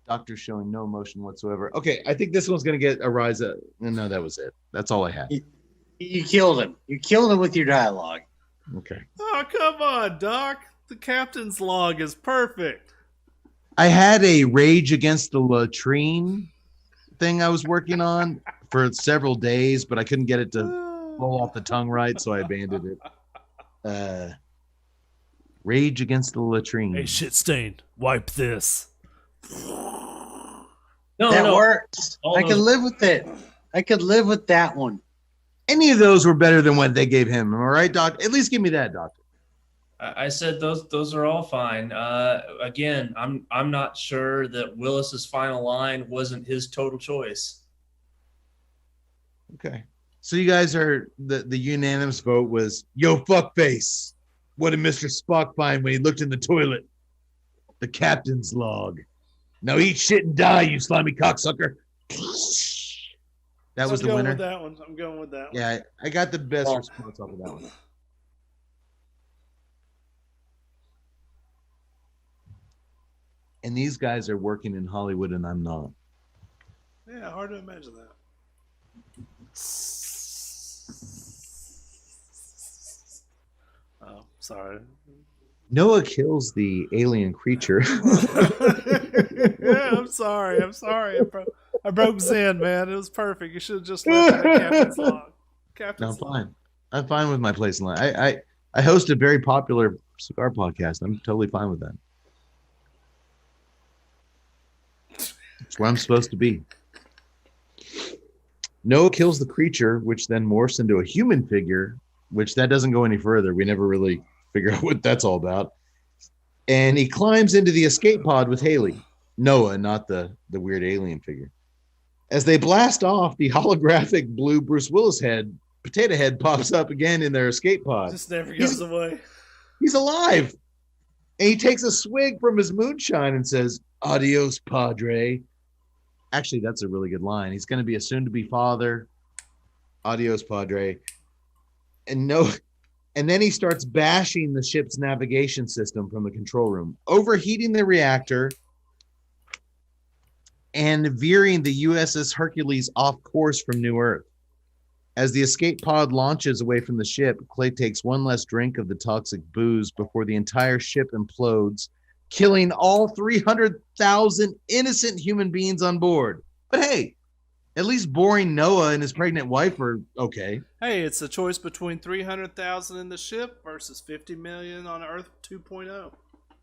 Doctor's showing no emotion whatsoever. Okay, I think this one's going to get a rise up. No, that was it. That's all I had. You killed him. You killed him with your dialogue. Okay. Oh, come on, Doc. The captain's log is perfect. I had a Rage Against the Latrine thing I was working on for several days, but I couldn't get it to roll off the tongue right, so I abandoned it. Rage Against the Latrine. Hey, shit stain. Wipe this. That works. I can live with it. I could live with that one. Any of those were better than what they gave him. Am I right, Doc? At least give me that, Doctor. I said those are all fine. Again, I'm not sure that Willis's final line wasn't his total choice. Okay. So you guys are the unanimous vote was, "Yo, fuckface. What did Mr. Spock find when he looked in the toilet? The captain's log. Now eat shit and die, you slimy cocksucker." That was the winner. I'm going with that one. Yeah, I got the best response off of that one. And these guys are working in Hollywood and I'm not. Yeah, hard to imagine that. Oh, sorry. Noah kills the alien creature. Yeah, I'm sorry. I broke Zen, man. It was perfect. You should have just left it at Captain's log. No, I'm fine. I'm fine with my place in line. I host a very popular cigar podcast. I'm totally fine with that. It's where I'm supposed to be. Noah kills the creature, which then morphs into a human figure, which that doesn't go any further. We never really figure out what that's all about. And he climbs into the escape pod with Haley. Noah, not the weird alien figure. As they blast off, the holographic blue Bruce Willis potato head pops up again in their escape pod. Just never goes away. He's alive. And he takes a swig from his moonshine and says, "Adios, padre." Actually, that's a really good line. He's going to be a soon-to-be father. Adios, padre. And then he starts bashing the ship's navigation system from the control room, overheating the reactor and veering the USS Hercules off course from New Earth. As the escape pod launches away from the ship, Clay takes one last drink of the toxic booze before the entire ship implodes, killing all 300,000 innocent human beings on board. But hey, at least boring Noah and his pregnant wife are okay. Hey, it's a choice between 300,000 in the ship versus 50 million on Earth 2.0.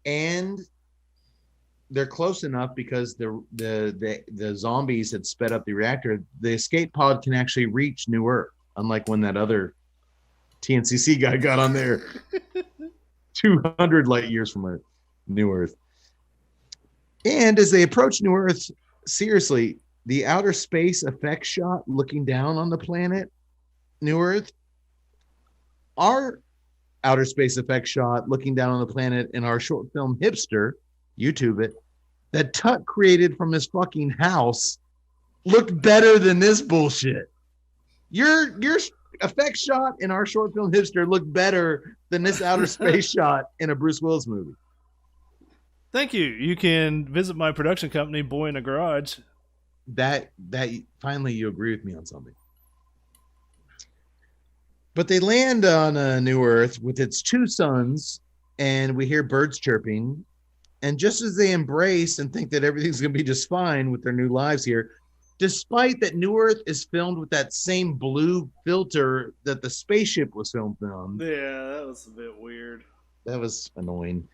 And they're close enough because the zombies had sped up the reactor. The escape pod can actually reach New Earth, unlike when that other TNCC guy got on there 200 light years from Earth, New Earth. And as they approach New Earth, seriously, the outer space effect shot looking down on the planet, New Earth, our outer space effect shot looking down on the planet in our short film Hipster, YouTube it, that Tut created from his fucking house looked better than this bullshit. Your effect shot in our short film Hipster looked better than this outer space shot in a Bruce Willis movie. Thank you. You can visit my production company, Boy in a Garage. That finally you agree with me on something. But they land on New Earth with its two suns, and we hear birds chirping. And just as they embrace and think that everything's going to be just fine with their new lives here, despite that New Earth is filmed with that same blue filter that the spaceship was filmed on. Yeah, that was a bit weird. That was annoying.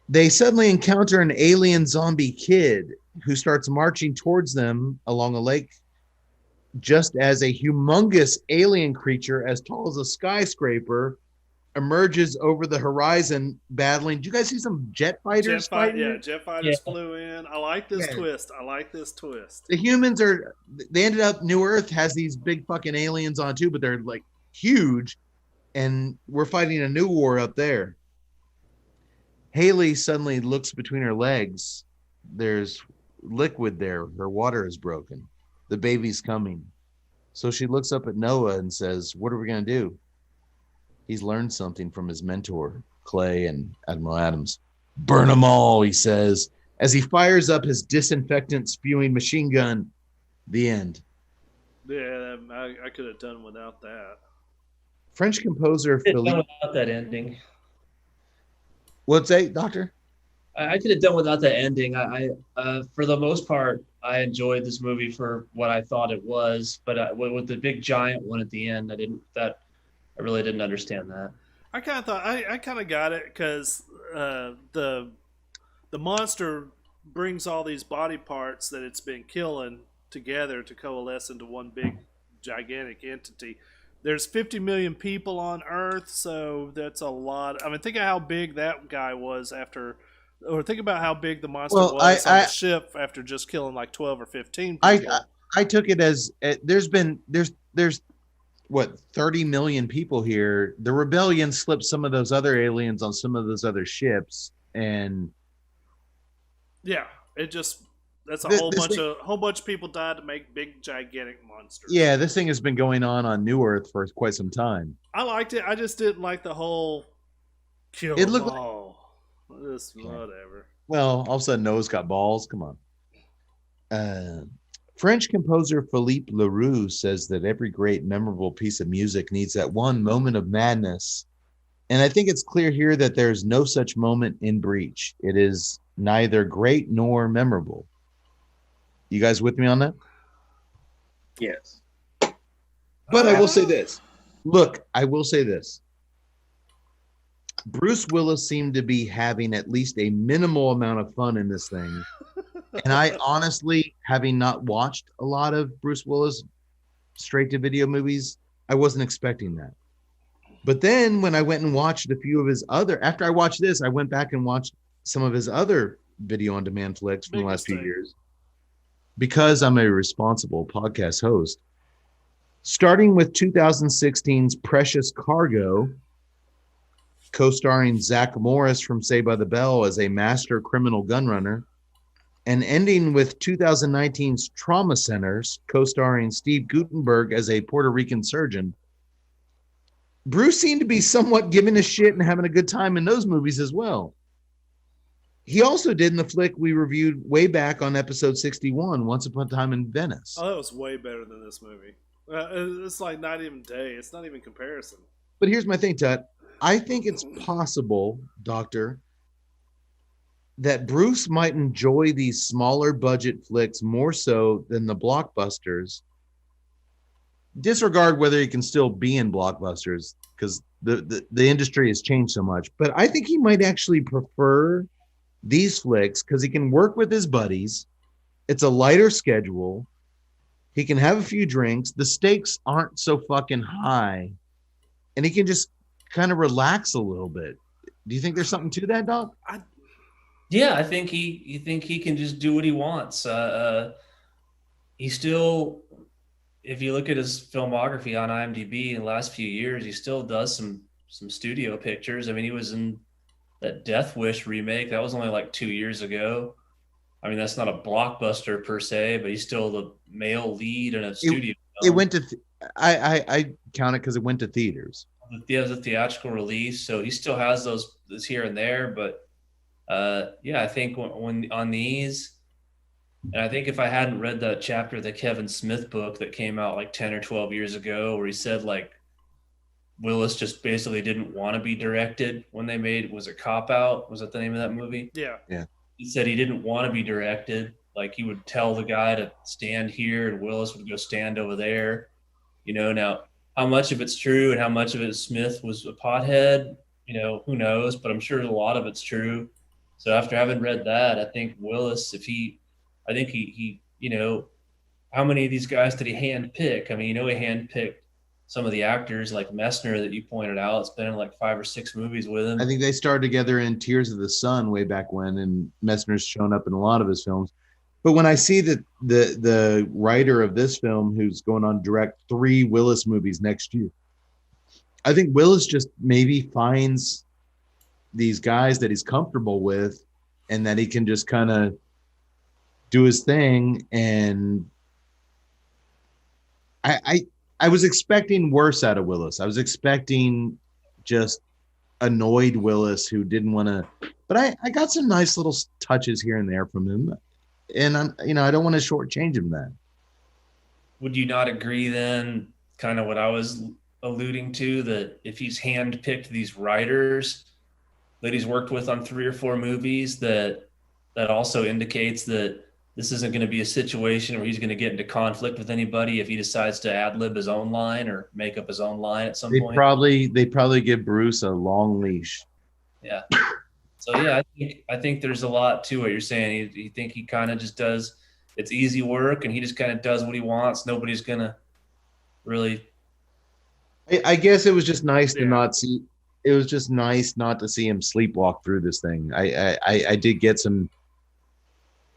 They suddenly encounter an alien zombie kid who starts marching towards them along a lake, just as a humongous alien creature as tall as a skyscraper emerges over the horizon battling. Did you guys see some jet fighters? Jet fighters flew in. I like this twist. The humans they ended up, New Earth has these big fucking aliens on too, but they're like huge, and we're fighting a new war up there. Haley suddenly looks between her legs. There's liquid there. Her water is broken. The baby's coming. So she looks up at Noah and says, "What are we going to do?" He's learned something from his mentor, Clay and Admiral Adams. "Burn them all," he says, as he fires up his disinfectant spewing machine gun. The end. Yeah, I could have done without that. French composer Philippe. Without that ending. What's that, Doctor? I could have done without that ending. I for the most part, I enjoyed this movie for what I thought it was, but with the big giant one at the end, I really didn't understand that. I kind of thought I kind of got it because the monster brings all these body parts that it's been killing together to coalesce into one big gigantic entity. There's 50 million people on Earth, so that's a lot. I mean, think of how big that guy was or think about how big the monster was on the ship after just killing like 12 or 15 people. I took it as there's what, 30 million people here. The rebellion slipped some of those other aliens on some of those other ships, and that's a whole bunch of people died to make big gigantic monsters. Yeah, this thing has been going on New Earth for quite some time. I liked it. I just didn't like the whole kill. It looked whatever. Well, all of a sudden Noah's got balls. Come on. French composer Philippe Leroux says that every great, memorable piece of music needs that one moment of madness. And I think it's clear here that there's no such moment in Breach. It is neither great nor memorable. You guys with me on that? Yes. But I will say this. Look, I will say this. Bruce Willis seemed to be having at least a minimal amount of fun in this thing. And I honestly, having not watched a lot of Bruce Willis straight-to-video movies, I wasn't expecting that. But then when I went and watched a few of his after I watched this, I went back and watched some of his other video-on-demand flicks from the last few years. Because I'm a responsible podcast host, starting with 2016's Precious Cargo, co-starring Zach Morris from Saved by the Bell as a master criminal gunrunner, and ending with 2019's Trauma Centers, co-starring Steve Guttenberg as a Puerto Rican surgeon. Bruce seemed to be somewhat giving a shit and having a good time in those movies as well. He also did in the flick we reviewed way back on episode 61, Once Upon a Time in Venice. Oh, that was way better than this movie. It's like not even day. It's not even comparison. But here's my thing, Tut. I think it's possible, Doctor, that Bruce might enjoy these smaller budget flicks more so than the blockbusters. Disregard whether he can still be in blockbusters because the industry has changed so much. But I think he might actually prefer these flicks because he can work with his buddies. It's a lighter schedule. He can have a few drinks. The stakes aren't so fucking high. And he can just kind of relax a little bit. Do you think there's something to that, Doc? Yeah, I think he can just do what he wants. He still, if you look at his filmography on IMDb in the last few years, he still does some studio pictures. I mean, he was in that Death Wish remake. That was only like 2 years ago. I mean, that's not a blockbuster per se, but he's still the male lead in a studio film. It went to, I count it because it went to theaters. Yeah, it was a theatrical release, so he still has those here and there, but yeah, I think when on these, and I think if I hadn't read that chapter of the Kevin Smith book that came out like 10 or 12 years ago, where he said like Willis just basically didn't want to be directed when they made, was it Cop Out? Was that the name of that movie? Yeah. Yeah. He said he didn't want to be directed. Like he would tell the guy to stand here and Willis would go stand over there. You know, now how much of it's true and how much of it Smith was a pothead, you know, who knows, but I'm sure a lot of it's true. So after having read that, I think Willis, he, you know, how many of these guys did he handpick? I mean, you know, he handpicked some of the actors like Messner that you pointed out. It's been in like 5 or 6 movies with him. I think they started together in Tears of the Sun way back when, and Messner's shown up in a lot of his films. But when I see that the writer of this film, who's going on to direct 3 Willis movies next year, I think Willis just maybe finds these guys that he's comfortable with and that he can just kind of do his thing. And I was expecting worse out of Willis. I was expecting just annoyed Willis who didn't want to, but I got some nice little touches here and there from him. And I'm, you know, I don't want to shortchange him then. Would you not agree then, kind of what I was alluding to, that if he's handpicked these writers that he's worked with on 3 or 4 movies, that also indicates that this isn't going to be a situation where he's going to get into conflict with anybody if he decides to ad-lib his own line or make up his own line at some point? They probably give Bruce a long leash. Yeah. So yeah, I think there's a lot to what you're saying. You think he kind of just does, it's easy work and he just kind of does what he wants. Nobody's going to really. I guess it was just nice to not see. It was just nice not to see him sleepwalk through this thing. I did get some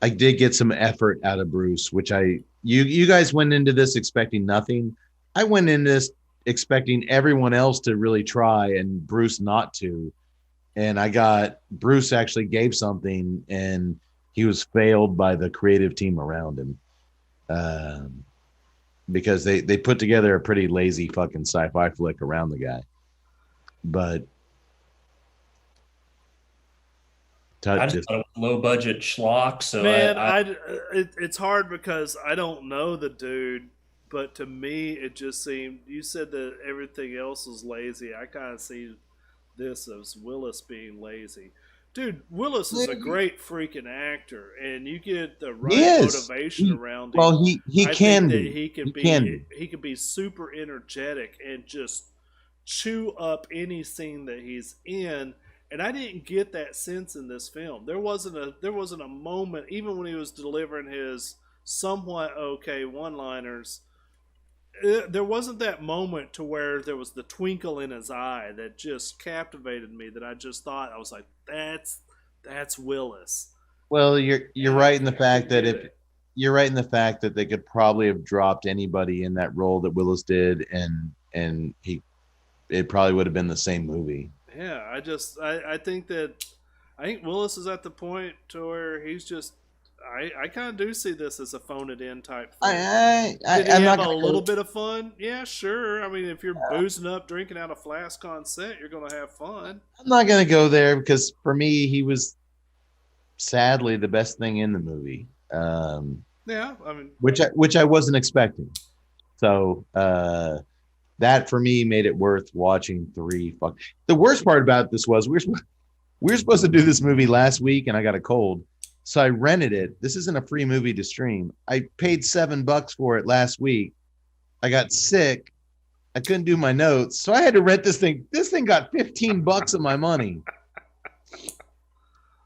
effort out of Bruce, which you guys went into this expecting nothing. I went into this expecting everyone else to really try and Bruce not to. And I got Bruce actually gave something and he was failed by the creative team around him. Because they put together a pretty lazy fucking sci-fi flick around the guy. But I just thought it was low budget schlock. So man, it's hard because I don't know the dude, but to me it just seemed, you said that everything else was lazy. I kind of see this as Willis being lazy. Dude, Willis is a great freaking actor, and you get the right motivation around him. Well, he can be super energetic and just chew up any scene that he's in. And I didn't get that sense in this film. There wasn't a moment, even when he was delivering his somewhat okay one-liners, there wasn't that moment to where there was the twinkle in his eye that just captivated me, that I just thought, I was like, that's Willis. Well, you're right in the fact that they could probably have dropped anybody in that role that Willis did, and it probably would have been the same movie. Yeah, I think Willis is at the point to where he's just, I kind of do see this as a phone it in type thing. Did he have a little bit of fun? Yeah, sure. I mean, if you're boozing up, drinking out a flask on set, you're going to have fun. I'm not going to go there because for me, he was sadly the best thing in the movie. Yeah, I mean, which I wasn't expecting. So that for me made it worth watching 3. The worst part about this was we were supposed to do this movie last week, and I got a cold, so I rented it. This isn't a free movie to stream. I paid $7 for it last week. I got sick. I couldn't do my notes, so I had to rent this thing. This thing got $15 of my money.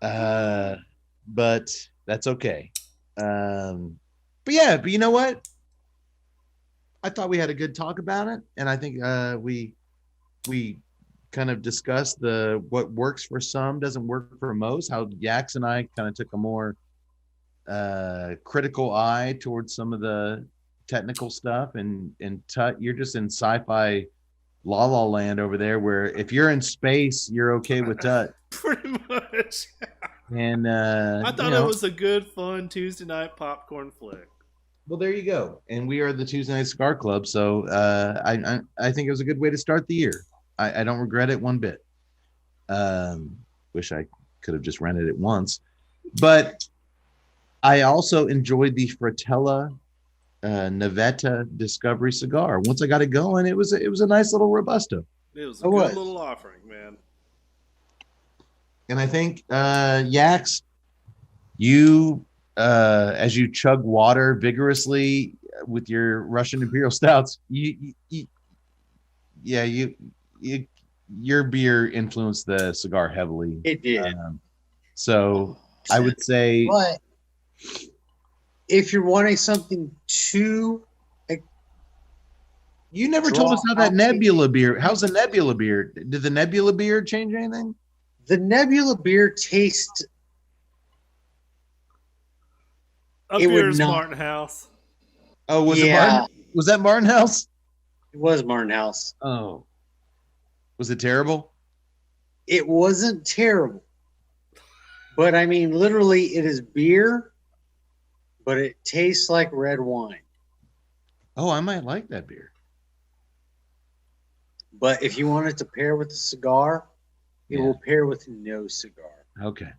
But that's okay. But you know what? I thought we had a good talk about it, and I think we kind of discussed what works for some doesn't work for most. How Yax and I kind of took a more critical eye towards some of the technical stuff, and Tut, you're just in sci-fi la la land over there, where if you're in space, you're okay with Tut. Pretty much. And I thought it was a good, fun Tuesday night popcorn flick. Well, there you go. And we are the Tuesday Night Cigar Club, so I think it was a good way to start the year. I don't regret it one bit. Wish I could have just rented it once, but I also enjoyed the Fratello Navetta Discovery cigar. Once I got it going, it was a nice little Robusto. It was a good little offering, man. And I think Yax, you as you chug water vigorously with your Russian Imperial Stouts, your beer influenced the cigar heavily. It did. So I would say, but if you're wanting something too, you never told us how that Nebula beer. How's the Nebula beer? Did the Nebula beer change anything? The Nebula beer tastes. Up here is Martin House. Oh, was it Martin? Was that Martin House? It was Martin House. Oh, was it terrible? It wasn't terrible, but I mean, literally, it is beer, but it tastes like red wine. Oh, I might like that beer. But if you want it to pair with a cigar, it will pair with no cigar. Okay,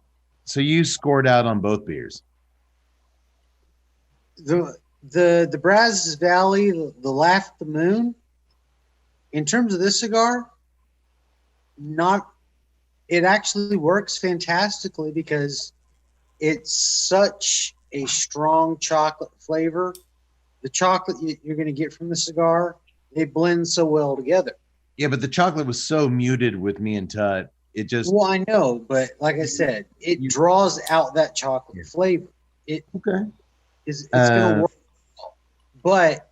so you scored out on both beers. The Brazos Valley, the Laugh at the Moon. In terms of this cigar, it actually works fantastically because it's such a strong chocolate flavor. The chocolate you're going to get from the cigar, they blend so well together. Yeah, but the chocolate was so muted with me and Tut. It just. Well, I know, but like I said, it draws out that chocolate flavor. It's going to work. But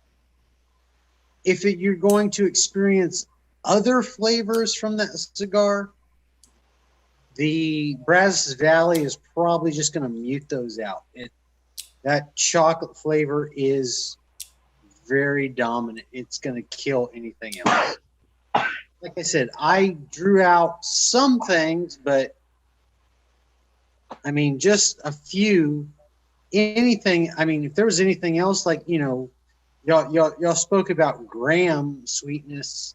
if you're going to experience other flavors from that cigar, the Brazos Valley is probably just going to mute those out. That chocolate flavor is very dominant. It's going to kill anything else. Like I said, I drew out some things, but I mean, just a few. Anything. I mean, if there was anything else, like, y'all spoke about gram sweetness.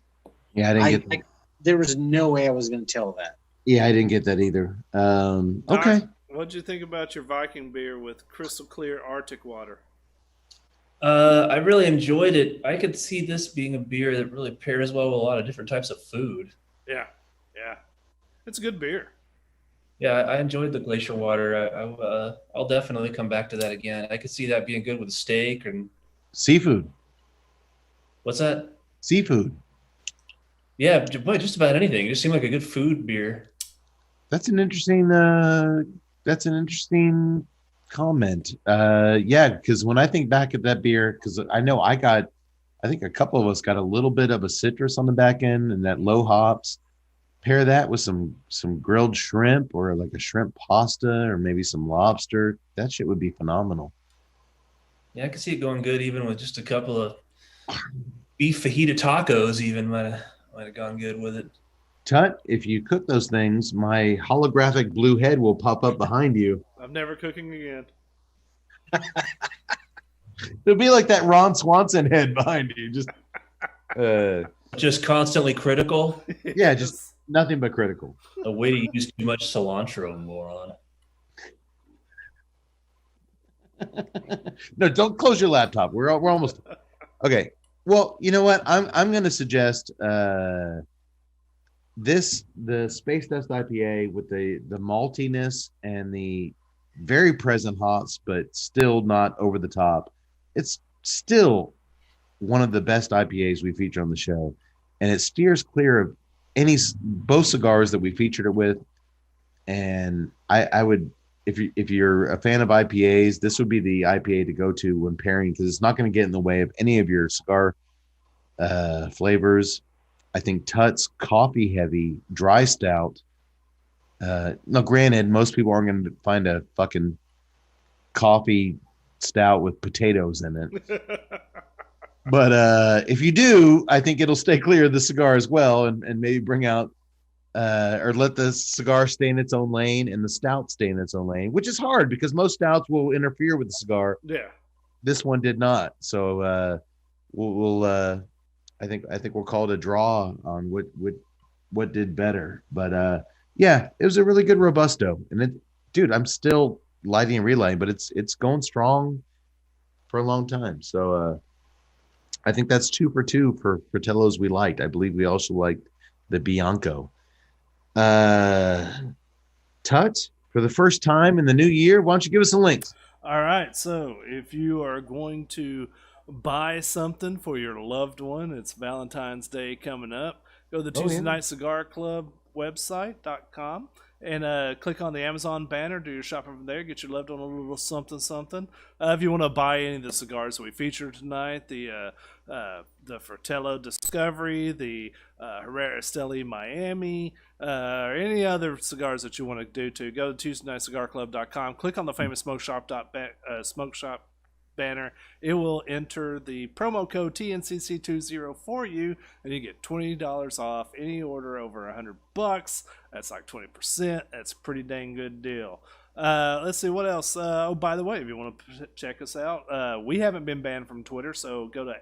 Yeah, I didn't get that. There was no way I was going to tell that. Yeah, I didn't get that either. Okay. What'd you think about your Viking beer with crystal clear Arctic water? I really enjoyed it. I could see this being a beer that really pairs well with a lot of different types of food. Yeah. It's a good beer. Yeah, I enjoyed the glacier water. I'll definitely come back to that again. I could see that being good with a steak and seafood. What's that? Seafood. Yeah, boy, just about anything. It just seemed like a good food beer. That's an interesting comment. Yeah, because when I think back at that beer, because I know I think a couple of us got a little bit of a citrus on the back end and that low hops. Pair that with some grilled shrimp or like a shrimp pasta or maybe some lobster. That shit would be phenomenal. Yeah, I could see it going good even with just a couple of beef fajita tacos. Even might have gone good with it. Tut, if you cook those things, my holographic blue head will pop up behind you. I'm never cooking again. It'll be like that Ron Swanson head behind you. Just constantly critical. Yeah, just nothing but critical. A way to use too much cilantro, moron. No, don't close your laptop. We're almost okay. Well, you know what? I'm going to suggest the Space Dust IPA with the maltiness and the very present hops, but still not over the top. It's still one of the best IPAs we feature on the show, and it steers clear of both cigars that we featured it with. And I would, if you're a fan of IPAs, this would be the IPA to go to when pairing, because it's not going to get in the way of any of your cigar flavors. I think Tut's coffee heavy dry stout. Now, granted, most people aren't going to find a fucking coffee stout with potatoes in it. But if you do, I think it'll stay clear of the cigar as well, and maybe bring out or let the cigar stay in its own lane and the stout stay in its own lane, which is hard because most stouts will interfere with the cigar. Yeah. This one did not. So we'll I think we'll call it a draw on what did better. But yeah, it was a really good Robusto. And dude, I'm still lighting and relighting, but it's going strong for a long time. So I think that's 2 for 2 for Fratellos we liked. I believe we also liked the Bianco. Tut, for the first time in the new year, why don't you give us some links? All right. So if you are going to buy something for your loved one, it's Valentine's Day coming up, go to the Tuesday Night Cigar Club website.com and click on the Amazon banner, do your shopping from there, get your loved one a little something. If you want to buy any of the cigars that we featured tonight, the Fratello Discovery, the Herrera Esteli Miami, or any other cigars that you want to do to, go to TuesdayNightCigarClub.com, click on the famous Smoke Shop banner. It will enter the promo code TNCC20 for you, and you get $20 off any order over $100. That's like 20%. That's a pretty dang good deal. Let's see what else. Oh, by the way, if you want to check us out, we haven't been banned from Twitter, so go to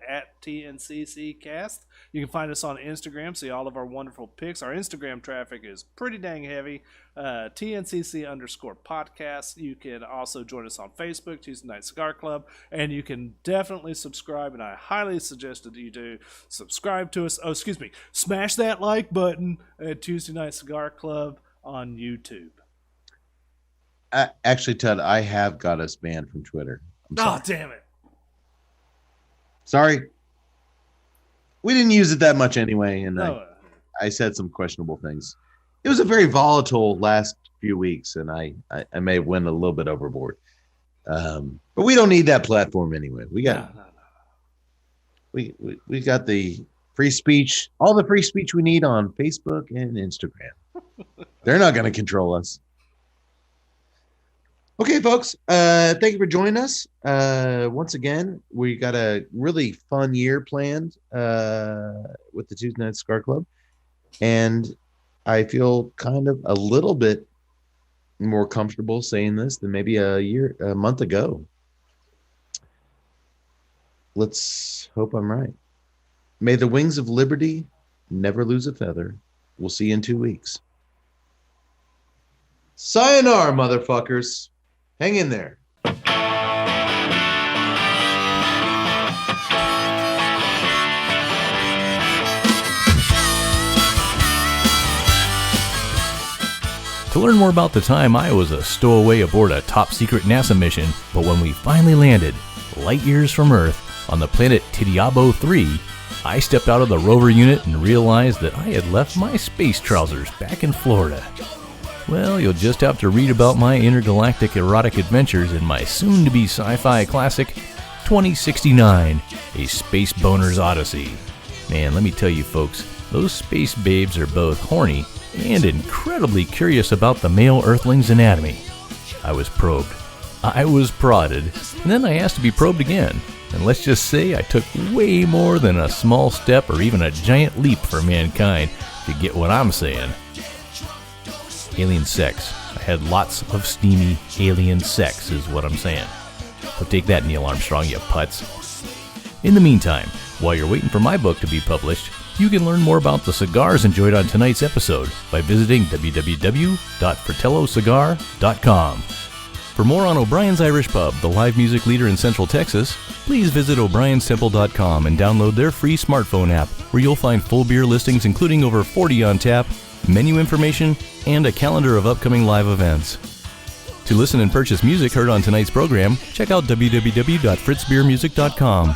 @TNCCcast. You can find us on Instagram, see all of our wonderful pics. Our Instagram traffic is pretty dang heavy. TNCC_podcast. You can also join us on Facebook, Tuesday Night Cigar Club, and you can definitely subscribe, and I highly suggest that you do subscribe to us. Oh, excuse me. Smash that like button at Tuesday Night Cigar Club on YouTube. Actually, Ted, I have got us banned from Twitter. Oh, damn it. Sorry. We didn't use it that much anyway, and I said some questionable things. It was a very volatile last few weeks, and I may have went a little bit overboard. But we don't need that platform anyway. We got we got the free speech, all the free speech we need on Facebook and Instagram. They're not going to control us. Okay, folks, thank you for joining us. Once again, we got a really fun year planned with the Tuesday Night Cigar Club. And I feel kind of a little bit more comfortable saying this than maybe a month ago. Let's hope I'm right. May the wings of liberty never lose a feather. We'll see you in 2 weeks. Sayonara, motherfuckers. Hang in there. To learn more about the time I was a stowaway aboard a top-secret NASA mission, but when we finally landed, light years from Earth, on the planet Titiabo 3, I stepped out of the rover unit and realized that I had left my space trousers back in Florida. Well, you'll just have to read about my intergalactic erotic adventures in my soon-to-be sci-fi classic, 2069, A Space Boner's Odyssey. Man, let me tell you folks, those space babes are both horny and incredibly curious about the male Earthling's anatomy. I was probed. I was prodded, and then I asked to be probed again. And let's just say I took way more than a small step or even a giant leap for mankind to get what I'm saying. Alien sex. I had lots of steamy alien sex is what I'm saying. So take that, Neil Armstrong, you putz. In the meantime, while you're waiting for my book to be published, you can learn more about the cigars enjoyed on tonight's episode by visiting www.fratellocigar.com. For more on O'Brien's Irish Pub, the live music leader in Central Texas, please visit o'brienstemple.com and download their free smartphone app, where you'll find full beer listings including over 40 on tap, menu information, and a calendar of upcoming live events. To listen and purchase music heard on tonight's program, check out www.fritzbeermusic.com.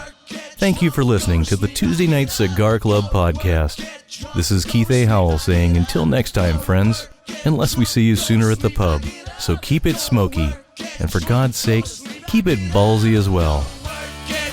Thank you for listening to the Tuesday Night Cigar Club podcast. This is Keith A. Howell saying until next time, friends, unless we see you sooner at the pub. So keep it smoky, and for God's sake, keep it ballsy as well. Get